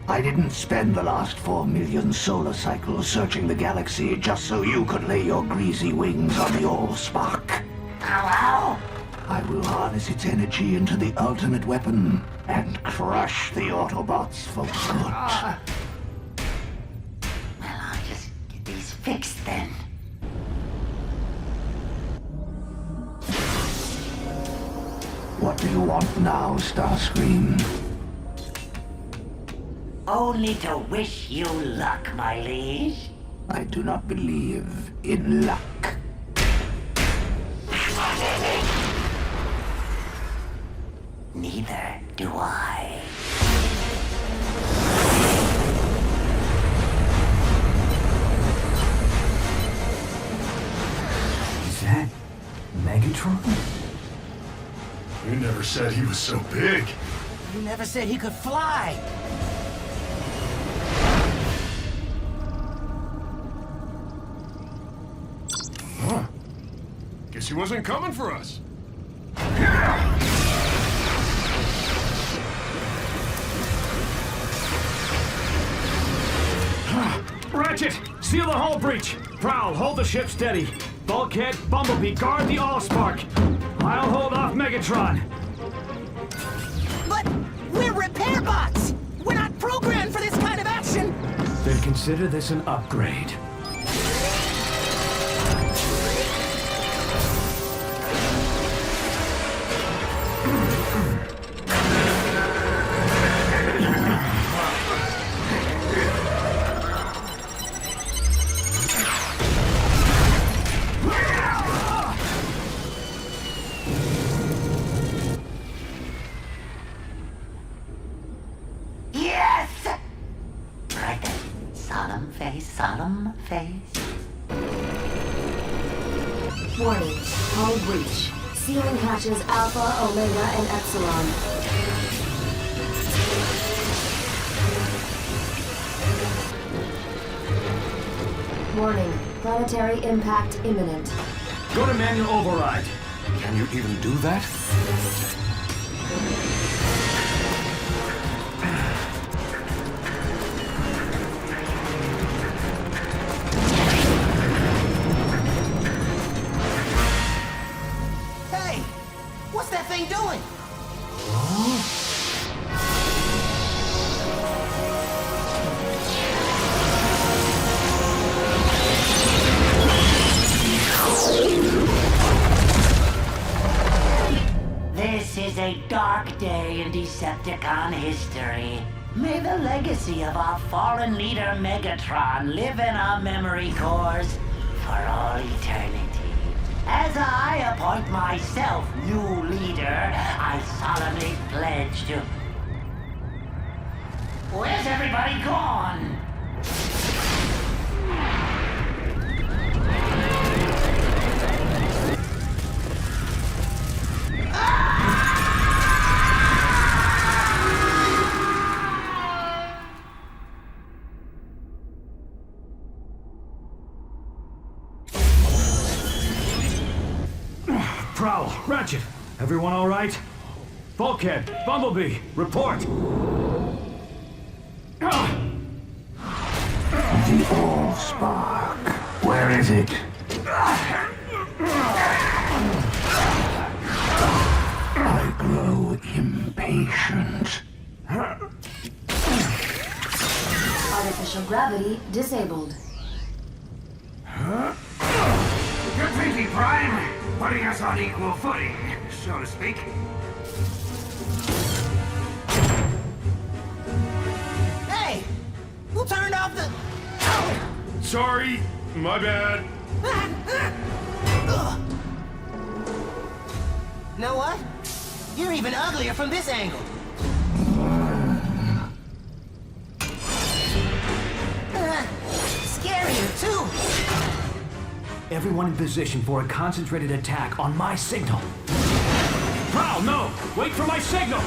I didn't spend the last 4 million solar cycles searching the galaxy just so you could lay your greasy wings on the Allspark. Hello? I will harness its energy into the ultimate weapon and crush the Autobots for good. Well, I'll just get these fixed then. What do you want now, Starscream? Only to wish you luck, my liege. I do not believe in luck. Neither do I. Is that Megatron? You never said he was so big. You never said he could fly. Huh. Guess he wasn't coming for us. Ratchet, seal the hull breach. Prowl, hold the ship steady. Bulkhead, Bumblebee, guard the Allspark. I'll hold off Megatron. But we're repair bots! We're not programmed for this kind of action! Then consider this an upgrade. Solemn face. Warning. Hull breach. Sealing hatches Alpha, Omega, and Epsilon. Warning. Planetary impact imminent. Go to manual override. Can you even do that? Hey! What's that thing doing? This is a dark day in Decepticon history. May the legacy of our fallen leader Megatron live in our memory cores for all eternity. As I appoint myself new leader, I solemnly pledge to... Where's everybody gone? Prowl, Ratchet, everyone all right? Bulkhead, Bumblebee, report. The Allspark. Where is it? I grow impatient. artificial gravity disabled. You're thinking, Prime, putting us on equal footing, so to speak. Hey! Who turned off the... Sorry, my bad. Know what? You're even uglier from this angle. Scarier, too. Everyone in position for a concentrated attack on my signal. Prowl, no! Wait for my signal!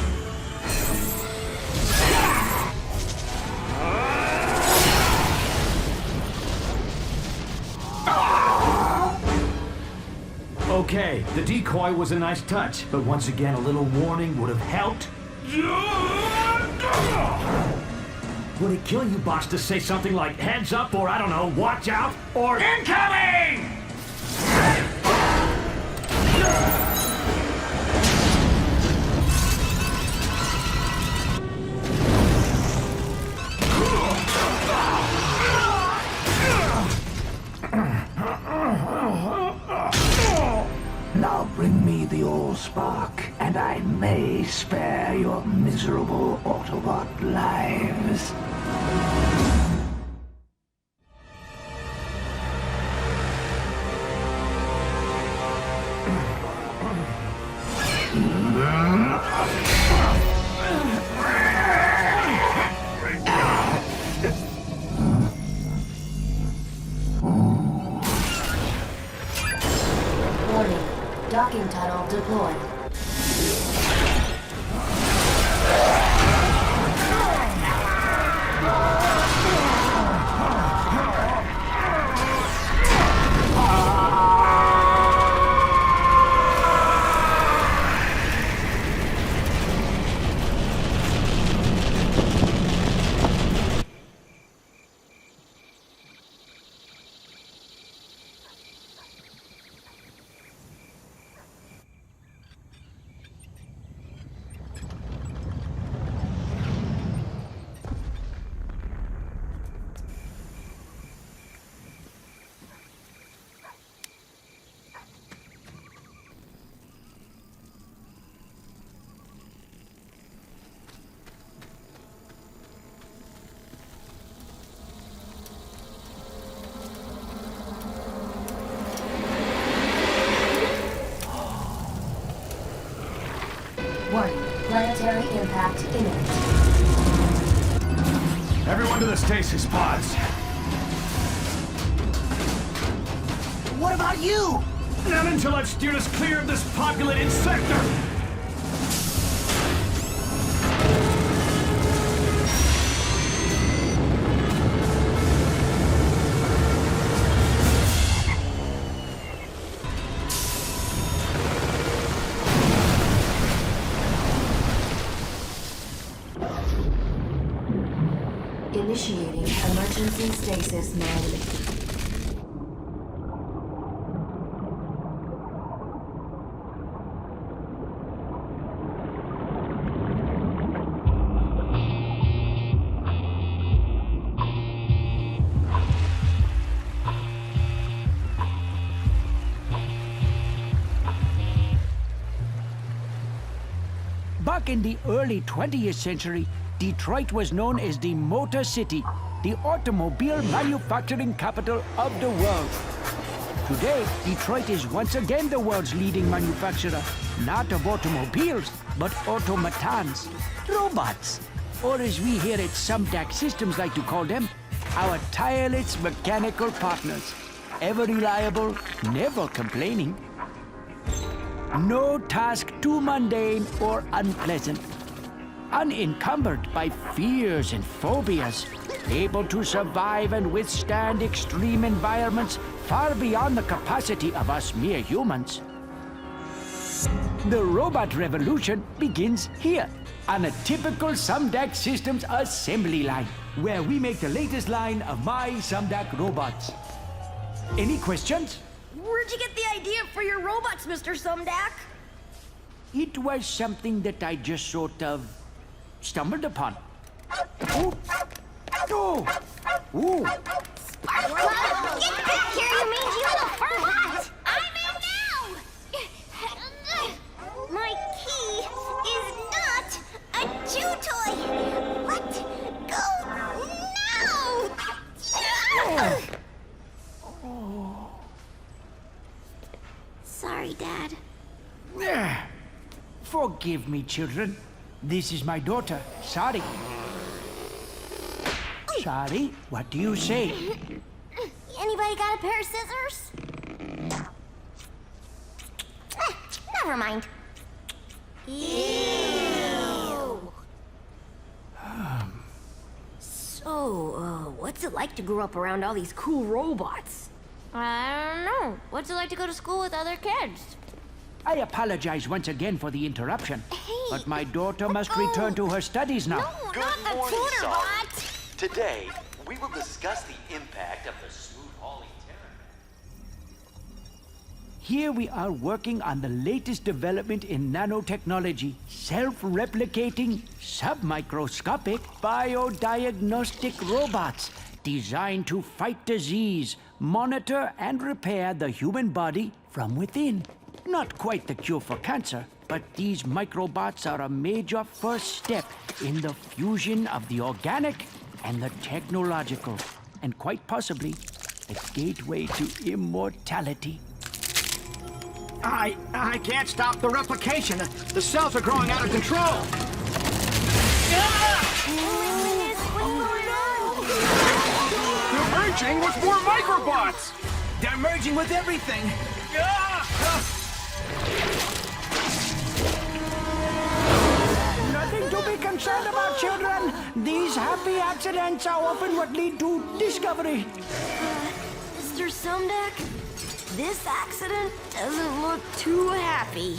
Okay, the decoy was a nice touch, but once again, a little warning would have helped. Would it kill you, boss, to say something like heads up, or I don't know, watch out, or incoming? Now bring me the Allspark, and I may spare your miserable Autobot lives. Warning. Docking tunnel deployed. Warning. Planetary impact imminent. Everyone to the stasis pods. What about you? Not until I've steered us clear of this populated sector! Initiating emergency stasis mode. Back in the early 20th century, Detroit was known as the Motor City, the automobile manufacturing capital of the world. Today, Detroit is once again the world's leading manufacturer, not of automobiles, but automatons, robots, or as we here at Sumdac Systems like to call them, our tireless mechanical partners, ever reliable, never complaining. No task too mundane or unpleasant. Unencumbered by fears and phobias, able to survive and withstand extreme environments far beyond the capacity of us mere humans. The robot revolution begins here, on a typical Sumdac Systems assembly line, where we make the latest line of my Sumdac robots. Any questions? Where'd you get the idea for your robots, Mr. Sumdac? It was something that I just sort of stumbled upon. Oh! Ooh. Spark Plug! Get back here, you mangy little furbot! I'm in now! My key is not a chew toy! Let go now! Sorry, Dad. Forgive me, children. This is my daughter, Sari. Sari, what do you say? Anybody got a pair of scissors? Never mind. Ew. So, what's it like to grow up around all these cool robots? I don't know. What's it like to go to school with other kids? I apologize once again for the interruption, but my daughter must return to her studies now. No, Good not morning, the tutor Sari. bot! Today, we will discuss the impact of the smooth hauling terror. Here we are working on the latest development in nanotechnology, self-replicating, submicroscopic, biodiagnostic robots designed to fight disease, monitor and repair the human body from within. Not quite the cure for cancer, but these microbots are a major first step in the fusion of the organic and the technological, and quite possibly a gateway to immortality. I can't stop the replication. The cells are growing out of control. They're merging with more microbots. They're merging with everything. Nothing to be concerned about, children. These happy accidents are often what lead to discovery. Mr. Sumdeck, this accident doesn't look too happy.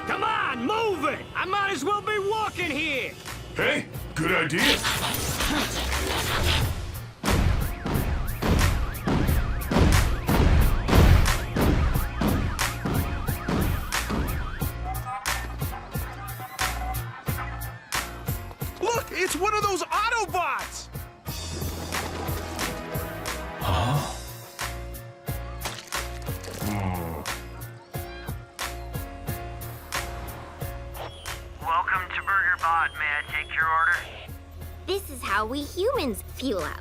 Come on, move it! I might as well be walking here! Hey, good idea. Look, it's one of those Autobots! Huh? Welcome to BurgerBot. May I take your order? This is how we humans fuel up.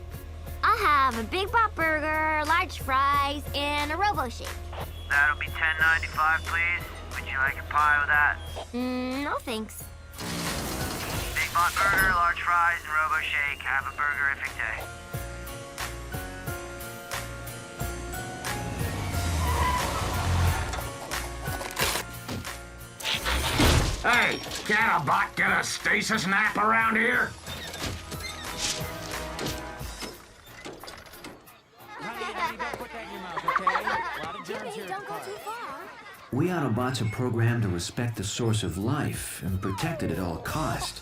I'll have a Big Bot Burger, large fries, and a Robo Shake. That'll be $10.95, please. Would you like a pie with that? No thanks. Big Bot Burger, large fries, and Robo Shake. Have a burgerific day. Hey, can a bot get a stasis nap around here? We Autobots are programmed to respect the source of life and protect it at all cost.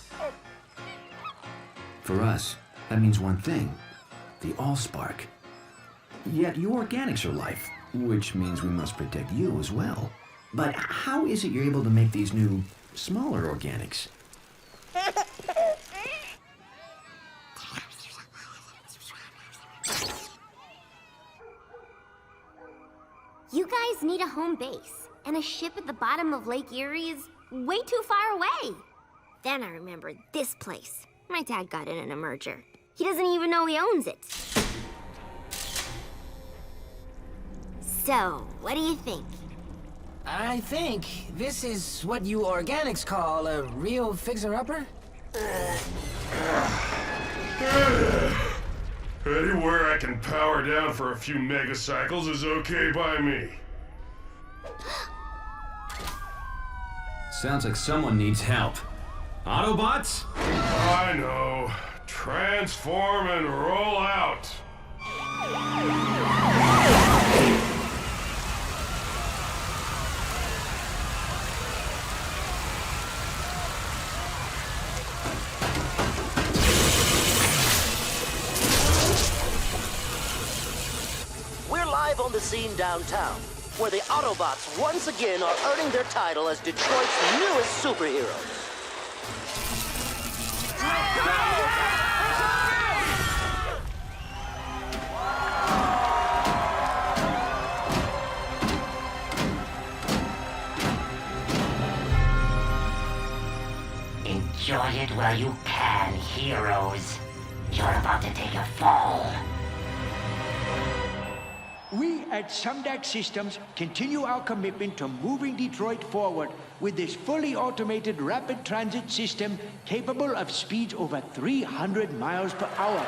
For us, that means one thing: the Allspark. Yet you organics are life, which means we must protect you as well. But how is it you're able to make these new, smaller organics? You guys need a home base, and a ship at the bottom of Lake Erie is way too far away. Then I remembered this place. My dad got it in a merger. He doesn't even know he owns it. So, what do you think? I think this is what you organics call a real fixer-upper? Anywhere I can power down for a few megacycles is okay by me. Sounds like someone needs help. Autobots? I know. Transform and roll out. We're live on the scene downtown, where the Autobots once again are earning their title as Detroit's newest superheroes. Enjoy it while you can, heroes. You're about to take a fall. We at Sumdac Systems continue our commitment to moving Detroit forward with this fully automated rapid transit system capable of speeds over 300 miles per hour.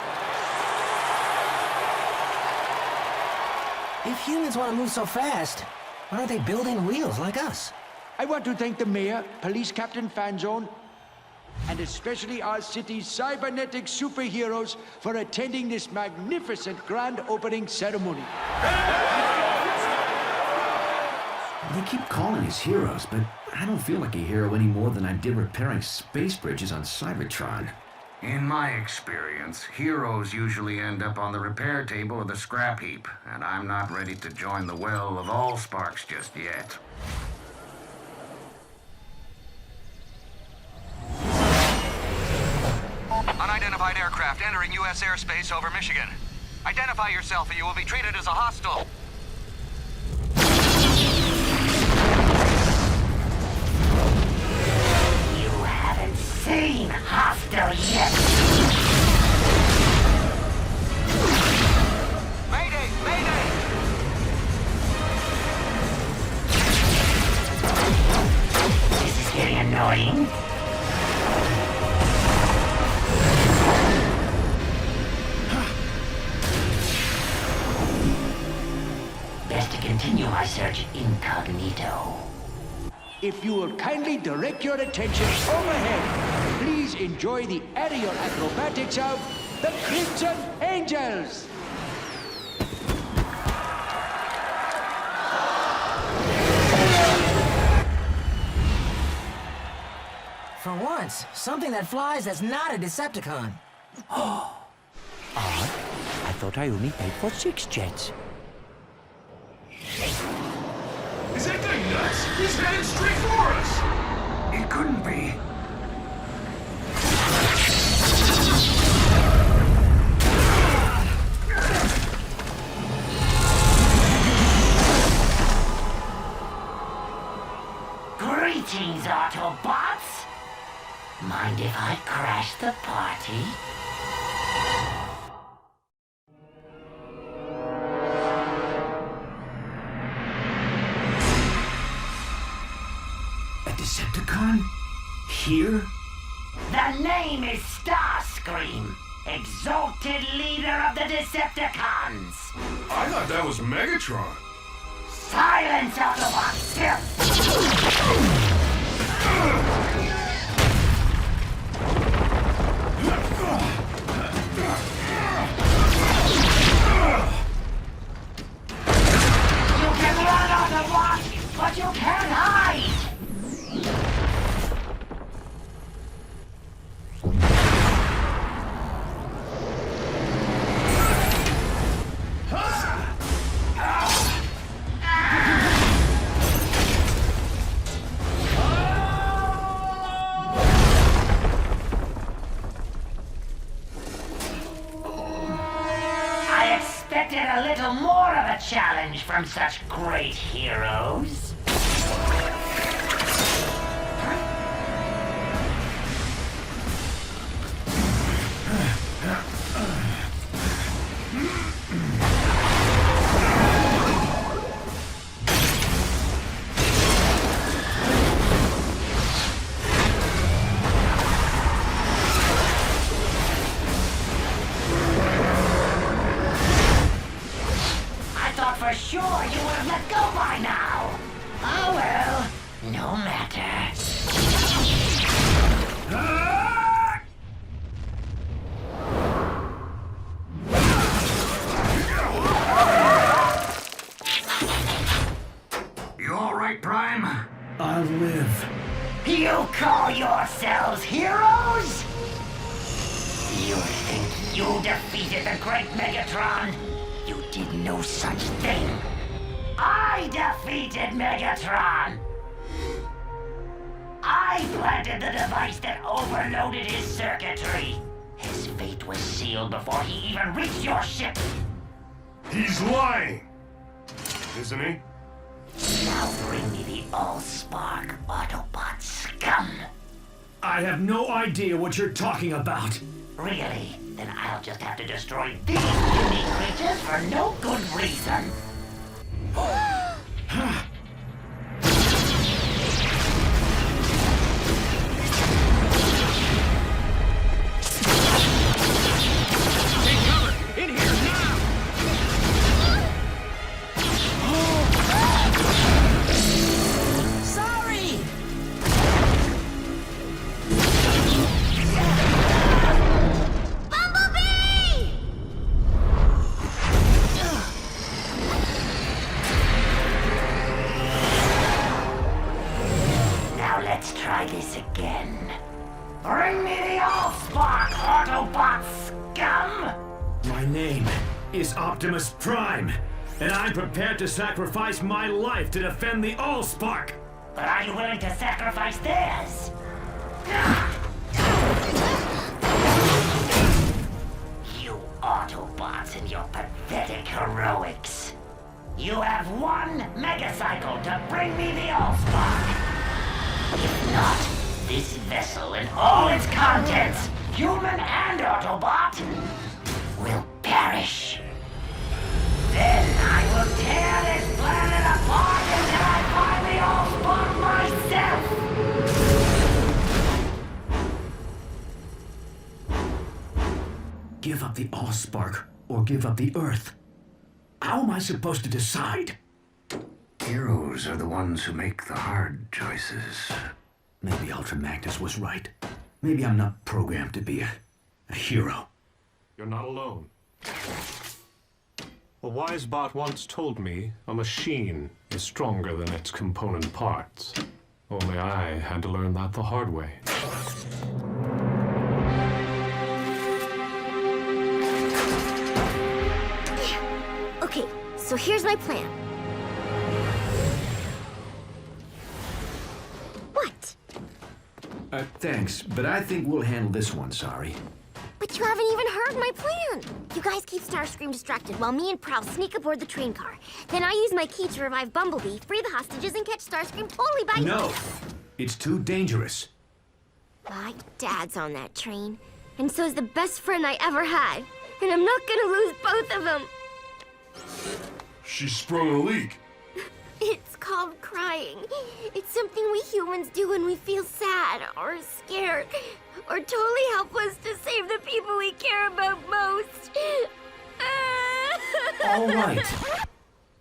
If humans want to move so fast, why aren't they building wheels like us? I want to thank the mayor, Police Captain Fanzone, and especially our city's cybernetic superheroes for attending this magnificent grand opening ceremony. They keep calling us heroes, but I don't feel like a hero any more than I did repairing space bridges on Cybertron. In my experience, heroes usually end up on the repair table or the scrap heap, and I'm not ready to join the well of all sparks just yet. Unidentified aircraft entering U.S. airspace over Michigan. Identify yourself or you will be treated as a hostile. You haven't seen hostile yet. Mayday! Mayday! This is getting annoying. Best to continue my search incognito. If you will kindly direct your attention overhead, please enjoy the aerial acrobatics of the Crimson Angels. For once, something that flies that's not a Decepticon. Odd. I thought I only paid for 6 jets. Is that thing nuts? He's headed straight for us! It couldn't be. Greetings, Autobots! Mind if I crash the party? Decepticon? Here? The name is Starscream, exalted leader of the Decepticons. I thought that was Megatron. Silence, Autobots! You can run, Autobots, but you can't hide! expected a little more of a challenge from such great heroes. For sure you would have let go by now. Oh well, no matter. You all right, Prime? I'll live. You call yourselves heroes? You think you defeated the great Megatron? You did no such thing. I defeated Megatron! I planted the device that overloaded his circuitry. His fate was sealed before he even reached your ship. He's lying! Isn't he? Now bring me the Allspark, Autobot scum. I have no idea what you're talking about. Really? Then I'll just have to destroy these unique creatures for no good reason. Take cover! In here now! Sorry! Let's try this again. Bring me the Allspark, Autobot scum! My name is Optimus Prime, and I'm prepared to sacrifice my life to defend the Allspark. But are you willing to sacrifice theirs? You Autobots and your pathetic heroics. You have one megacycle to bring me the Allspark. If not, this vessel and all its contents, human and Autobot, will perish. Then I will tear this planet apart until I find the Allspark myself. Give up the Allspark or give up the Earth. How am I supposed to decide? Heroes are the ones who make the hard choices. Maybe Ultra Magnus was right. Maybe I'm not programmed to be a hero. You're not alone. A wise bot once told me a machine is stronger than its component parts. Only I had to learn that the hard way. Okay, so here's my plan. What? Thanks, but I think we'll handle this one, sorry. But you haven't even heard my plan. You guys keep Starscream distracted while me and Prowl sneak aboard the train car. Then I use my key to revive Bumblebee, free the hostages, and catch Starscream totally by... No! It's too dangerous. My dad's on that train, and so's the best friend I ever had. And I'm not gonna lose both of them. She sprung a leak. It's called crying. It's something we humans do when we feel sad or scared or totally helpless to save the people we care about most. All right.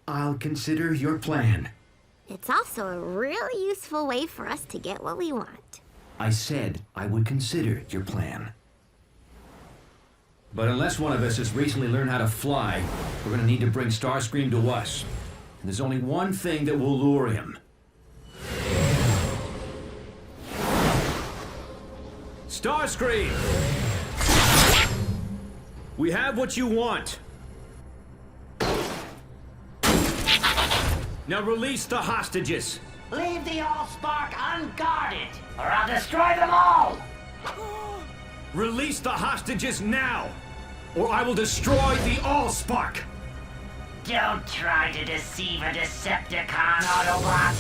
I'll consider your plan. It's also a really useful way for us to get what we want. I said I would consider your plan. But unless one of us has recently learned how to fly, we're going to need to bring Starscream to us. And there's only one thing that will lure him. Starscream! We have what you want. Now release the hostages. Leave the Allspark unguarded, or I'll destroy them all! Release the hostages now! or I will destroy the Allspark! Don't try to deceive a Decepticon, Autobot.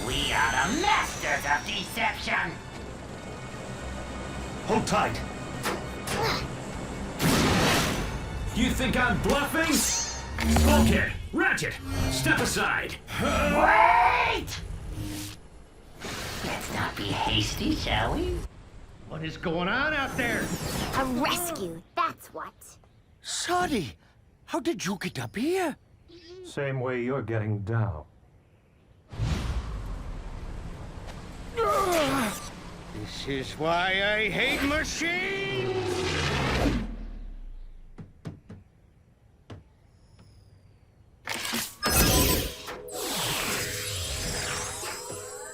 We are the masters of deception. Hold tight. You think I'm bluffing? Bulkhead, Ratchet, step aside. Wait! Let's not be hasty, shall we? What is going on out there? A rescue, that's what. Sonny, how did you get up here? Same way you're getting down. This is why I hate machines!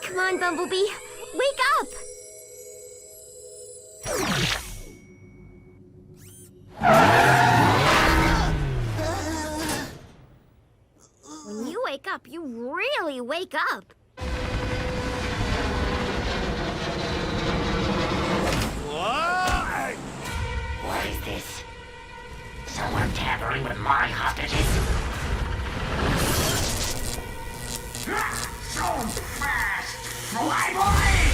Come on, Bumblebee, wake up! When you wake up, you really wake up. What is this? Someone tampering with my hostages? So fast! Fly, boy!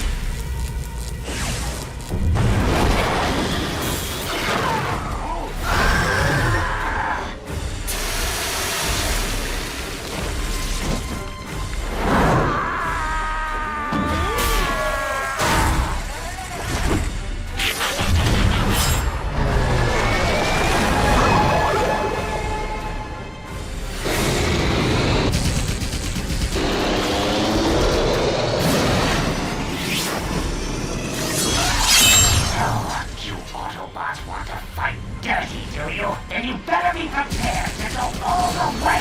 Then you better be prepared to go all the way!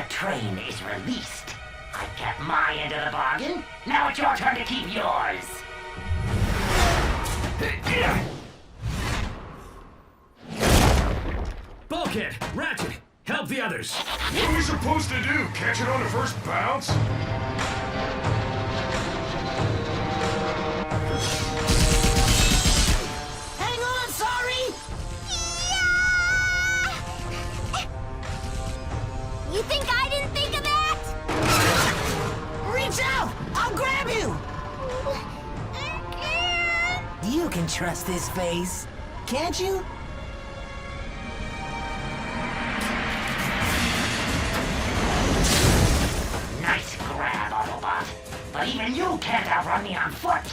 Train is released. I kept my end of the bargain. Now it's your turn to keep yours. Bulkhead, Ratchet, help the others. What are we supposed to do? Catch it on the first bounce? Hang on, sorry! You think I didn't think of that? Reach out! I'll grab you! You can trust this face, can't you? Nice grab, Autobot. But even you can't outrun me on foot.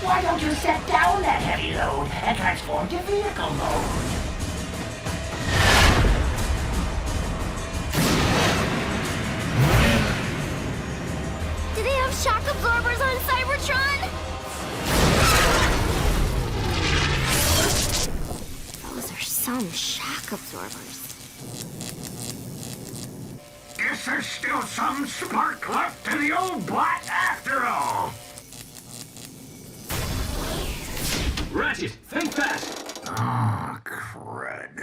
Why don't you set down that heavy load and transform to vehicle mode? Do they have shock absorbers on Cybertron? Those are some shock absorbers. Guess there's still some spark left in the old bot after all. Ratchet, think fast! Oh, crud.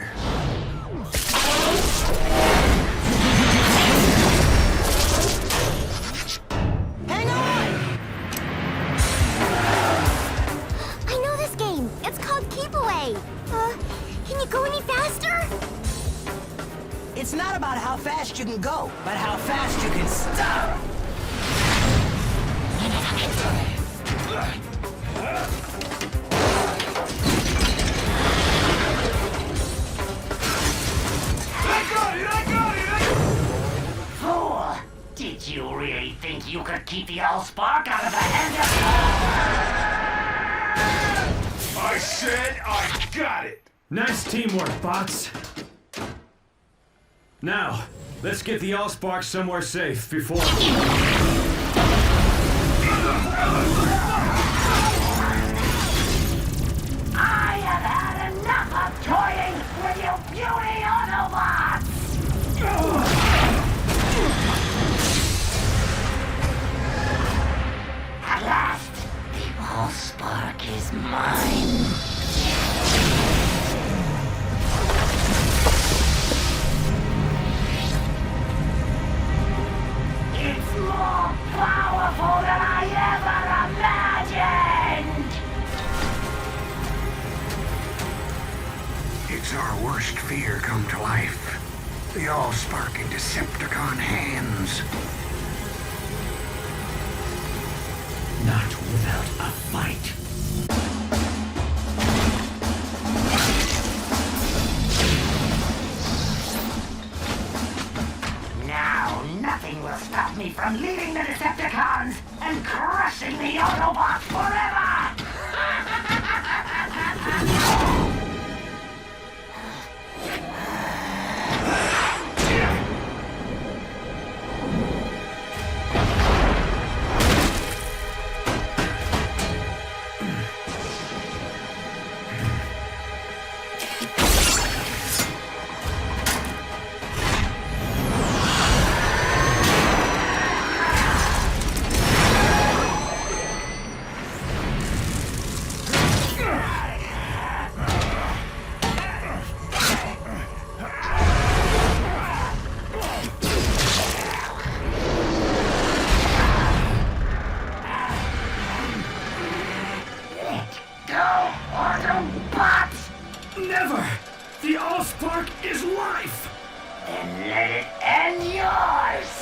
Hang on! I know this game. It's called Keep Away. Can you go any faster? It's not about how fast you can go, but how fast you can stop! Fool! Did you really think you could keep the Allspark out of the hands of... I said I got it! Nice teamwork, bots. Now, let's get the Allspark somewhere safe before... I have had enough of toying with you puny Autobots! At last, the Allspark is mine. It's more powerful than I ever imagined! It's our worst fear come to life. The Allspark in Decepticon hands. Not without a fight. Now, nothing will stop me from leading the Decepticons and crushing the Autobots forever! Never! The Allspark is life! Then let it end yours!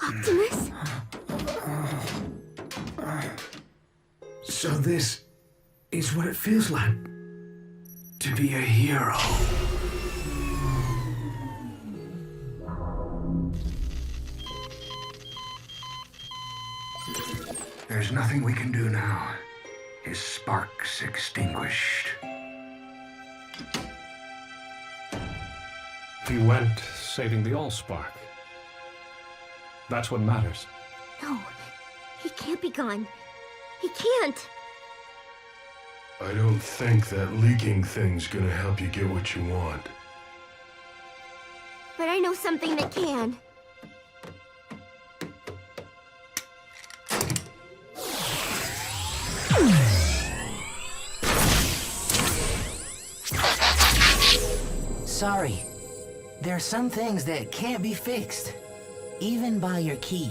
Optimus? So this is what it feels like to be a hero. There's nothing we can do now. His spark's extinguished. He went saving the Allspark. That's what matters. No, he can't be gone. He can't. I don't think that leaking thing's gonna help you get what you want. But I know something that can. Sorry. There are some things that can't be fixed, even by your key.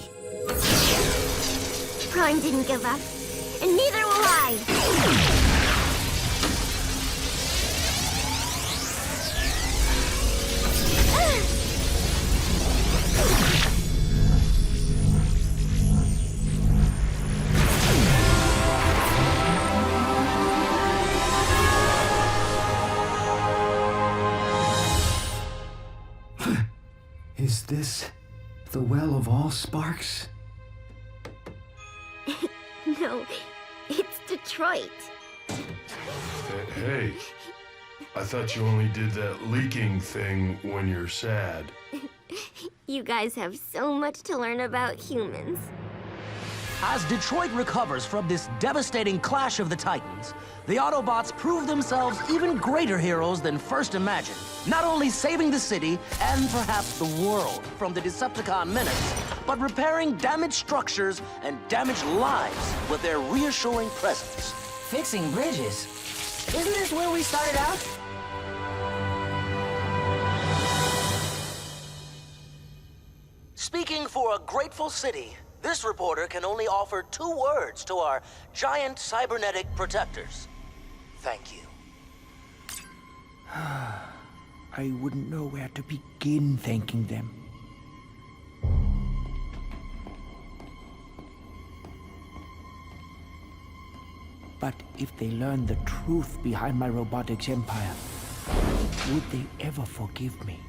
Prime didn't give up, and neither will I. Is this the Well of All Sparks? No, it's Detroit. Hey, I thought you only did that leaking thing when you're sad. You guys have so much to learn about humans. As Detroit recovers from this devastating clash of the Titans, the Autobots prove themselves even greater heroes than first imagined, not only saving the city and perhaps the world from the Decepticon menace, but repairing damaged structures and damaged lives with their reassuring presence. Fixing bridges? Isn't this where we started out? Speaking for a grateful city, this reporter can only offer 2 words to our giant cybernetic protectors. Thank you. I wouldn't know where to begin thanking them. But if they learn the truth behind my robotics empire, would they ever forgive me?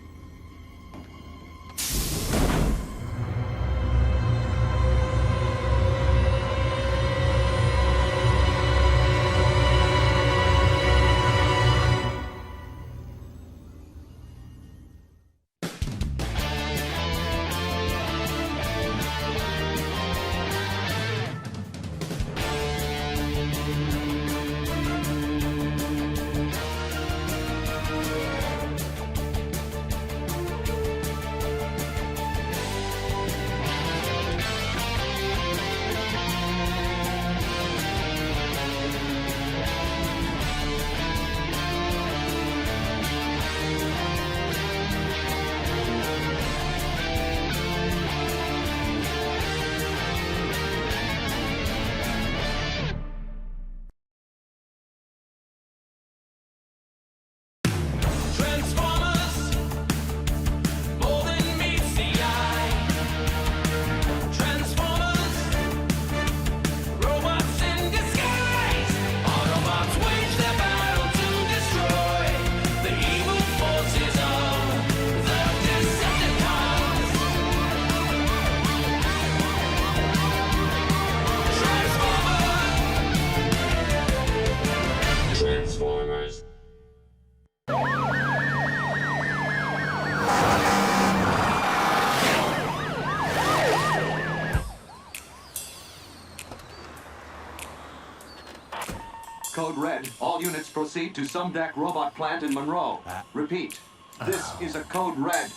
Code Red. All units proceed to Sumdac Robot Plant in Monroe. Repeat. This is a Code Red.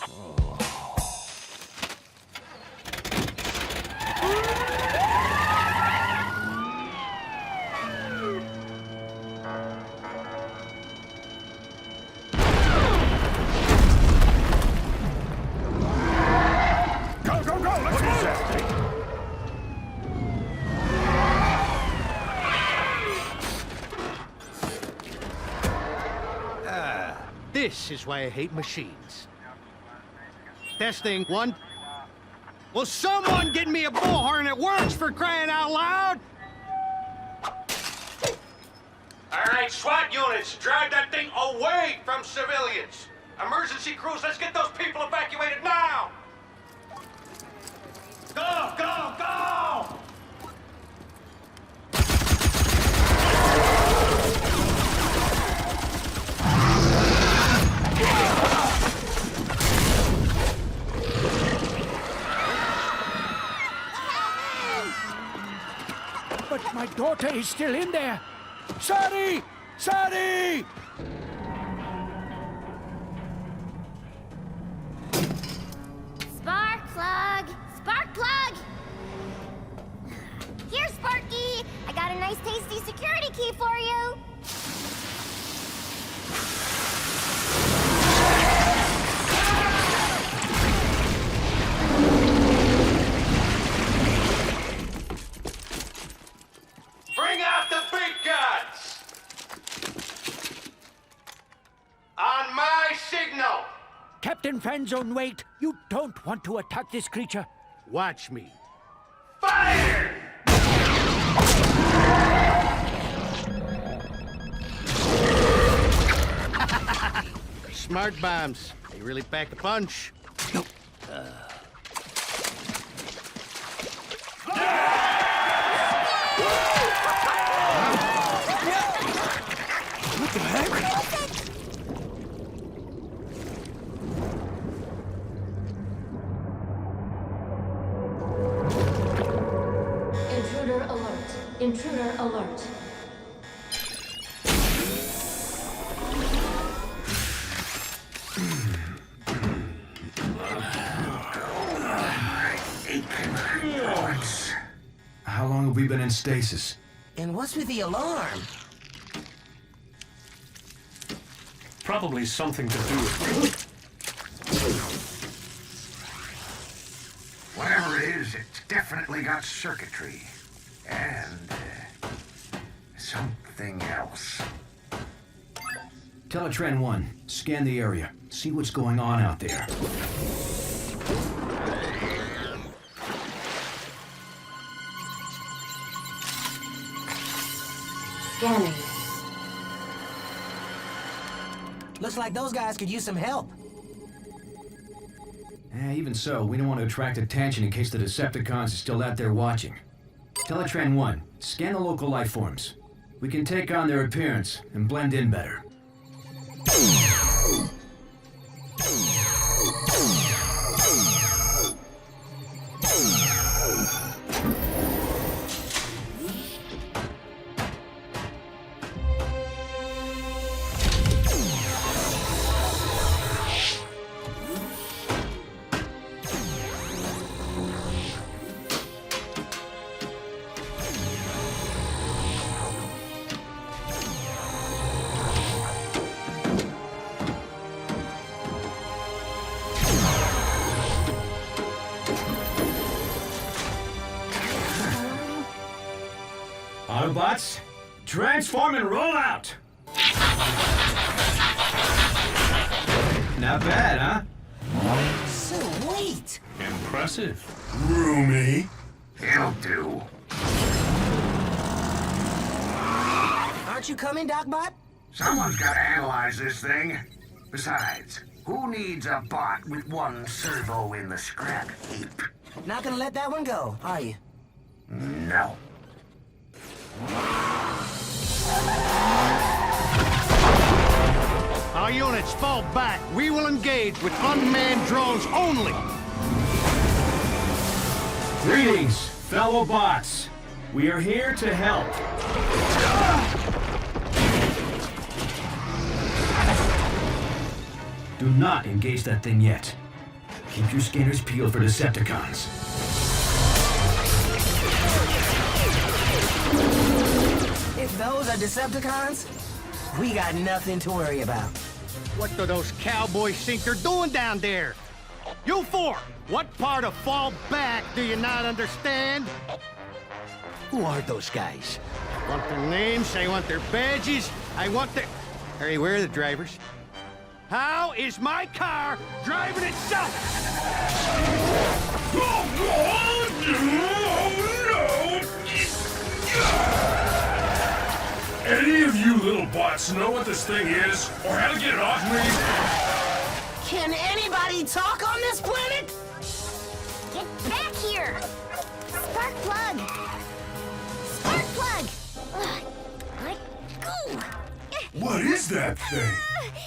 Go, go, go! Let's move! This is why I hate machines. Testing, 1. Will someone get me a bullhorn that works, for crying out loud? All right, SWAT units, drive that thing away from civilians. Emergency crews, let's get those people evacuated now! Go, go, go! But my daughter is still in there. Sorry! Sorry! Spark plug! Spark plug! Here, Sparky! I got a nice tasty security key for you! Bring out the big guns! On my signal! Captain Fanzone, wait! You don't want to attack this creature. Watch me. Fire! Smart bombs. They really pack a punch. What the heck? Intruder alert. How long have we been in stasis? And what's with the alarm? Probably something to do with... Whatever it is, it's definitely got circuitry. And something else. Teletran 1, scan the area. See what's going on out there. Scanning. Looks like those guys could use some help. Even so, we don't want to attract attention in case the Decepticons are still out there watching. Teletran 1, scan the local life forms. We can take on their appearance and blend in better. Autobots, transform and roll out! Not bad, huh? Sweet! Impressive. Roomy. It'll do. Aren't you coming, Docbot? Someone's got to analyze this thing. Besides, who needs a bot with one servo in the scrap heap? Not gonna let that one go, are you? No. Our units fall back. We will engage with unmanned drones only. Greetings, fellow bots. We are here to help. Do not engage that thing yet. Keep your scanners peeled for Decepticons. If those are Decepticons, we got nothing to worry about. What do those cowboys think they're doing down there? You four, what part of fall back do you not understand? Who are those guys? I want their names, I want their badges, I want their... Hey, where are the drivers? How is my car driving itself? Any of you little bots know what this thing is, or how to get it off me? Can anybody talk on this planet? Get back here! Spark plug! Spark plug! Ugh, let go! What is that thing?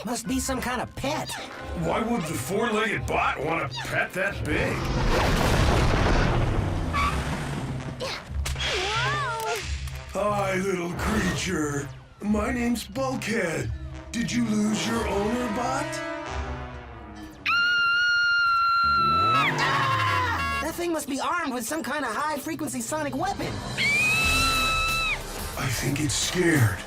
Must be some kind of pet. Why would the four-legged bot want a pet that big? Hi, little creature. My name's Bulkhead. Did you lose your owner, bot? That thing must be armed with some kind of high-frequency sonic weapon. I think it's scared.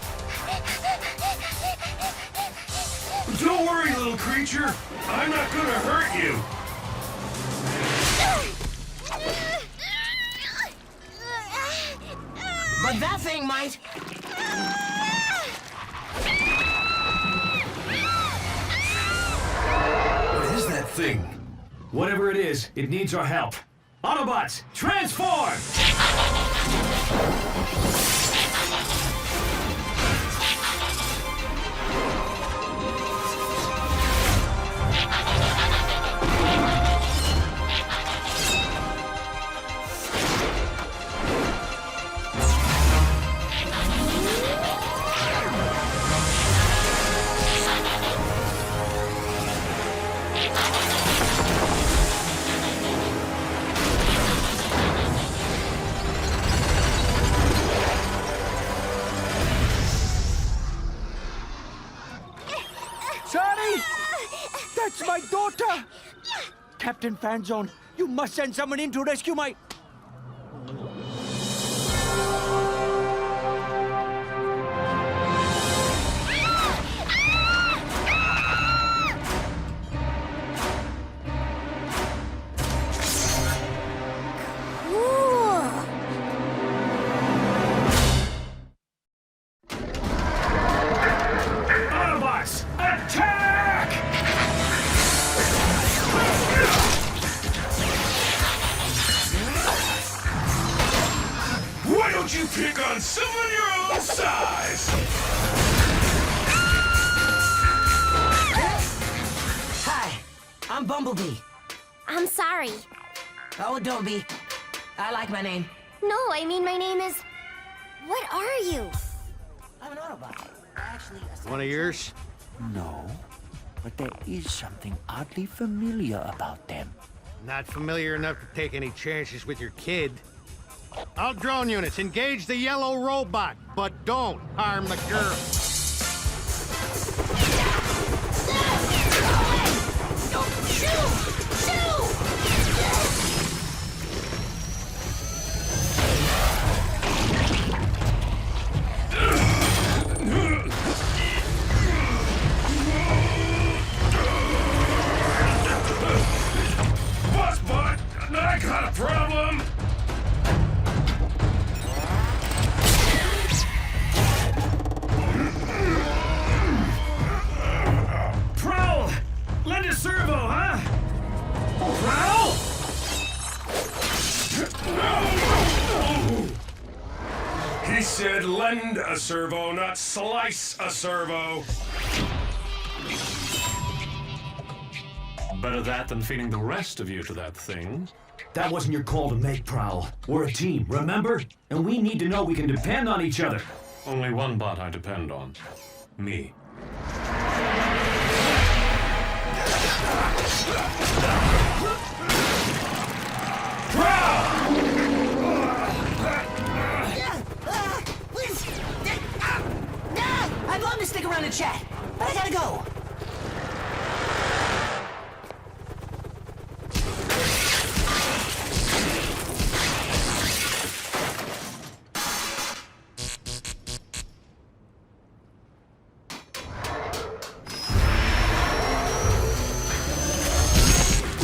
Don't worry, little creature. I'm not gonna hurt you. But that thing might. What is that thing? Whatever it is, it needs our help. Autobots, transform! That's my daughter! Captain Fanzone, you must send someone in to rescue my... Autobots, attack! Why don't you pick on someone your own size? Hi, I'm Bumblebee. I'm sorry. Oh, don't be. I like my name. No, I mean my name is... What are you? I'm an Autobot. Actually, One of yours? No, but there is something oddly familiar about them. Not familiar enough to take any chances with your kid. All drone units, engage the yellow robot, but don't harm the girl. Bossbot, I got a problem. Prowl! Lend a servo, huh? Prowl! He said lend a servo, not slice a servo. Better that than feeding the rest of you to that thing. That wasn't your call to make, Prowl. We're a team, remember? And we need to know we can depend on each other. Only one bot I depend on. Me. I'd love to stick around and chat, but I gotta go.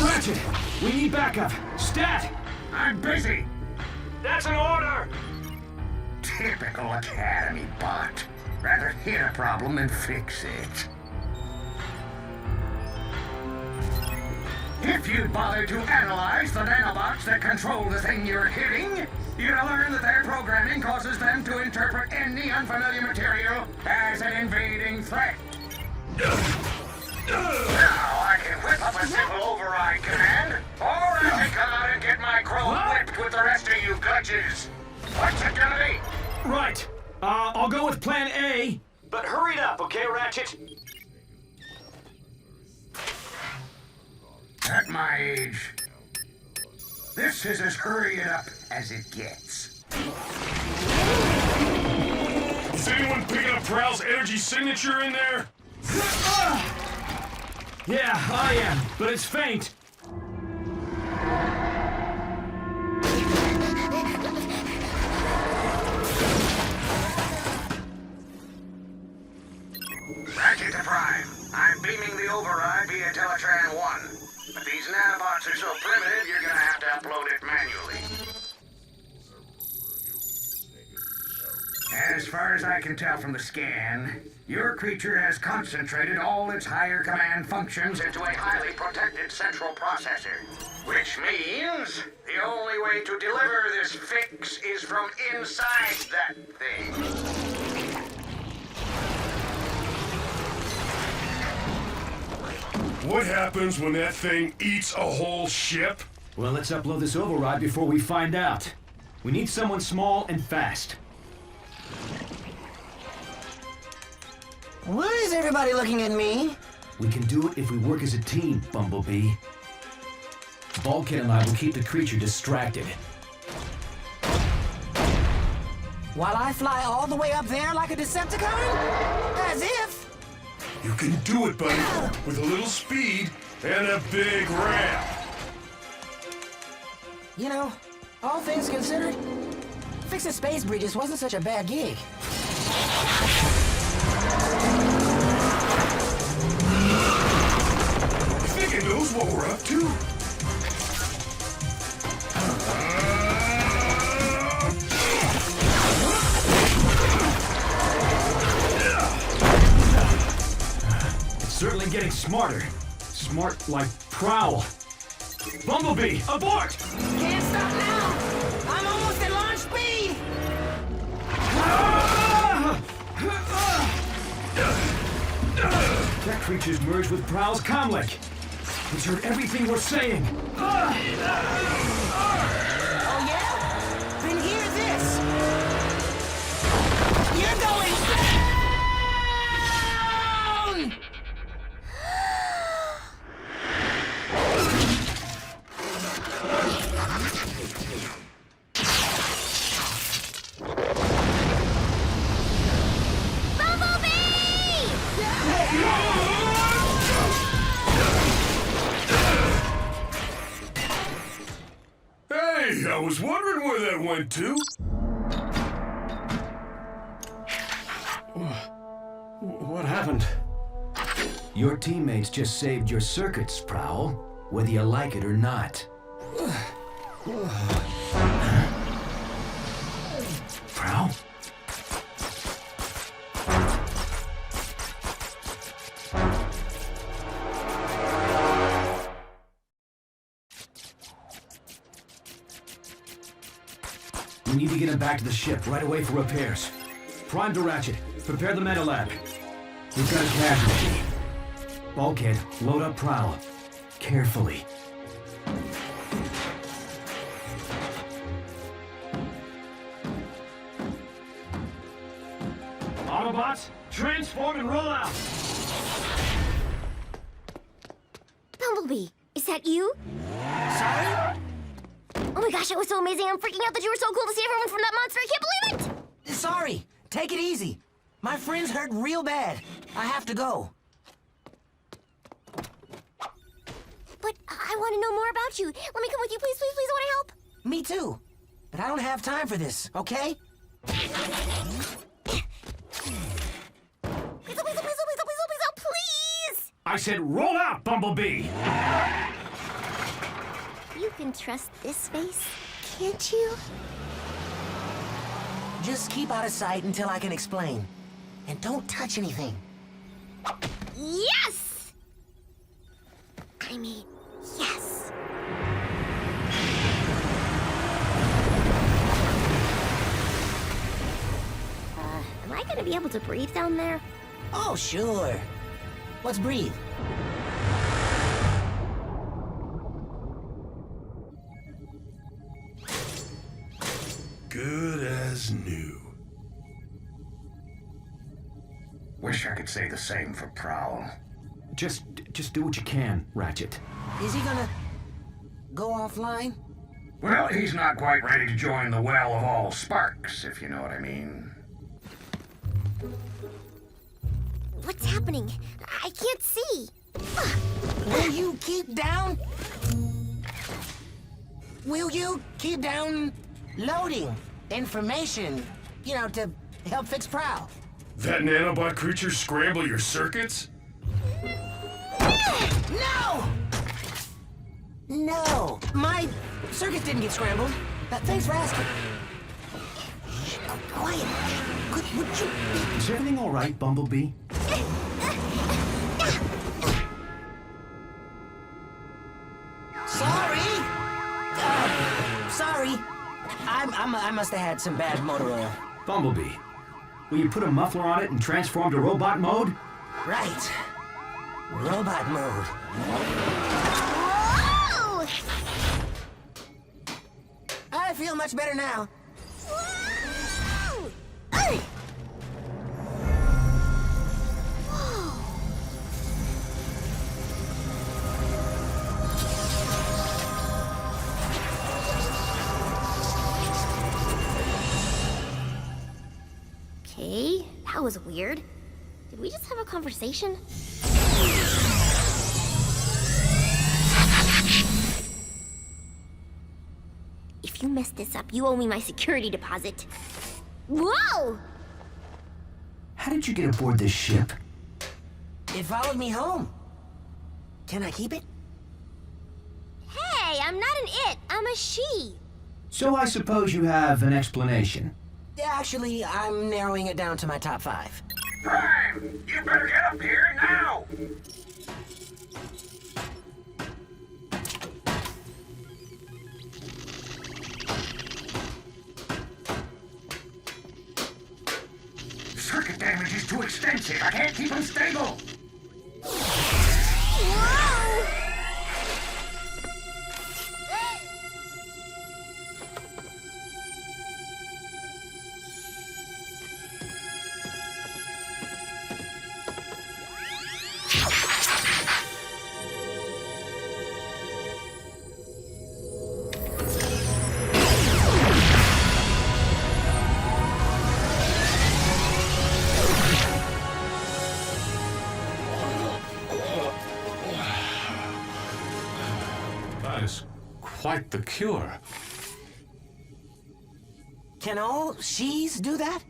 Ratchet, we need backup. Stat! I'm busy. That's an order! Typical Academy bot. Rather hit a problem than fix it. If you'd bother to analyze the nanobots that control the thing you're hitting, you'd learn that their programming causes them to interpret any unfamiliar material as an invading threat. Now I can whip up a simple override command, or I can come out and get my chrome whipped with the rest of you glitches. What's it gonna be? Right. I'll go with plan A. But hurry it up, okay, Ratchet? At my age, this is as hurry it up as it gets. Is anyone picking up Prowl's energy signature in there? Yeah, I am, but it's faint. Ratchet to Prime. I'm beaming the override via Teletran 1. But these nanobots are so primitive, you're gonna have to upload it manually. As far as I can tell from the scan, your creature has concentrated all its higher command functions into a highly protected central processor. Which means the only way to deliver this fix is from inside that thing. What happens when that thing eats a whole ship? Well, let's upload this override before we find out. We need someone small and fast. Why is everybody looking at me? We can do it if we work as a team, Bumblebee. Bulkhead and I will keep the creature distracted. While I fly all the way up there like a Decepticon? As if. You can do it, buddy, with a little speed and a big ramp. You know, all things considered, fixing space bridges wasn't such a bad gig. You think it knows what we're up to? It's certainly getting smarter. Smart like Prowl. Bumblebee, abort! Can't stop now! I'm almost at launch speed! That creature's merged with Prowl's comlink. He's heard everything we're saying. Oh yeah? Then hear this! You're going down! Hey, I was wondering where that went to. What happened? Your teammates just saved your circuits, Prowl, whether you like it or not. Prowl? We need to get him back to the ship right away for repairs. Prime to Ratchet. Prepare the meta lab. We've got a casualty. Bulkhead, load up Prowl. Carefully. Autobots, transform and roll out! Bumblebee, is that you? Sorry? Oh my gosh, it was so amazing. I'm freaking out that you were so cool to see everyone from that monster. I can't believe it! Sorry. Take it easy. My friend's hurt real bad. I have to go. But I want to know more about you. Let me come with you, please, please, please. I want to help. Me too. But I don't have time for this, okay? Please, please, please, please, please! I said roll out, Bumblebee! You can trust this face, can't you? Just keep out of sight until I can explain. And don't touch anything. Yes! I mean, yes. Am I gonna be able to breathe down there? Oh, sure. Let's breathe. Good as new. Wish I could say the same for Prowl. Just do what you can, Ratchet. Is he gonna go offline? Well, he's not quite ready to join the well of all sparks, if you know what I mean. What's happening? I can't see. Will you keep down? Will you keep down loading information, you know, to help fix Prowl? That nanobot creature scramble your circuits? No! No, my circuits didn't get scrambled. Thanks for asking. Shh, quiet. Would you... Is everything all right, Bumblebee? Sorry! Sorry. I must have had some bad motor oil. Bumblebee, will you put a muffler on it and transform to robot mode? Right. Robot mode. Whoa! I feel much better now. Whoa! Okay, that was weird. Did we just have a conversation? If you mess this up, you owe me my security deposit. Whoa! How did you get aboard this ship? It followed me home. Can I keep it? Hey, I'm not an it, I'm a she. So I suppose you have an explanation. Actually, I'm narrowing it down to my top 5. Prime, you better get up here now! Circuit damage is too extensive. I can't keep them stable. Whoa! That is quite the cure. Can all she's do that?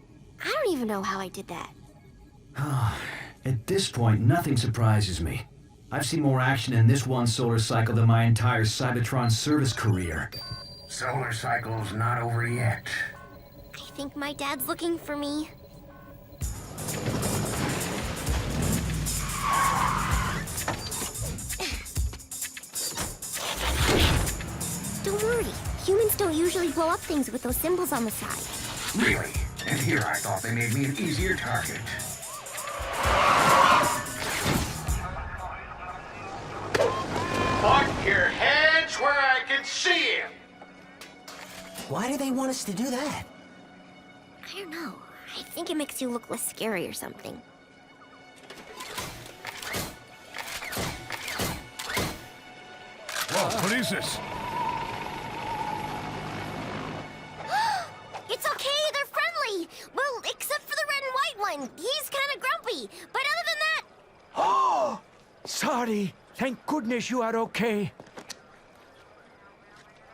I don't even know how I did that. At this point, nothing surprises me. I've seen more action in this one solar cycle than my entire Cybertron service career. Solar cycle's not over yet. I think my dad's looking for me. Don't worry. Humans don't usually blow up things with those symbols on the side. Really? And here I thought they made me an easier target. Put your hands where I can see him! Why do they want us to do that? I don't know. I think it makes you look less scary or something. Whoa, what is this? It's okay, they're friendly! Well, except for the red and white one. He's kind of grumpy. But other than that... Oh! Sorry. Thank goodness you are okay.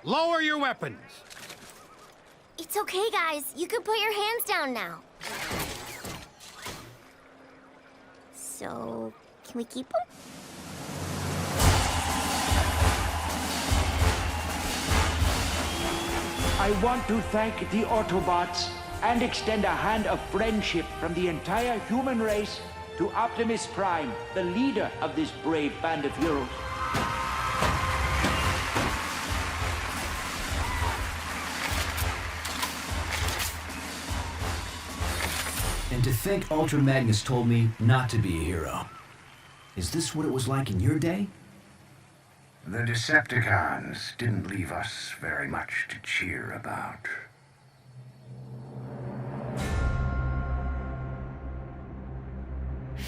Lower your weapons. It's okay, guys. You can put your hands down now. So, can we keep them? I want to thank the Autobots and extend a hand of friendship from the entire human race to Optimus Prime, the leader of this brave band of heroes. And to think Ultra Magnus told me not to be a hero. Is this what it was like in your day? The Decepticons didn't leave us very much to cheer about.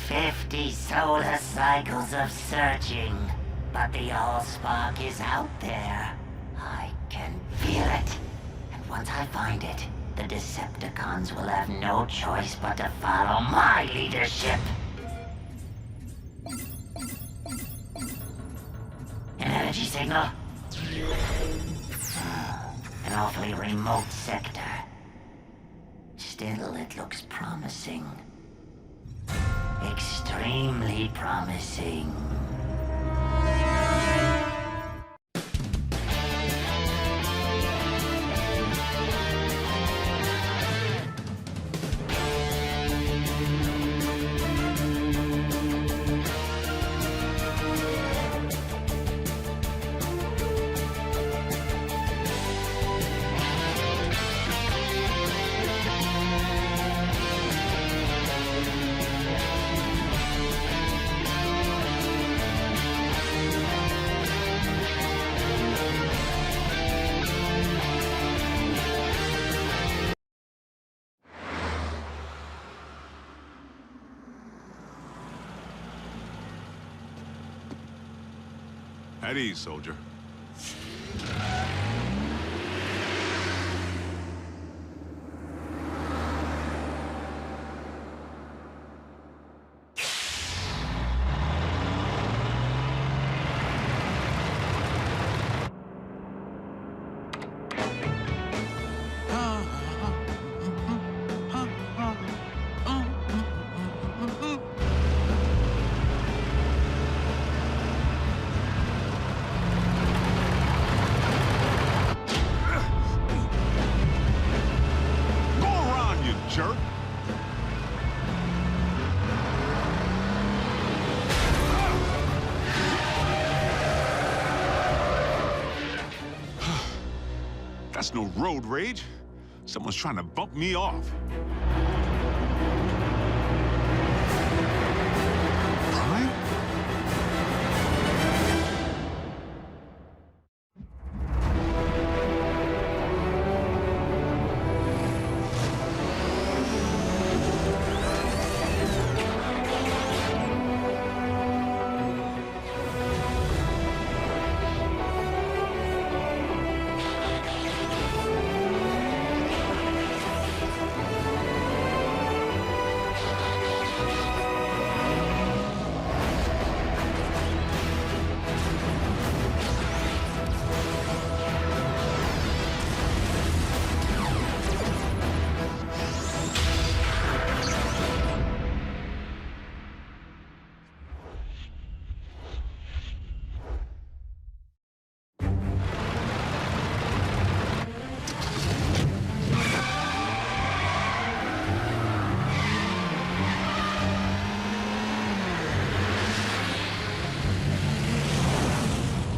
"50 solar cycles of searching, but the Allspark is out there. I can feel it. And once I find it, the Decepticons will have no choice but to follow my leadership." An energy signal? An awfully remote sector. Still, it looks promising. Extremely promising. At ease, soldier. That's no road rage. Someone's trying to bump me off.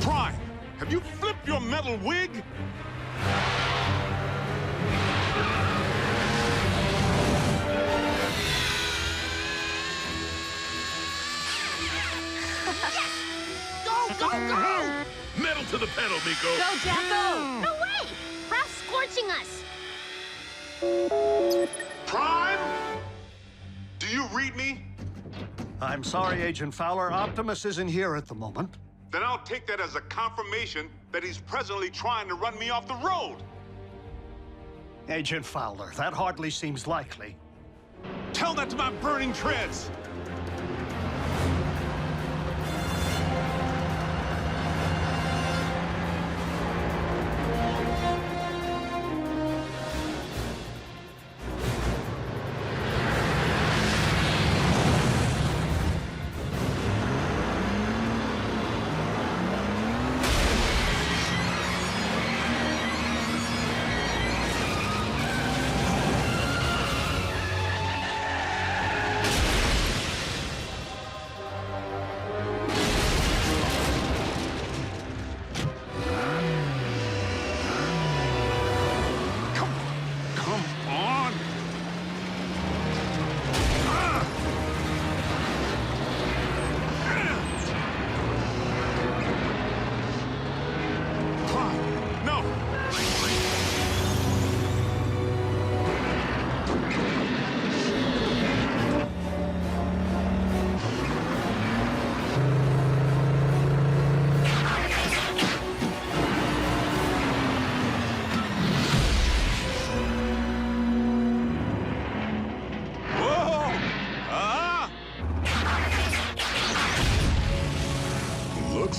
Prime? You flipped your metal wig? Go, go, go! Metal to the pedal, Miko. Go, Jacko! No way! Ralph's scorching us! Prime? Do you read me? I'm sorry, Agent Fowler. Optimus isn't here at the moment. Then I'll take that as a confirmation that he's presently trying to run me off the road. Agent Fowler, that hardly seems likely. Tell that to my burning treads!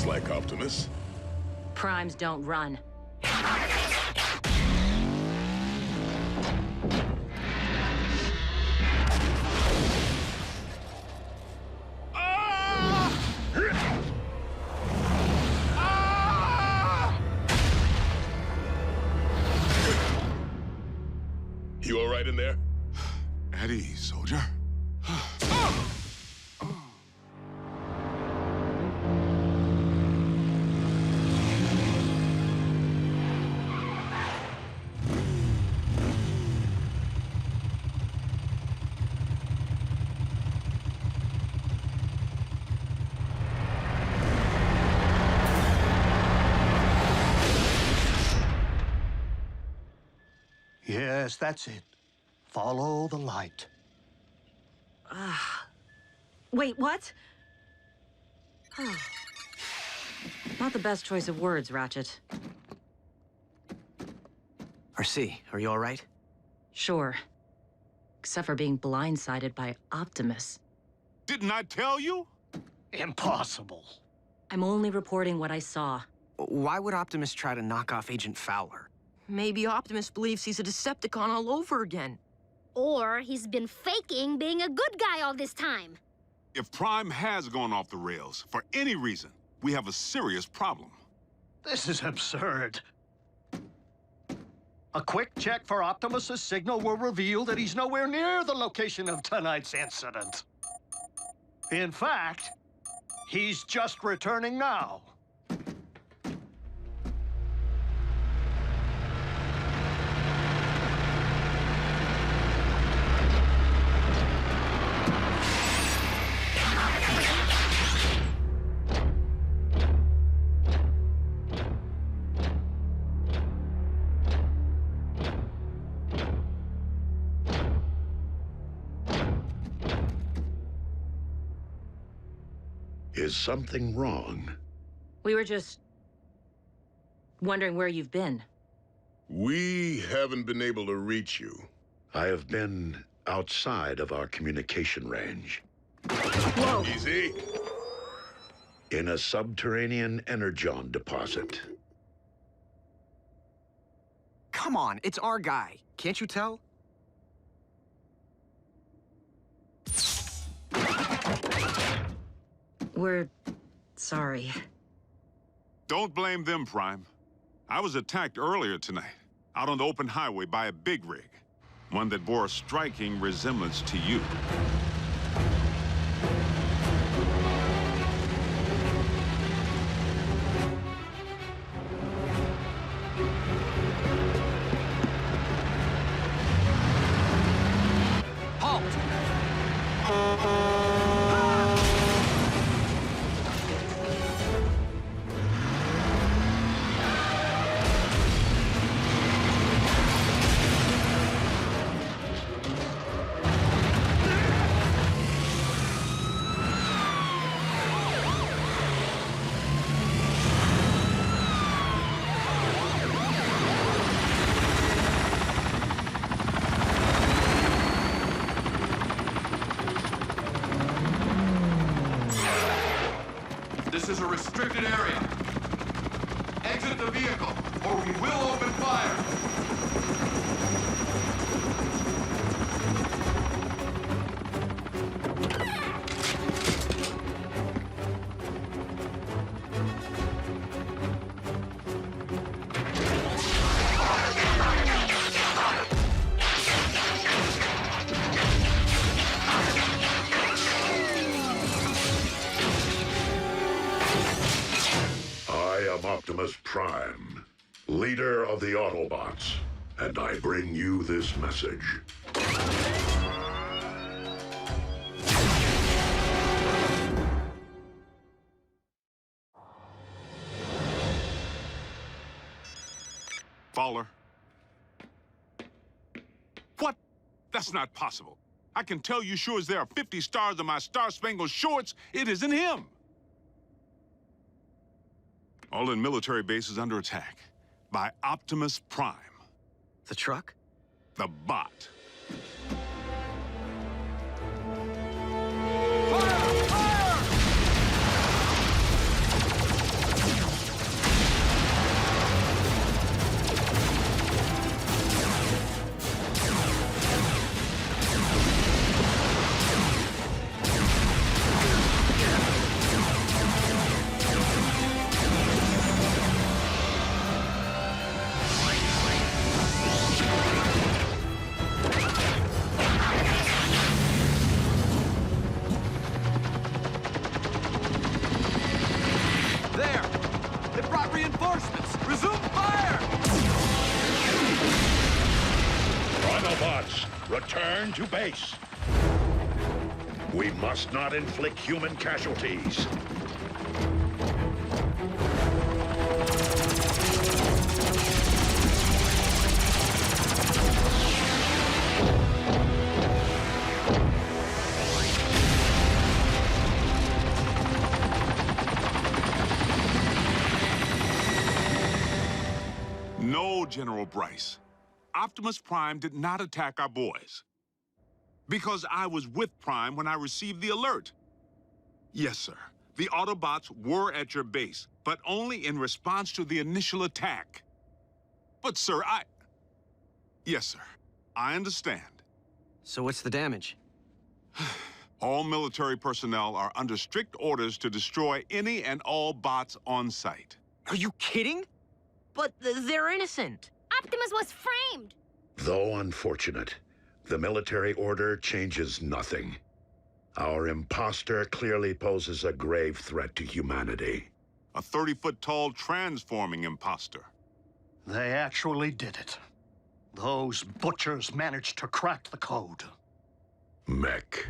Like Optimus. Primes don't run. You all right in there? At ease, soldier. Yes, that's it. Follow the light. Wait, what? Oh. Not the best choice of words, Ratchet. RC, are you all right? Sure. Except for being blindsided by Optimus. Didn't I tell you? Impossible. I'm only reporting what I saw. Why would Optimus try to knock off Agent Fowler? Maybe Optimus believes he's a Decepticon all over again. Or he's been faking being a good guy all this time. If Prime has gone off the rails, for any reason, we have a serious problem. This is absurd. A quick check for Optimus's signal will reveal that he's nowhere near the location of tonight's incident. In fact, he's just returning now. Is something wrong? We were just wondering where you've been. We haven't been able to reach you. I have been outside of our communication range. Whoa! Easy. In a subterranean Energon deposit. Come on, it's our guy. Can't you tell? We're sorry. Don't blame them, Prime. I was attacked earlier tonight, out on the open highway by a big rig. One that bore a striking resemblance to you. This is a restricted area. Exit the vehicle, or we will open fire. Optimus Prime, leader of the Autobots, and I bring you this message. Fowler. What? That's not possible. I can tell you sure as there are 50 stars on my Star-Spangled Shorts, it isn't him. All in military bases under attack by Optimus Prime. The truck? The bot. Reinforcements! Resume fire! Autobots, return to base. We must not inflict human casualties. No, General Bryce. Optimus Prime did not attack our boys. Because I was with Prime when I received the alert. Yes, sir. The Autobots were at your base, but only in response to the initial attack. But, sir, Yes, sir. I understand. So what's the damage? All military personnel are under strict orders to destroy any and all bots on site. Are you kidding? But they're innocent. Optimus was framed. Though unfortunate, the military order changes nothing. Our imposter clearly poses a grave threat to humanity. A 30-foot-tall transforming imposter. They actually did it. Those butchers managed to crack the code. Mech.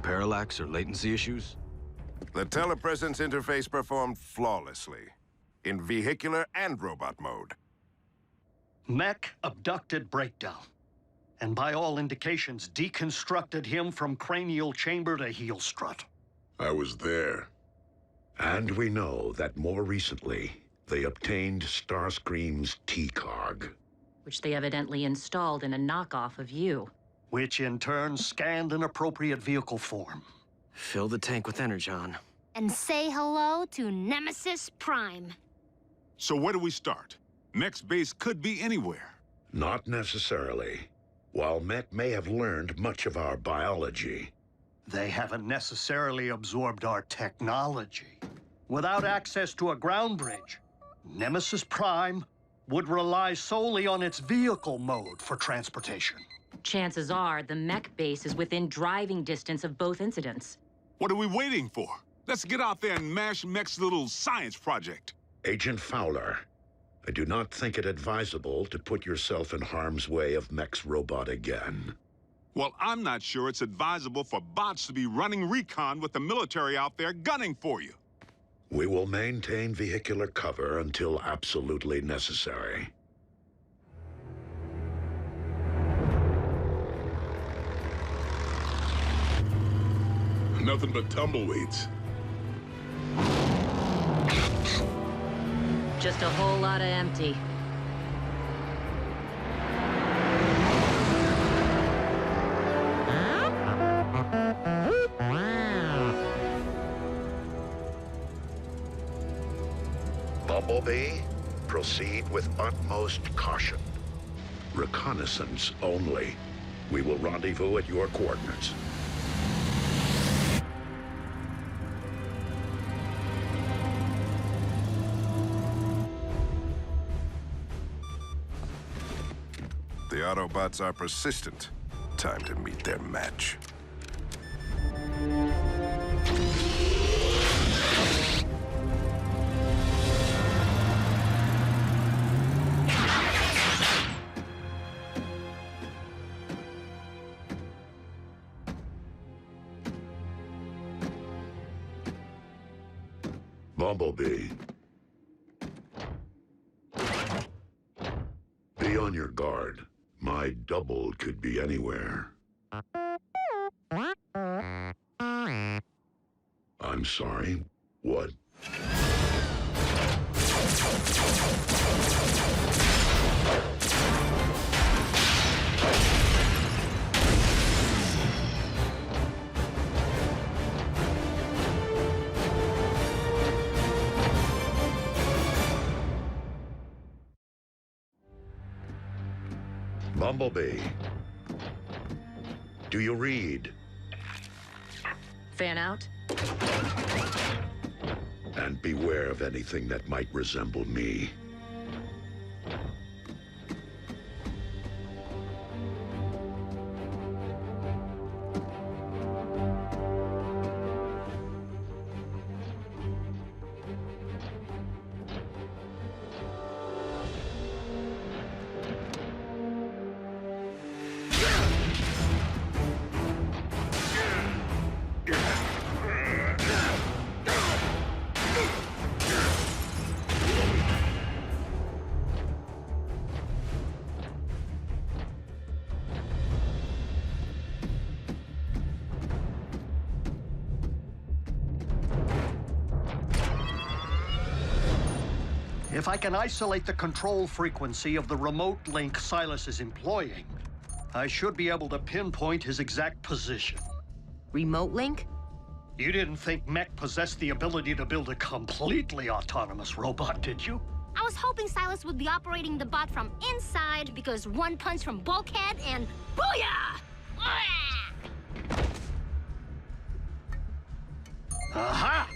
parallax or latency issues? The telepresence interface performed flawlessly, in vehicular and robot mode. Mech abducted Breakdown, and by all indications, deconstructed him from cranial chamber to heel strut. I was there. And we know that more recently, they obtained Starscream's T-Cog. Which they evidently installed in a knockoff of you. Which in turn scanned an appropriate vehicle form. Fill the tank with Energon. And say hello to Nemesis Prime. So where do we start? Mech's base could be anywhere. Not necessarily. While Mech may have learned much of our biology, they haven't necessarily absorbed our technology. Without access to a ground bridge, Nemesis Prime would rely solely on its vehicle mode for transportation. Chances are the mech base is within driving distance of both incidents. What are we waiting for? Let's get out there and mash Mech's little science project. Agent Fowler, I do not think it advisable to put yourself in harm's way of Mech's robot again. Well, I'm not sure it's advisable for bots to be running recon with the military out there gunning for you. We will maintain vehicular cover until absolutely necessary. Nothing but tumbleweeds. Just a whole lot of empty. Bumblebee, proceed with utmost caution. Reconnaissance only. We will rendezvous at your coordinates. The Autobots are persistent. Time to meet their match. Bumblebee. Be on your guard. My double could be anywhere. I'm sorry. What? Bumblebee. Do you read? Fan out? And beware of anything that might resemble me. If I can isolate the control frequency of the remote link Silas is employing, I should be able to pinpoint his exact position. Remote link? You didn't think Mech possessed the ability to build a completely autonomous robot, did you? I was hoping Silas would be operating the bot from inside because one punch from Bulkhead and booyah! Aha!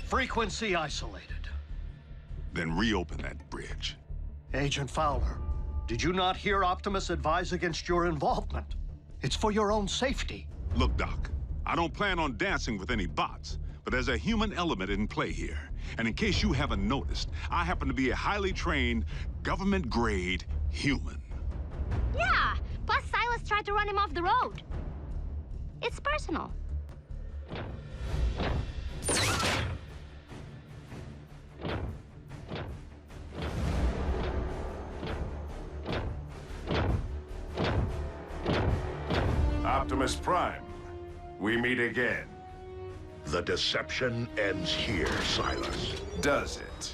Frequency isolated. Then reopen that bridge. Agent Fowler, did you not hear Optimus advise against your involvement? It's for your own safety. Look, Doc, I don't plan on dancing with any bots, but there's a human element in play here. And in case you haven't noticed, I happen to be a highly trained, government-grade human. Yeah, plus Silas tried to run him off the road. It's personal. Optimus Prime, we meet again. The deception ends here, Silas. Does it?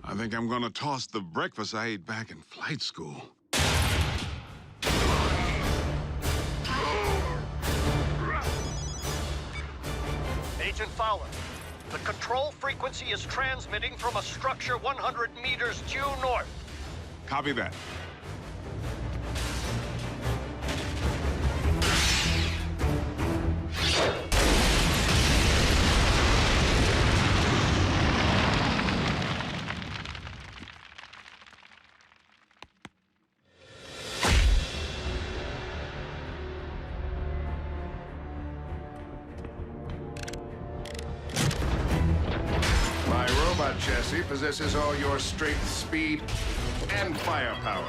I think I'm gonna toss the breakfast I ate back in flight school. Agent Fowler, the control frequency is transmitting from a structure 100 meters due north. Copy that. My robot chassis possesses all your strength, speed, and firepower.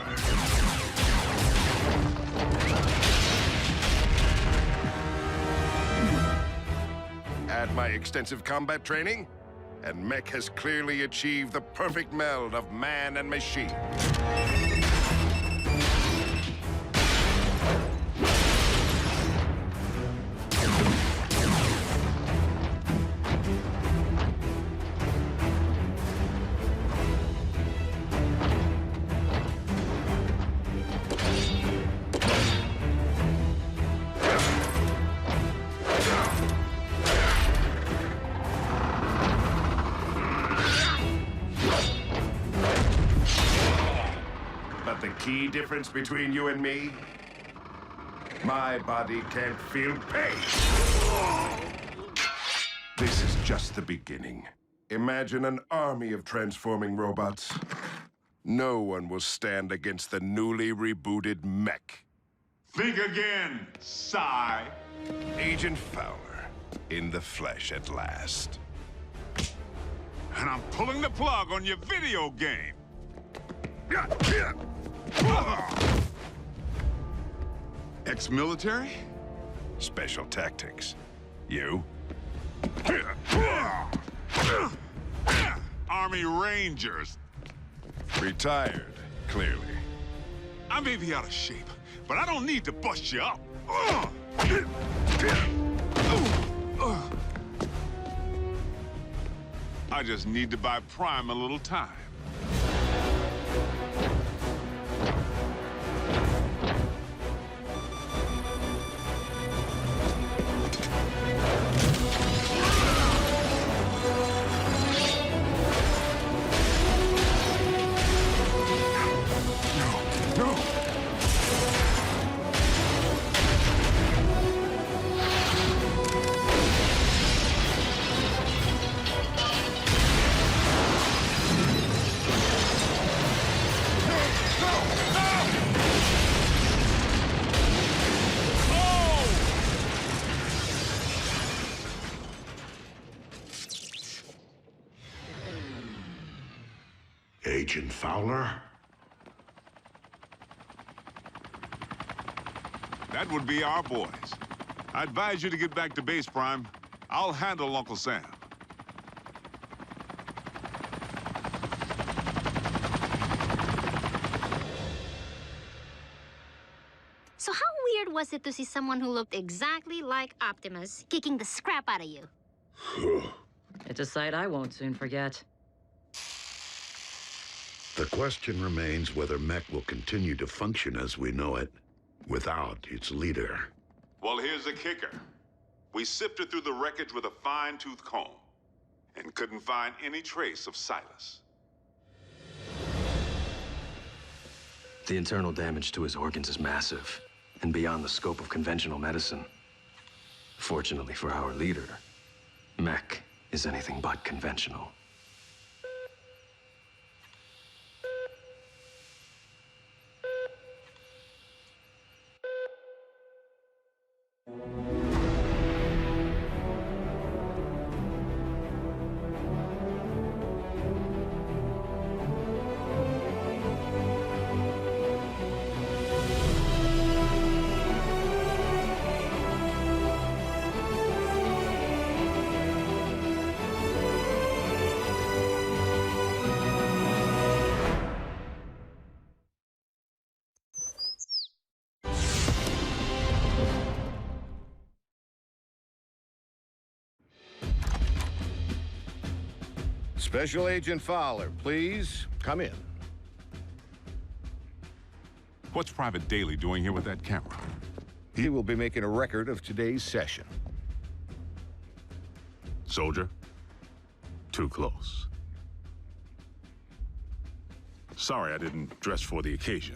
Add my extensive combat training, and Mech has clearly achieved the perfect meld of man and machine. But the key difference between you and me? My body can't feel pain. This is just the beginning. Imagine an army of transforming robots. No one will stand against the newly rebooted Mech. Think again, Psy. Agent Fowler, in the flesh at last. And I'm pulling the plug on your video game. Ex-military? Special tactics. You? Army Rangers. Retired, clearly. I may be out of shape, but I don't need to bust you up. I just need to buy Prime a little time. Agent Fowler? That would be our boys. I advise you to get back to base, Prime. I'll handle Uncle Sam. So how weird was it to see someone who looked exactly like Optimus kicking the scrap out of you? It's a sight I won't soon forget. The question remains whether Mech will continue to function as we know it, without its leader. Well, here's the kicker. We sifted through the wreckage with a fine-tooth comb and couldn't find any trace of Silas. The internal damage to his organs is massive and beyond the scope of conventional medicine. Fortunately for our leader, Mech is anything but conventional. Special Agent Fowler, please come in. What's Private Daly doing here with that camera? He will be making a record of today's session. Soldier, too close. Sorry I didn't dress for the occasion.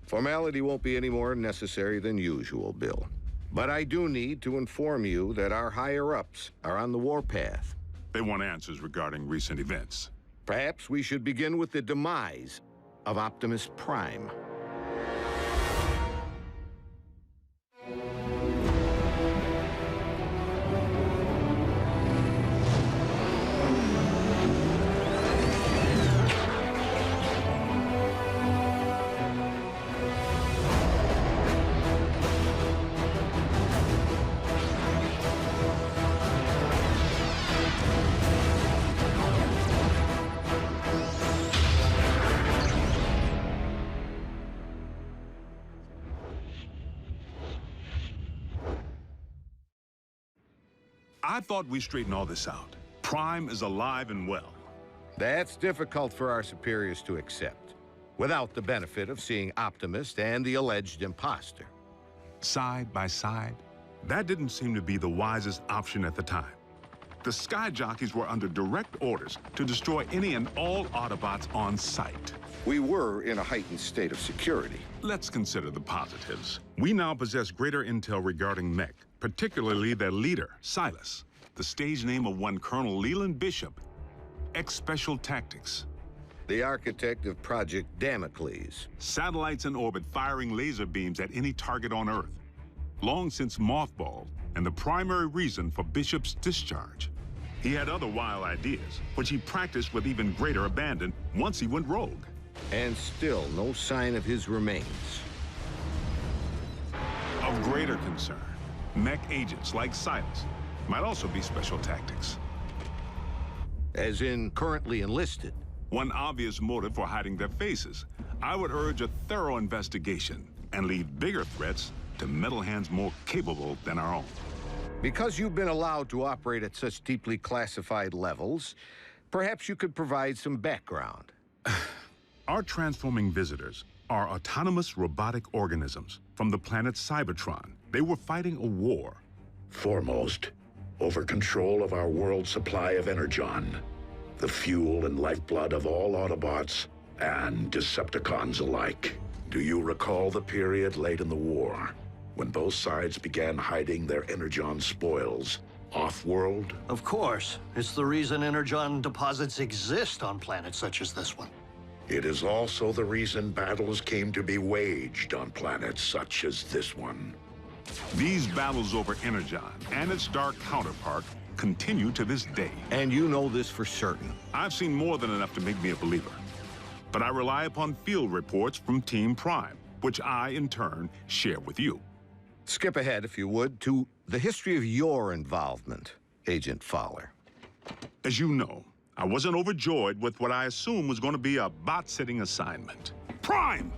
Formality won't be any more necessary than usual, Bill. But I do need to inform you that our higher-ups are on the warpath. They want answers regarding recent events. Perhaps we should begin with the demise of Optimus Prime. I thought we straightened all this out. Prime is alive and well. That's difficult for our superiors to accept, without the benefit of seeing Optimus and the alleged imposter. Side by side, that didn't seem to be the wisest option at the time. The Sky Jockeys were under direct orders to destroy any and all Autobots on sight. We were in a heightened state of security. Let's consider the positives. We now possess greater intel regarding Mech, particularly their leader, Silas, the stage name of one Colonel Leland Bishop, ex-Special Tactics. The architect of Project Damocles. Satellites in orbit firing laser beams at any target on Earth. Long since mothballed, and the primary reason for Bishop's discharge. He had other wild ideas, which he practiced with even greater abandon once he went rogue. And still no sign of his remains. Of greater concern, Mech agents like Silas might also be Special Tactics. As in currently enlisted. One obvious motive for hiding their faces. I would urge a thorough investigation and leave bigger threats to metal hands more capable than our own. Because you've been allowed to operate at such deeply classified levels, perhaps you could provide some background. Our transforming visitors are autonomous robotic organisms from the planet Cybertron. They were fighting a war. Foremost, over control of our world supply of Energon, the fuel and lifeblood of all Autobots and Decepticons alike. Do you recall the period late in the war, when both sides began hiding their Energon spoils off-world? Of course. It's the reason Energon deposits exist on planets such as this one. It is also the reason battles came to be waged on planets such as this one. These battles over Energon and its dark counterpart continue to this day. And you know this for certain. I've seen more than enough to make me a believer. But I rely upon field reports from Team Prime, which I, in turn, share with you. Skip ahead, if you would, to the history of your involvement, Agent Fowler. As you know, I wasn't overjoyed with what I assumed was going to be a bot-sitting assignment. Prime!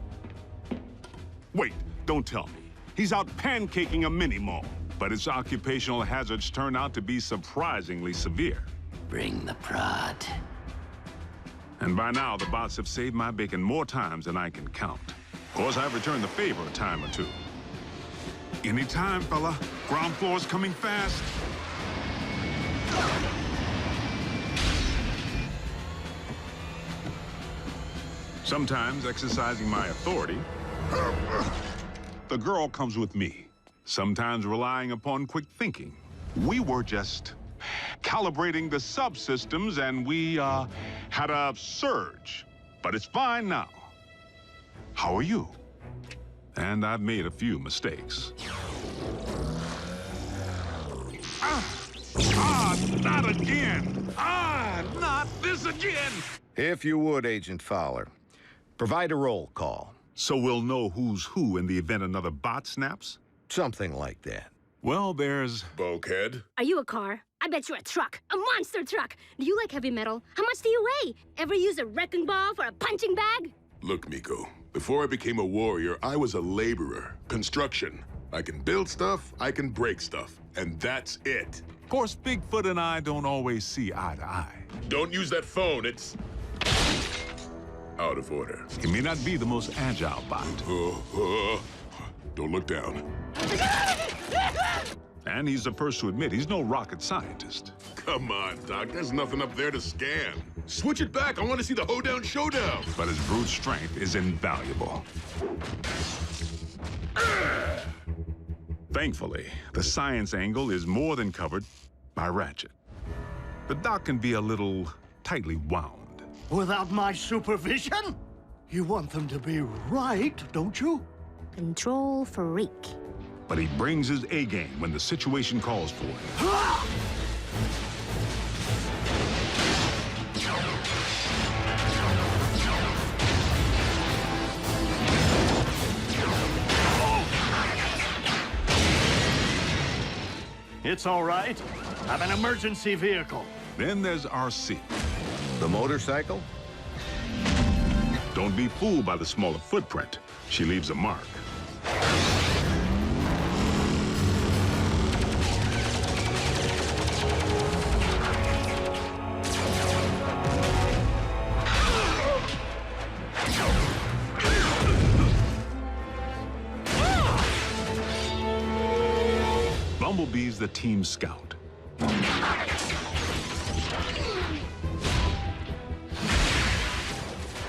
Wait, don't tell me. He's out pancaking a mini-mall, but its occupational hazards turn out to be surprisingly severe. Bring the prod. And by now, the bots have saved my bacon more times than I can count. Of course, I've returned the favor a time or two. Anytime, fella. Ground floor's coming fast. Sometimes exercising my authority, the girl comes with me. Sometimes relying upon quick thinking. We were just calibrating the subsystems and we had a surge. But it's fine now. How are you? And I've made a few mistakes. Not again! Not this again! If you would, Agent Fowler, provide a roll call. So we'll know who's who in the event another bot snaps? Something like that. Well, there's... Bulkhead? Are you a car? I bet you're a truck. A monster truck. Do you like heavy metal? How much do you weigh? Ever use a wrecking ball for a punching bag? Look, Miko, before I became a warrior, I was a laborer. Construction. I can build stuff, I can break stuff. And that's it. course, Bigfoot and I don't always see eye to eye. Don't use that phone, it's out of order. He may not be the most agile bot. Don't look down. And he's the first to admit he's no rocket scientist. Come on, Doc, there's nothing up there to scan. Switch it back, I want to see the hoedown showdown. But his brute strength is invaluable. Thankfully, the science angle is more than covered by Ratchet. The doc can be a little tightly wound. Without my supervision? You want them to be right, don't you? Control freak. But he brings his A-game when the situation calls for it. It's all right. I'm an emergency vehicle. Then there's RC. The motorcycle? Don't be fooled by the smaller footprint. She leaves a mark. Bumblebee's the team scout.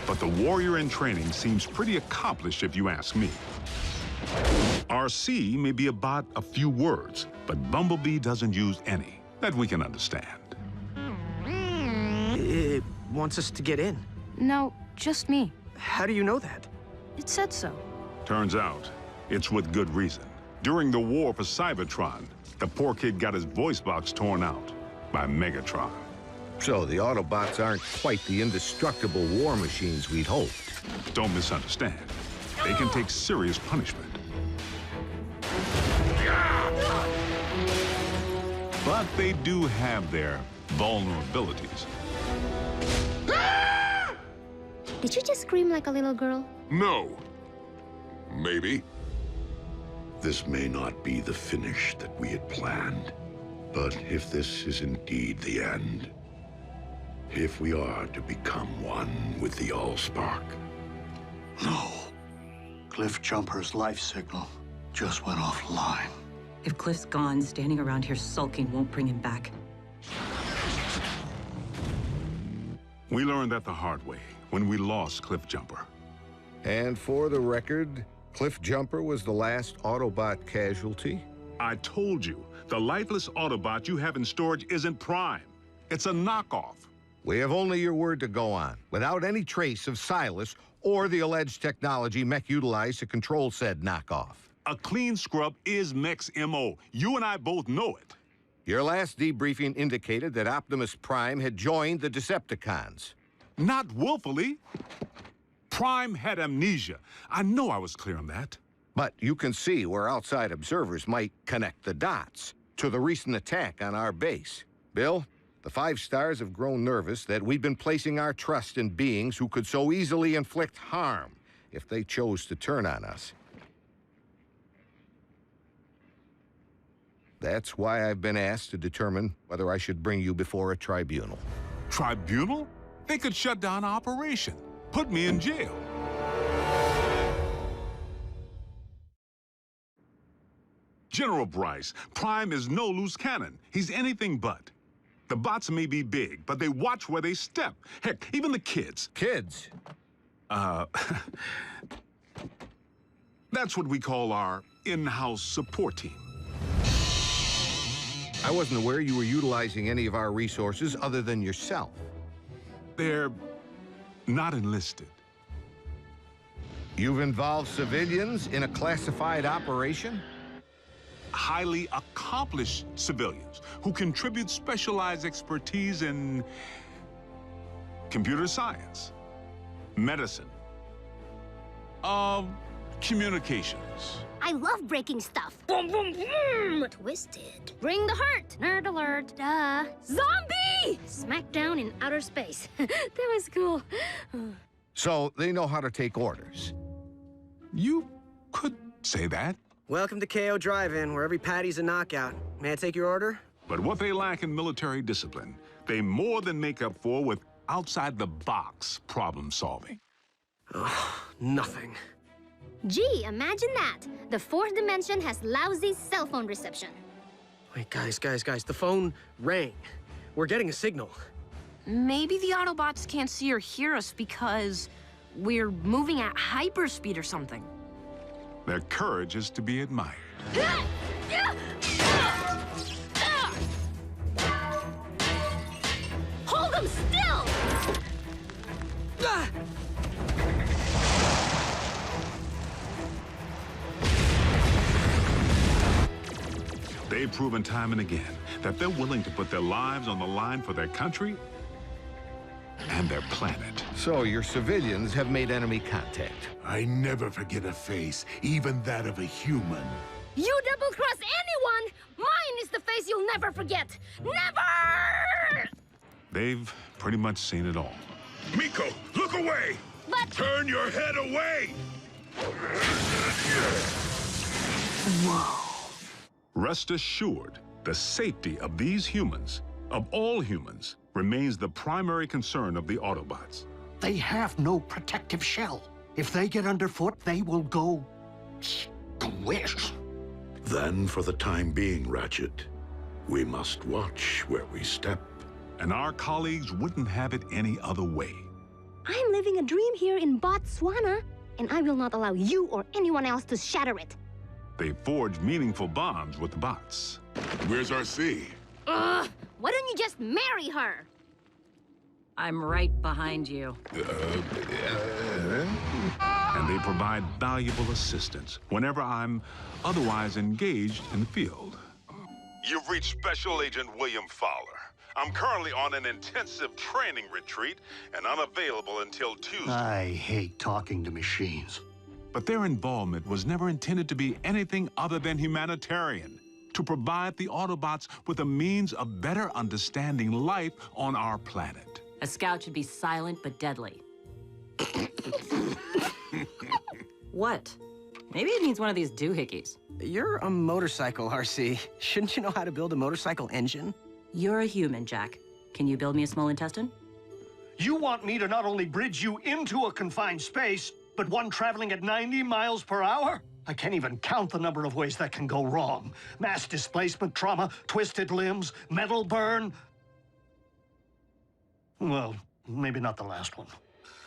But the warrior in training seems pretty accomplished if you ask me. RC may be about a few words, but Bumblebee doesn't use any that we can understand. It wants us to get in. No, just me. How do you know that? It said so. Turns out, it's with good reason. During the war for Cybertron, the poor kid got his voice box torn out by Megatron. So the Autobots aren't quite the indestructible war machines we'd hoped. Don't misunderstand. They can take serious punishment. But they do have their vulnerabilities. Did you just scream like a little girl? No. Maybe. This may not be the finish that we had planned, but if this is indeed the end, if we are to become one with the Allspark. No. Cliff Jumper's life signal just went offline. If Cliff's gone, standing around here sulking won't bring him back. We learned that the hard way when we lost Cliff Jumper. And for the record, Cliff Jumper was the last Autobot casualty? I told you, the lifeless Autobot you have in storage isn't Prime. It's a knockoff. We have only your word to go on, without any trace of Silas or the alleged technology Mech utilized to control said knockoff. A clean scrub is Mech's MO. You and I both know it. Your last debriefing indicated that Optimus Prime had joined the Decepticons. Not willfully. Prime had amnesia. I know I was clear on that. But you can see where outside observers might connect the dots to the recent attack on our base. Bill, the 5 stars have grown nervous that we've been placing our trust in beings who could so easily inflict harm if they chose to turn on us. That's why I've been asked to determine whether I should bring you before a tribunal. Tribunal? They could shut down operation. Put me in jail. General Bryce, Prime is no loose cannon. He's anything but. The bots may be big, but they watch where they step. Heck, even the kids. Kids? That's what we call our in-house support team. I wasn't aware you were utilizing any of our resources other than yourself. They're not enlisted. You've involved civilians in a classified operation? Highly accomplished civilians who contribute specialized expertise in computer science, medicine, communications. I love breaking stuff. Boom, boom, boom. Twisted. Bring the hurt. Nerd alert. Duh. Zombie! Smackdown in outer space. That was cool. So they know how to take orders. You could say that. Welcome to KO Drive-In, where every patty's a knockout. May I take your order? But what they lack in military discipline, they more than make up for with outside-the-box problem solving. Nothing. Gee, imagine that. The fourth dimension has lousy cell phone reception. Wait, guys, the phone rang. We're getting a signal. Maybe the Autobots can't see or hear us because we're moving at hyperspeed or something. Their courage is to be admired. Hold them still! They've proven time and again that they're willing to put their lives on the line for their country and their planet. So your civilians have made enemy contact. I never forget a face, even that of a human. You double-cross anyone! Mine is the face you'll never forget! Never! They've pretty much seen it all. Miko, look away! But... Turn your head away! Whoa. Rest assured, the safety of these humans, of all humans, remains the primary concern of the Autobots. They have no protective shell. If they get underfoot, they will go squish. Then, for the time being, Ratchet, we must watch where we step. And our colleagues wouldn't have it any other way. I'm living a dream here in Botswana, and I will not allow you or anyone else to shatter it. They forged meaningful bonds with the bots. Where's RC? Why don't you just marry her? I'm right behind you. And they provide valuable assistance whenever I'm otherwise engaged in the field. You've reached Special Agent William Fowler. I'm currently on an intensive training retreat and unavailable until Tuesday. I hate talking to machines. But their involvement was never intended to be anything other than humanitarian, to provide the Autobots with a means of better understanding life on our planet. A scout should be silent but deadly. What? Maybe it needs one of these doohickeys. You're a motorcycle, RC. Shouldn't you know how to build a motorcycle engine? You're a human, Jack. Can you build me a small intestine? You want me to not only bridge you into a confined space, but one traveling at 90 miles per hour? I can't even count the number of ways that can go wrong. Mass displacement, trauma, twisted limbs, metal burn. Well, maybe not the last one.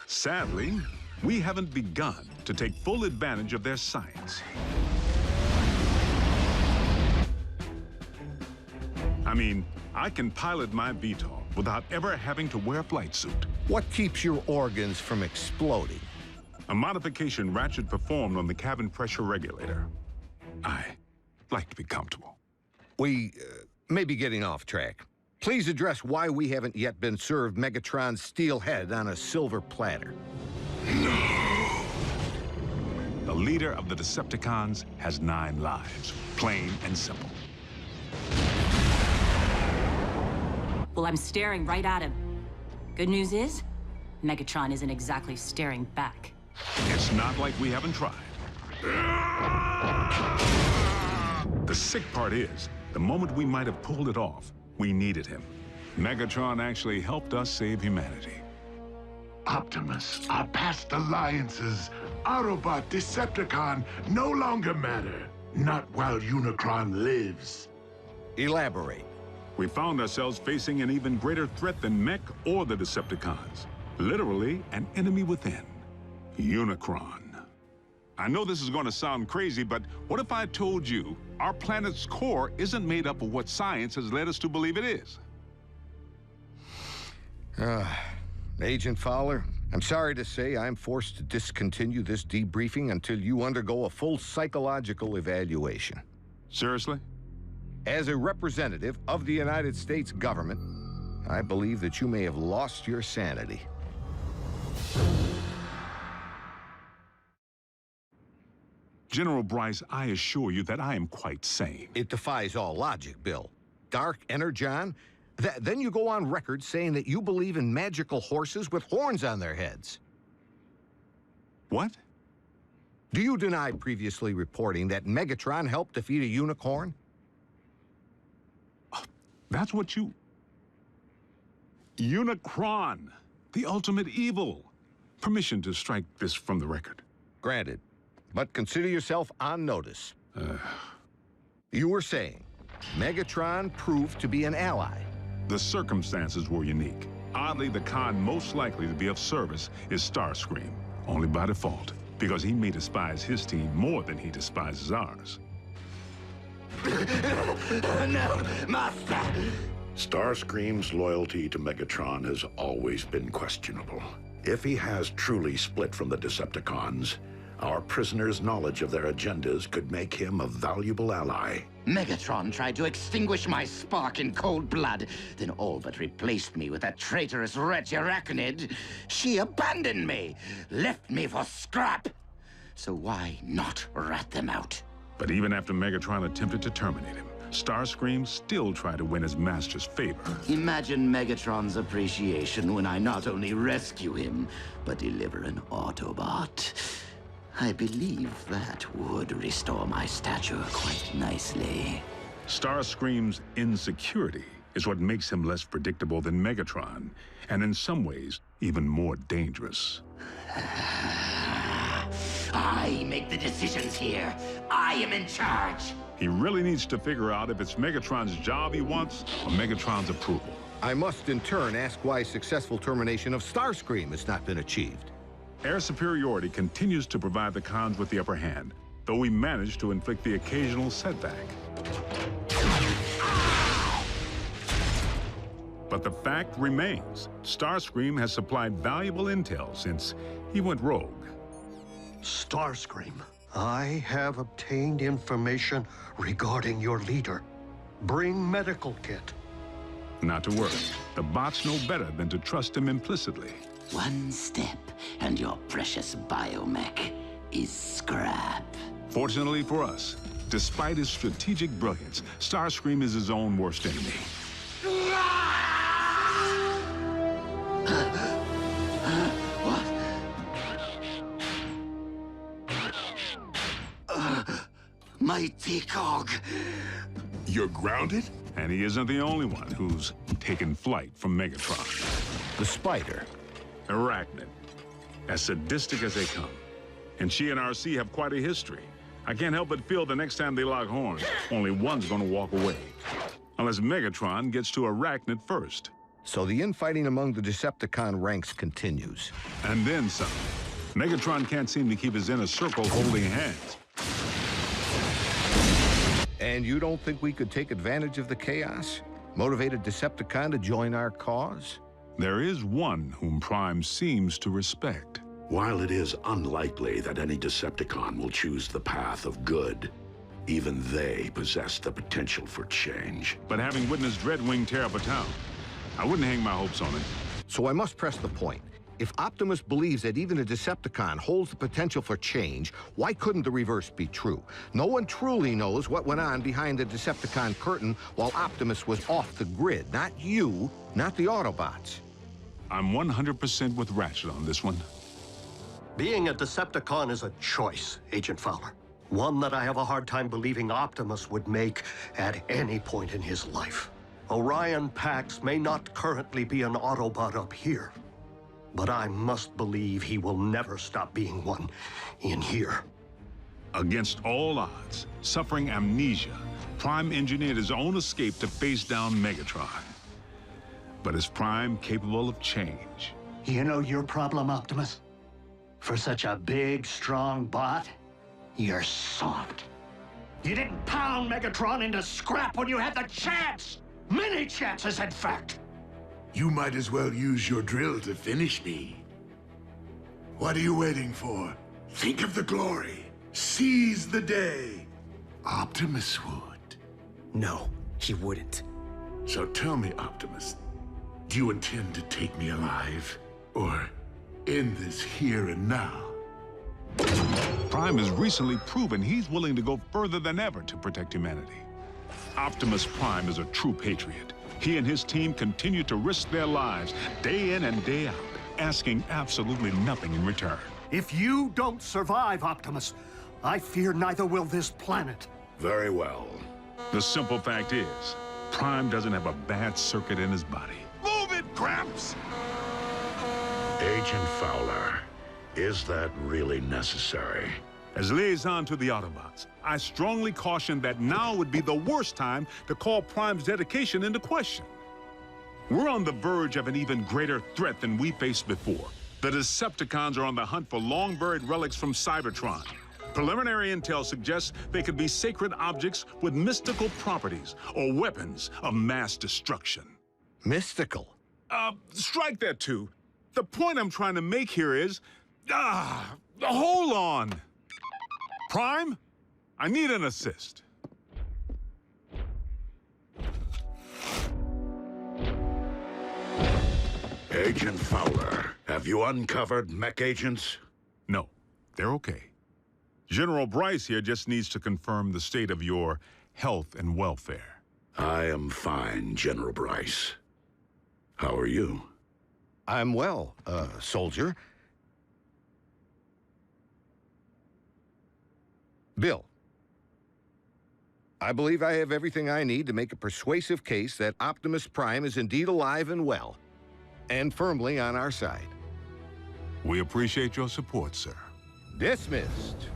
Sadly, we haven't begun to take full advantage of their science. I mean, I can pilot my VTOL without ever having to wear a flight suit. What keeps your organs from exploding? A modification Ratchet performed on the cabin pressure regulator. I like to be comfortable. We may be getting off track. Please address why we haven't yet been served Megatron's steel head on a silver platter. No! The leader of the Decepticons has 9 lives, plain and simple. Well, I'm staring right at him. Good news is, Megatron isn't exactly staring back. It's not like we haven't tried. The sick part is, the moment we might have pulled it off, we needed him. Megatron actually helped us save humanity. Optimus, our past alliances, Autobot, Decepticon, no longer matter. Not while Unicron lives. Elaborate. We found ourselves facing an even greater threat than Mech or the Decepticons. Literally, an enemy within. Unicron. I know this is going to sound crazy, but what if I told you our planet's core isn't made up of what science has led us to believe it is? Agent Fowler, I'm sorry to say I'm forced to discontinue this debriefing until you undergo a full psychological evaluation. Seriously? As a representative of the United States government, I believe that you may have lost your sanity. General Bryce, I assure you that I am quite sane. It defies all logic, Bill. Dark Energon? Then you go on record saying that you believe in magical horses with horns on their heads. What? Do you deny previously reporting that Megatron helped defeat a unicorn? That's what you... Unicron, the ultimate evil. Permission to strike this from the record. Granted. But consider yourself on notice. You were saying Megatron proved to be an ally. The circumstances were unique. Oddly, the con most likely to be of service is Starscream. Only by default, because he may despise his team more than he despises ours. No, Master! Starscream's loyalty to Megatron has always been questionable. If he has truly split from the Decepticons, our prisoner's knowledge of their agendas could make him a valuable ally. Megatron tried to extinguish my spark in cold blood, then all but replaced me with that traitorous wretch Arachnid. She abandoned me, left me for scrap. So why not rat them out? But even after Megatron attempted to terminate him, Starscream still tried to win his master's favor. Imagine Megatron's appreciation when I not only rescue him, but deliver an Autobot. I believe that would restore my stature quite nicely. Starscream's insecurity is what makes him less predictable than Megatron, and in some ways, even more dangerous. I make the decisions here. I am in charge. He really needs to figure out if it's Megatron's job he wants or Megatron's approval. I must in turn ask why successful termination of Starscream has not been achieved. Air superiority continues to provide the cons with the upper hand, though we manage to inflict the occasional setback. But the fact remains, Starscream has supplied valuable intel since he went rogue. Starscream, I have obtained information regarding your leader. Bring medical kit. Not to worry, the bots know better than to trust him implicitly. One step, and your precious biomech is scrap. Fortunately for us, despite his strategic brilliance, Starscream is his own worst enemy. Mighty Cog. You're grounded? And he isn't the only one who's taken flight from Megatron. The Spider. Arachnid. As sadistic as they come. And she and RC have quite a history. I can't help but feel the next time they lock horns, only one's gonna walk away. Unless Megatron gets to Arachnid first. So the infighting among the Decepticon ranks continues. And then some. Megatron can't seem to keep his inner circle holding hands. And you don't think we could take advantage of the chaos? Motivate a Decepticon to join our cause? There is one whom Prime seems to respect. While it is unlikely that any Decepticon will choose the path of good, even they possess the potential for change. But having witnessed Dreadwing tear up a town, I wouldn't hang my hopes on it. So I must press the point. If Optimus believes that even a Decepticon holds the potential for change, why couldn't the reverse be true? No one truly knows what went on behind the Decepticon curtain while Optimus was off the grid. Not you, not the Autobots. I'm 100% with Ratchet on this one. Being a Decepticon is a choice, Agent Fowler. One that I have a hard time believing Optimus would make at any point in his life. Orion Pax may not currently be an Autobot up here, but I must believe he will never stop being one in here. Against all odds, suffering amnesia, Prime engineered his own escape to face down Megatron. But is Prime capable of change? You know your problem, Optimus? For such a big, strong bot, you're soft. You didn't pound Megatron into scrap when you had the chance! Many chances, in fact! You might as well use your drill to finish me. What are you waiting for? Think of the glory. Seize the day. Optimus would. No, he wouldn't. So tell me, Optimus, do you intend to take me alive? Or end this here and now? Prime has recently proven he's willing to go further than ever to protect humanity. Optimus Prime is a true patriot. He and his team continue to risk their lives day in and day out, asking absolutely nothing in return. If you don't survive, Optimus, I fear neither will this planet. Very well. The simple fact is, Prime doesn't have a bad circuit in his body. Move it, Gramps! Agent Fowler, is that really necessary? As liaison to the Autobots, I strongly caution that now would be the worst time to call Prime's dedication into question. We're on the verge of an even greater threat than we faced before. The Decepticons are on the hunt for long-buried relics from Cybertron. Preliminary intel suggests they could be sacred objects with mystical properties or weapons of mass destruction. Mystical? Strike that too. The point I'm trying to make here is... hold on. Prime, I need an assist. Agent Fowler, have you uncovered mech agents? No, they're okay. General Bryce here just needs to confirm the state of your health and welfare. I am fine, General Bryce. How are you? I'm well, soldier. Bill, I believe I have everything I need to make a persuasive case that Optimus Prime is indeed alive and well, and firmly on our side. We appreciate your support, sir. Dismissed.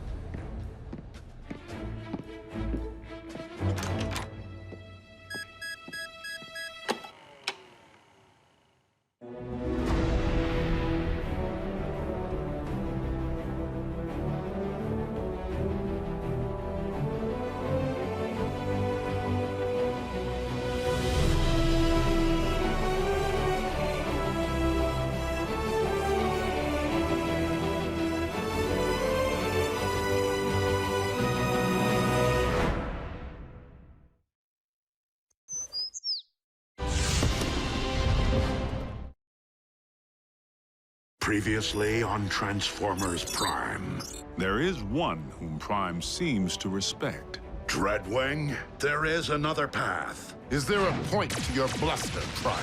Previously on Transformers Prime. There is one whom Prime seems to respect. Dreadwing, there is another path. Is there a point to your bluster, Prime?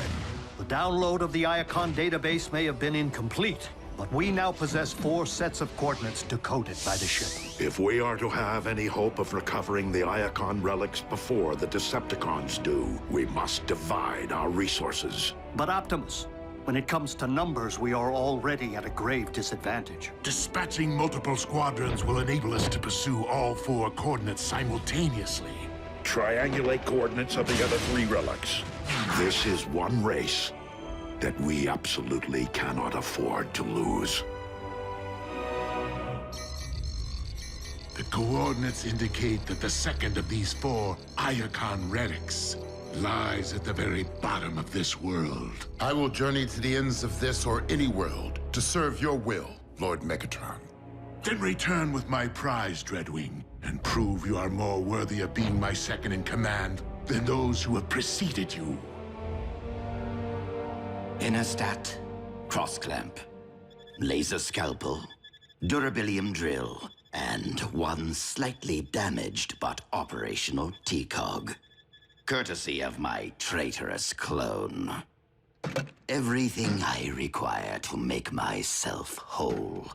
The download of the Iacon database may have been incomplete, but we now possess 4 sets of coordinates decoded by the ship. If we are to have any hope of recovering the Iacon relics before the Decepticons do, we must divide our resources. But Optimus, when it comes to numbers, we are already at a grave disadvantage. Dispatching multiple squadrons will enable us to pursue all 4 coordinates simultaneously. Triangulate coordinates of the other 3 relics. This is one race that we absolutely cannot afford to lose. The coordinates indicate that the second of these 4 Iacon relics lies at the very bottom of this world. I will journey to the ends of this or any world to serve your will, Lord Megatron. Then return with my prize, Dreadwing, and prove you are more worthy of being my second in command than those who have preceded you. Innerstat, cross-clamp, laser scalpel, durabilium drill, and one slightly damaged but operational T-cog. Courtesy of my traitorous clone. Everything I require to make myself whole.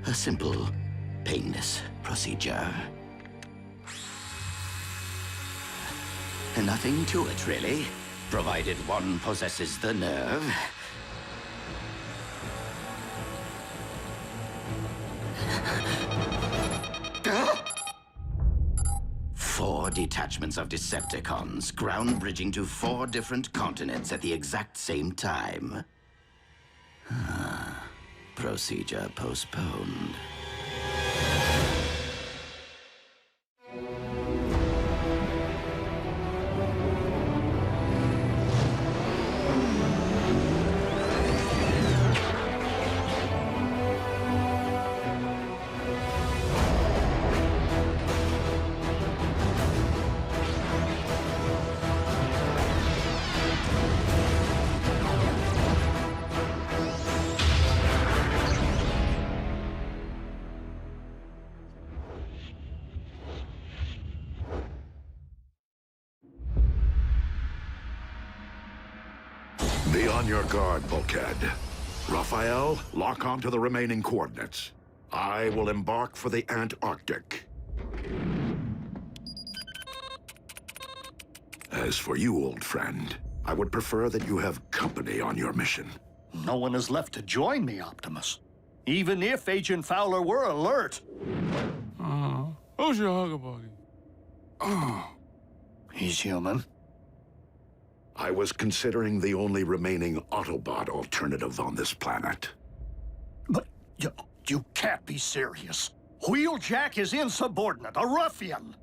A simple, painless procedure. Nothing to it, really, provided one possesses the nerve. 4 detachments of Decepticons, ground bridging to 4 different continents at the exact same time. Procedure postponed. Be on your guard, Bulkhead. Raphael, lock on to the remaining coordinates. I will embark for the Antarctic. As for you, old friend, I would prefer that you have company on your mission. No one is left to join me, Optimus. Even if Agent Fowler were alert. Who's your hugger buddy? Oh. He's human. I was considering the only remaining Autobot alternative on this planet. But you can't be serious. Wheeljack is insubordinate, a ruffian.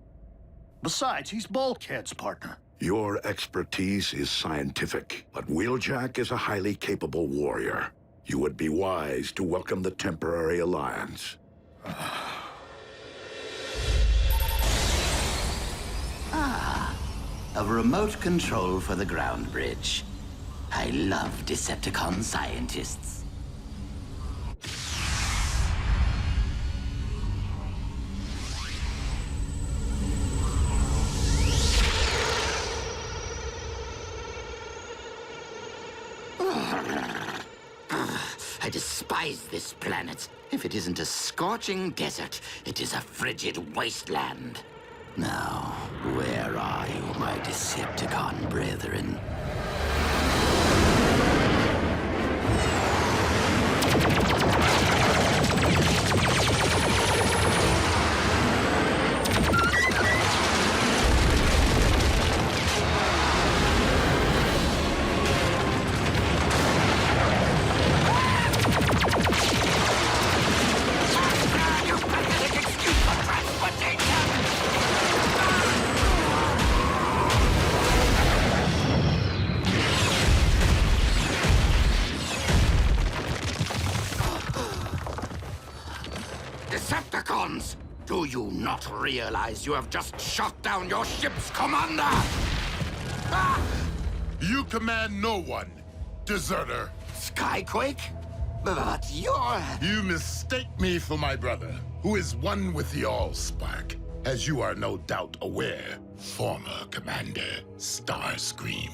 Besides, he's Bulkhead's partner. Your expertise is scientific, but Wheeljack is a highly capable warrior. You would be wise to welcome the temporary alliance. A remote control for the ground bridge. I love Decepticon scientists. I despise this planet. If it isn't a scorching desert, it is a frigid wasteland. Now, where are you, my Decepticon brethren? Decepticons! Do you not realize you have just shot down your ship's commander? You command no one, deserter. Skyquake? But you're... You mistake me for my brother, who is one with the Allspark, as you are no doubt aware, former Commander Starscream.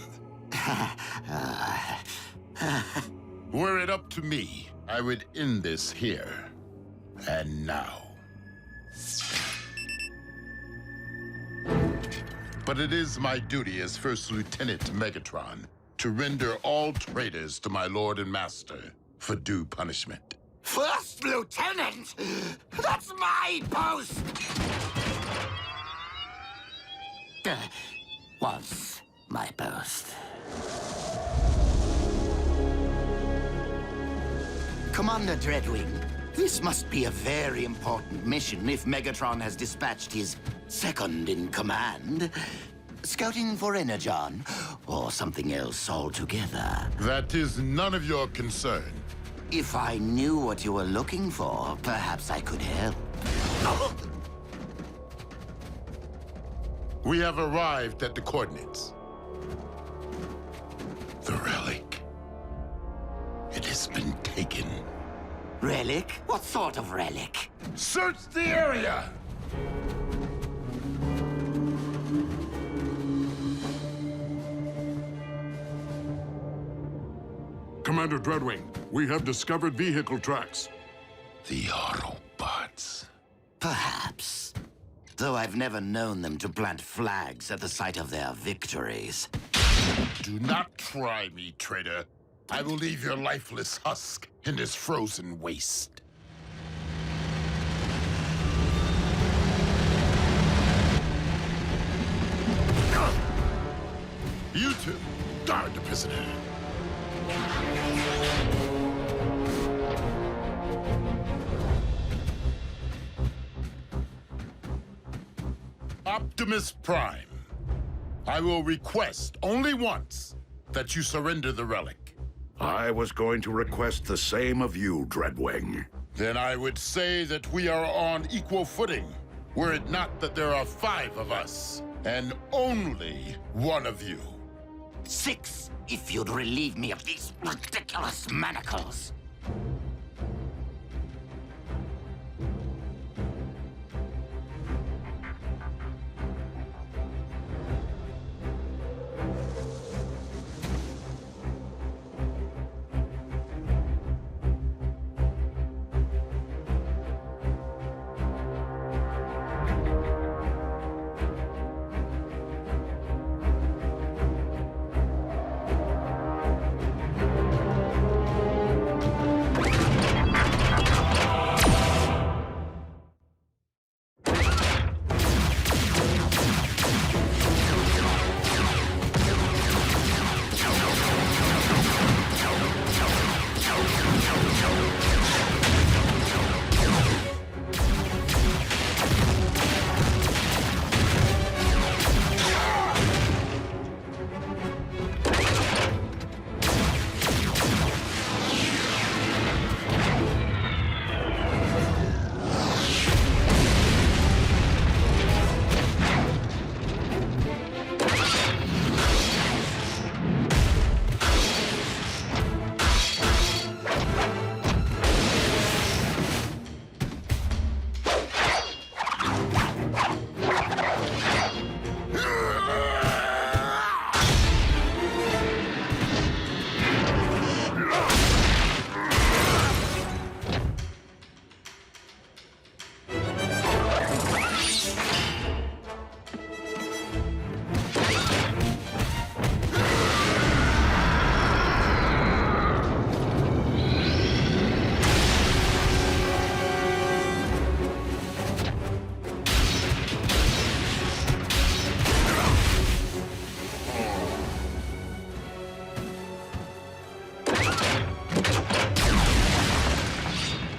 Were it up to me, I would end this here. And now. But it is my duty as First Lieutenant Megatron to render all traitors to my Lord and Master for due punishment. First Lieutenant? That's my post! Was my post. Commander Dreadwing, this must be a very important mission if Megatron has dispatched his second-in-command. Scouting for Energon, or something else altogether. That is none of your concern. If I knew what you were looking for, perhaps I could help. We have arrived at the coordinates. The relic. It has been taken. Relic? What sort of relic? Search the area! Commander Dreadwing, we have discovered vehicle tracks. The Autobots. Perhaps. Though I've never known them to plant flags at the site of their victories. Do not try me, traitor. I will leave your lifeless husk in this frozen waste. You two, guard the prisoner. Optimus Prime, I will request only once that you surrender the relic. I was going to request the same of you, Dreadwing. Then I would say that we are on equal footing, were it not that there are 5 of us, and only one of you. 6, if you'd relieve me of these ridiculous manacles.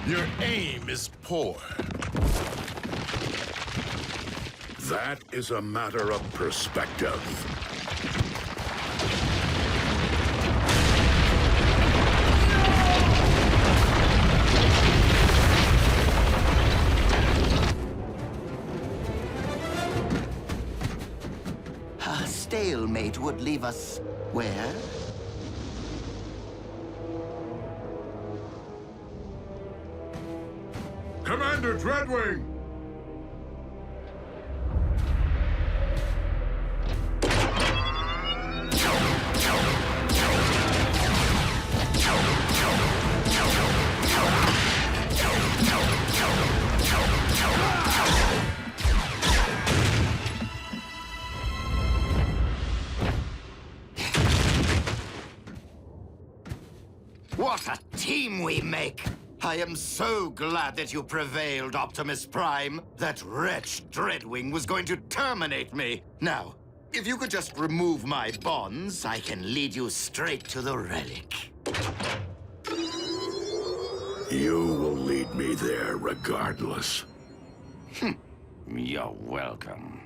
Your aim is poor. That is a matter of perspective. A stalemate would leave us where? Commander Dreadwing! What a team we make! I am so glad that you prevailed, Optimus Prime. That wretch Dreadwing was going to terminate me. Now, if you could just remove my bonds, I can lead you straight to the relic. You will lead me there regardless. You're welcome.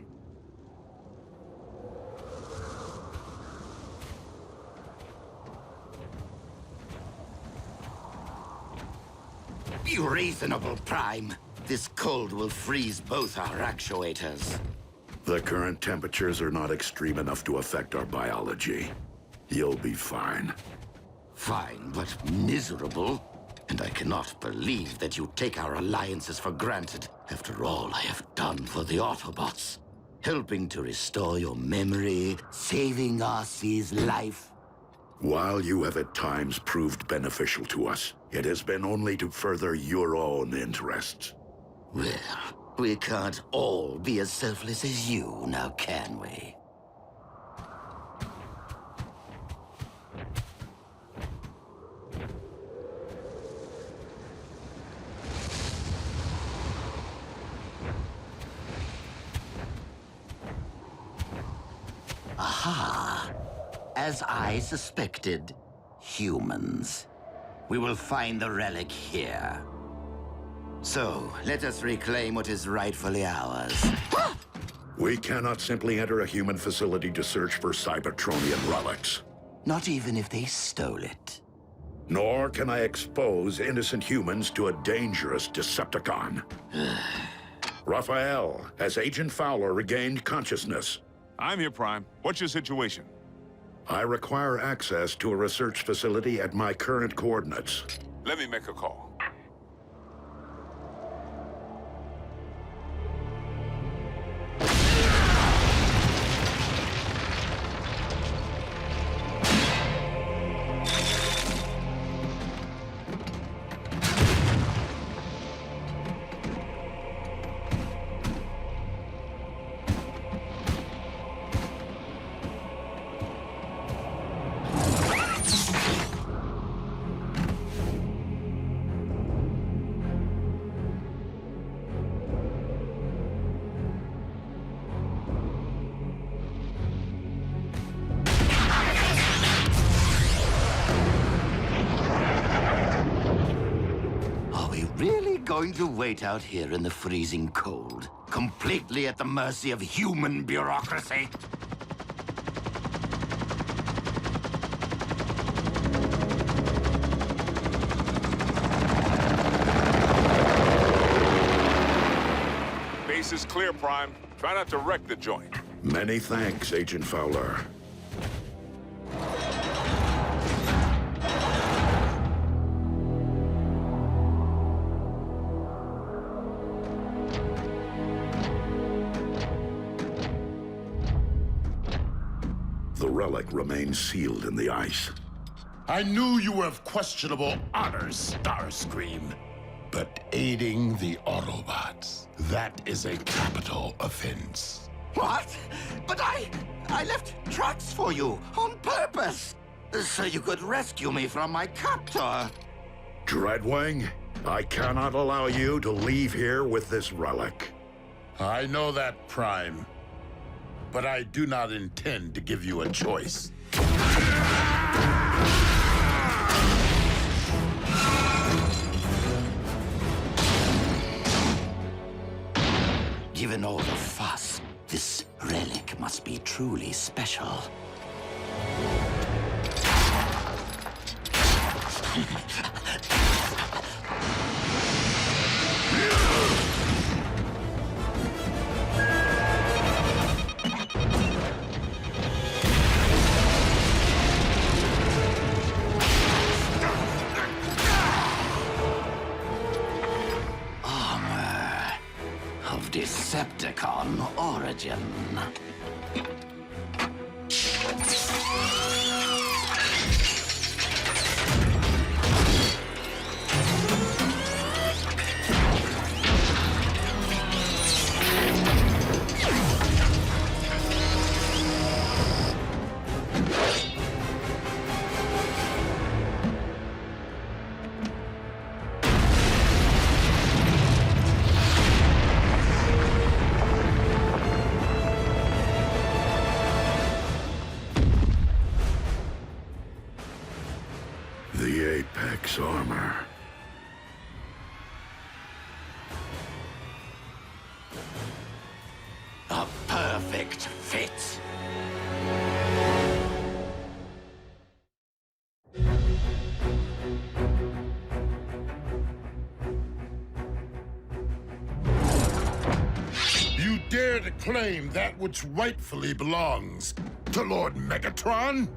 Be reasonable, Prime. This cold will freeze both our actuators. The current temperatures are not extreme enough to affect our biology. You'll be fine. Fine, but miserable. And I cannot believe that you take our alliances for granted after all I have done for the Autobots. Helping to restore your memory, saving Arcee's life. While you have at times proved beneficial to us, it has been only to further your own interests. Well, we can't all be as selfless as you, now can we? Aha! As I suspected, humans. We will find the relic here. So, let us reclaim what is rightfully ours. We cannot simply enter a human facility to search for Cybertronian relics. Not even if they stole it. Nor can I expose innocent humans to a dangerous Decepticon. Raphael, has Agent Fowler regained consciousness? I'm here, Prime. What's your situation? I require access to a research facility at my current coordinates. Let me make a call. Going to wait out here in the freezing cold, completely at the mercy of human bureaucracy? Base is clear, Prime. Try not to wreck the joint. Many thanks, Agent Fowler. The relic remains sealed in the ice. I knew you were of questionable honor, Starscream. But aiding the Autobots, that is a capital offense. What? But I left tracks for you on purpose, so you could rescue me from my captor. Dreadwing, I cannot allow you to leave here with this relic. I know that, Prime. But I do not intend to give you a choice. Given all the fuss, this relic must be truly special. Armor of Decepticon origin. The Apex armor. A perfect fit. You dare to claim that which rightfully belongs to Lord Megatron?